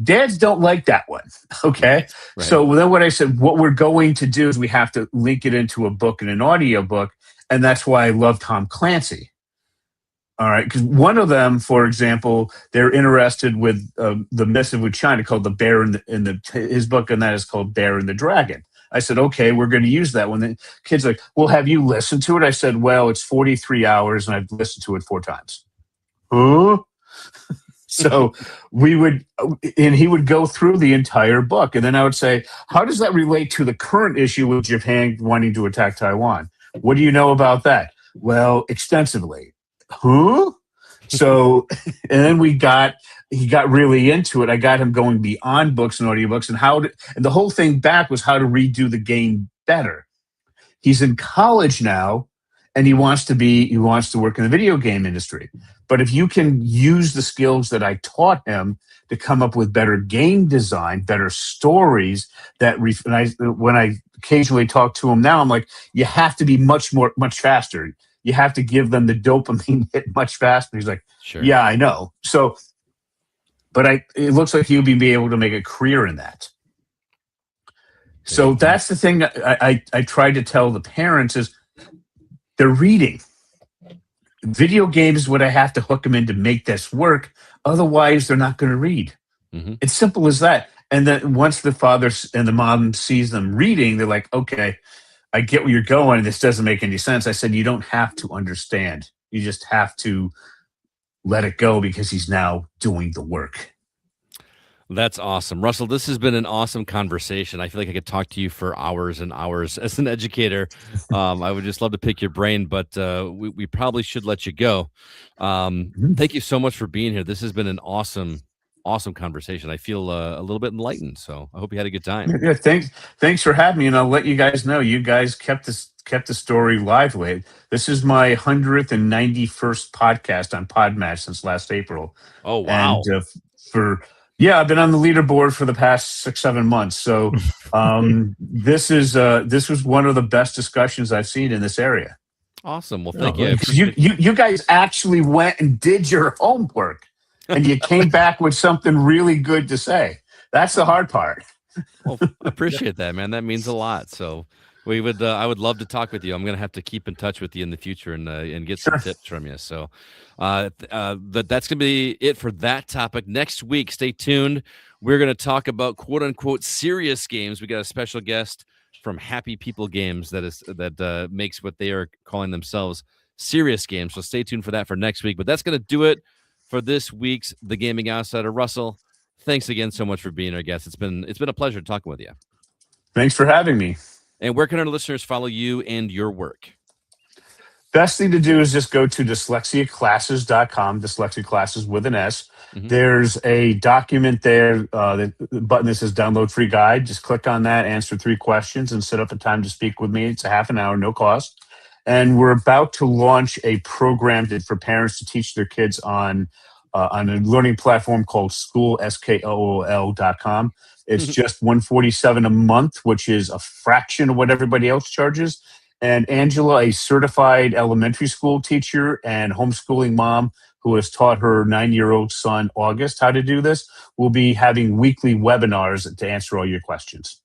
Dads don't like that one. Okay. Right. So then what I said, what we're going to do is we have to link it into a book and an audio book. And that's why I love Tom Clancy. All right. Because one of them, for example, they're interested with the Missive with China called The Bear his book, and that is called Bear and the Dragon. I said, okay, we're going to use that one. The kid's like, well, have you listened to it? I said, well, it's 43 hours and I've listened to it 4 times. Huh? So he would go through the entire book. And then I would say, how does that relate to the current issue with Japan wanting to attack Taiwan? What do you know about that? Well, extensively. Huh? So, and then he got really into it. I got him going beyond books and audiobooks and the whole thing back was how to redo the game better. He's in college now and he wants to work in the video game industry. But if you can use the skills that I taught him to come up with better game design, better stories when I occasionally talk to him now, I'm like, you have to be much faster. You have to give them the dopamine hit much faster. He's like, sure. Yeah, I know. So, but it looks like he'll be able to make a career in that. So that's the thing I try to tell the parents is they're reading. Video games is what I have to hook them in to make this work. Otherwise, they're not going to read. It's simple as that. And then once the father and the mom sees them reading, they're like, okay, I get where you're going. This doesn't make any sense. I said, you don't have to understand. You just have to let it go because he's now doing the work. That's awesome. Russell, this has been an awesome conversation. I feel like I could talk to you for hours and hours as an educator. I would just love to pick your brain, but we probably should let you go. Thank you so much for being here. This has been an awesome conversation. I feel a little bit enlightened, so I hope you had a good time. Yeah, thanks for having me, and I'll let you guys know. You guys kept the story lively. This is my 191st podcast on Podmatch since last April. Oh wow! And I've been on the leaderboard for the past 6-7 months. So this was one of the best discussions I've seen in this area. Awesome. Well, thank you. You guys actually went and did your homework. And you came back with something really good to say. That's the hard part. Well, I appreciate that, man. That means a lot. So I would love to talk with you. I'm going to have to keep in touch with you in the future and get some tips from you. So that's going to be it for that topic. Next week, stay tuned. We're going to talk about quote unquote serious games. We got a special guest from Happy People Games that makes what they are calling themselves serious games. So stay tuned for that for next week. But that's going to do it for this week's The Gaming Outsider. Russell, thanks again so much for being our guest. It's been a pleasure talking with you. Thanks for having me. And where can our listeners follow you and your work? Best thing to do is just go to dyslexiaclasses.com, dyslexia classes with an S. There's a document there, the button that says download free guide. Just click on that, answer 3 questions, and set up a time to speak with me. It's a half an hour, no cost. And we're about to launch a program for parents to teach their kids on a learning platform called School, SKOOL.com. It's just $147 a month, which is a fraction of what everybody else charges. And Angela, a certified elementary school teacher and homeschooling mom who has taught her 9-year-old son, August, how to do this, will be having weekly webinars to answer all your questions.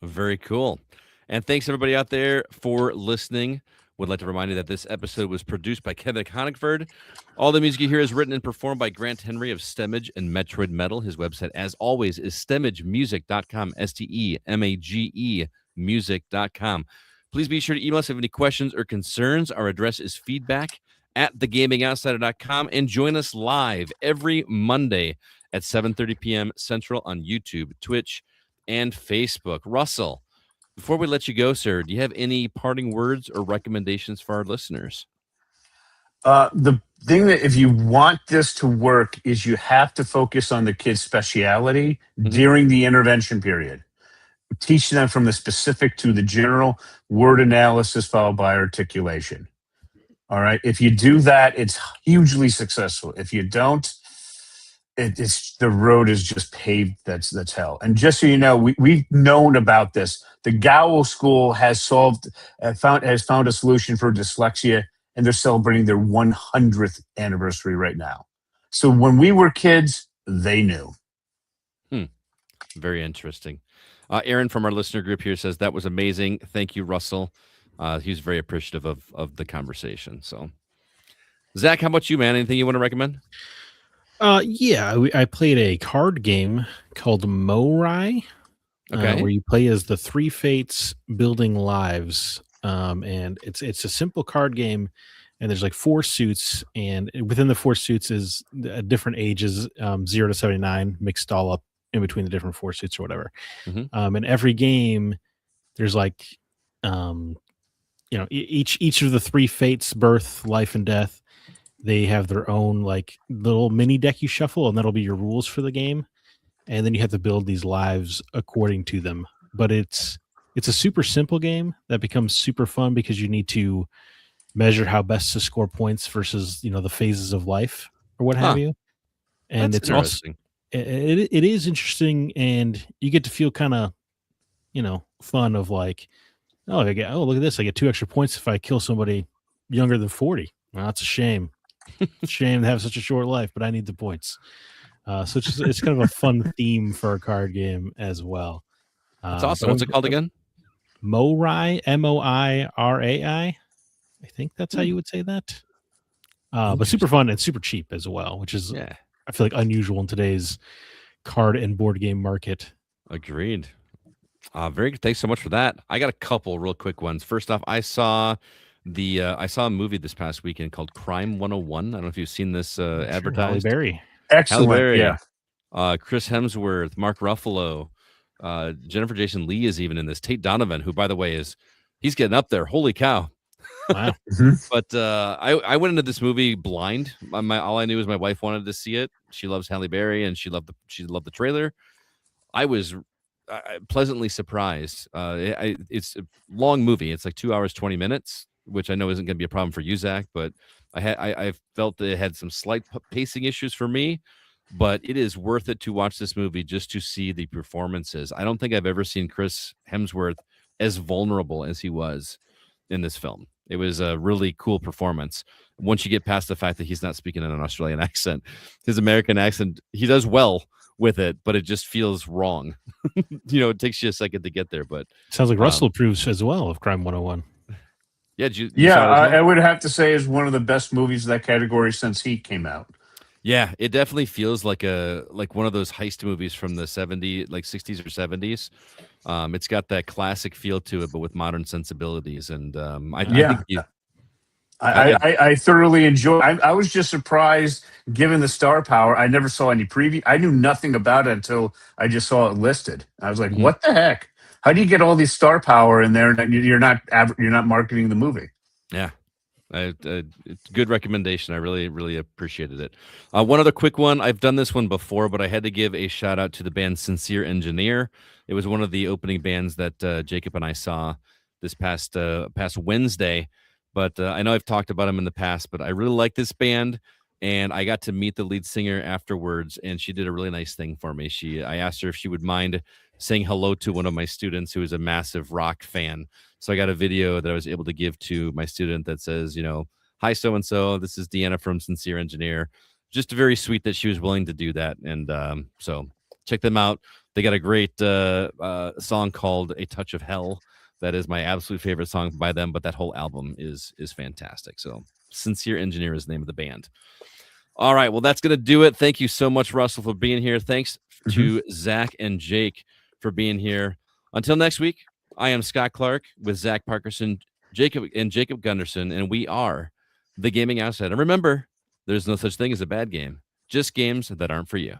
Very cool. And thanks, everybody out there, for listening. Would like to remind you that this episode was produced by Kevin Honigford. All the music you hear is written and performed by Grant Henry of Stemage and Metroid Metal. His website, as always, is stemagemusic.com, STEMAGE music.com. Please be sure to email us if you have any questions or concerns. Our address is feedback@thegamingoutsider.com. And join us live every Monday at 7:30 p.m. Central on YouTube, Twitch, and Facebook. Russell, Before we let you go, sir, do you have any parting words or recommendations for our listeners? The thing that if you want this to work is you have to focus on the kid's speciality during the intervention period. Teach them from the specific to the general, word analysis followed by articulation. All right. If you do that, it's hugely successful. If you don't, it's the road is just paved. That's hell. And just so you know, we've known about this. The Gowell School has found a solution for dyslexia, and they're celebrating their 100th anniversary right now. So when we were kids, they knew. Very interesting. Aaron from our listener group here says that was amazing. Thank you, Russell. He was very appreciative of the conversation. So, Zach, how about you, man? Anything you want to recommend? Yeah, I played a card game called Morai, where you play as the three fates building lives. And it's a simple card game, and there's like 4 suits, and within the 4 suits is different ages, 0 to 79, mixed all up in between the different 4 suits or whatever. And every game, there's like, each of the 3 fates, birth, life, and death. They have their own like little mini deck you shuffle, and that'll be your rules for the game. And then you have to build these lives according to them. But it's a super simple game that becomes super fun because you need to measure how best to score points versus the phases of life or what have you. And it's also it is interesting, and you get to feel kind of fun of like, look at this, I get 2 extra points if I kill somebody younger than 40. Well, that's a shame. It's a shame to have such a short life, but I need the points. So it's kind of a fun theme for a card game as well. That's awesome. What's it called again? Morai, Moirai. I think that's how you would say that. But super fun and super cheap as well, which is I feel like unusual in today's card and board game market. Agreed. Very good. Thanks so much for that. I got a couple real quick ones. First off, I saw a movie this past weekend called Crime 101. I don't know if you've seen this advertised. Halle Berry. Excellent. Halle Berry. Yeah. Chris Hemsworth, Mark Ruffalo, Jennifer Jason Leigh is even in this. Tate Donovan, who by the way he's getting up there. Holy cow. Wow. But I went into this movie blind. All I knew was my wife wanted to see it. She loves Halle Berry, and she loved the trailer. I was pleasantly surprised. It's a long movie. It's like 2 hours 20 minutes, which I know isn't going to be a problem for you, Zach. But I felt that it had some slight pacing issues for me. But it is worth it to watch this movie just to see the performances. I don't think I've ever seen Chris Hemsworth as vulnerable as he was in this film. It was a really cool performance. Once you get past the fact that he's not speaking in an Australian accent, his American accent, he does well with it, but it just feels wrong. It takes you a second to get there. But sounds like Russell approves as well of Crime 101. Yeah, I would have to say is one of the best movies of that category since Heat came out. Yeah, it definitely feels like one of those heist movies from the 70s, like 60s or 70s. It's got that classic feel to it, but with modern sensibilities. And I thoroughly enjoy. I was just surprised, given the star power. I never saw any preview. I knew nothing about it until I just saw it listed. I was like, "What the heck? How do you get all these star power in there? And you're not marketing the movie?" Yeah. Good recommendation. I really, really appreciated it. One other quick one. I've done this one before, but I had to give a shout out to the band Sincere Engineer. It was one of the opening bands that Jacob and I saw this past Wednesday. But I know I've talked about them in the past, but I really like this band. And I got to meet the lead singer afterwards, and she did a really nice thing for me. I asked her if she would mind saying hello to one of my students who is a massive rock fan. So I got a video that I was able to give to my student that says, "Hi, so-and-so, this is Deanna from Sincere Engineer." Just very sweet that she was willing to do that. And so check them out. They got a great song called A Touch of Hell. That is my absolute favorite song by them, but that whole album is fantastic. So Sincere Engineer is the name of the band. All right, well, that's going to do it. Thank you so much, Russell, for being here. Thanks to Zach and Jake for being here. Until next week, I am Scott Clark with Zach Parkerson, Jacob Gunderson, and we are the Gaming Outside. And remember, there's no such thing as a bad game, just games that aren't for you.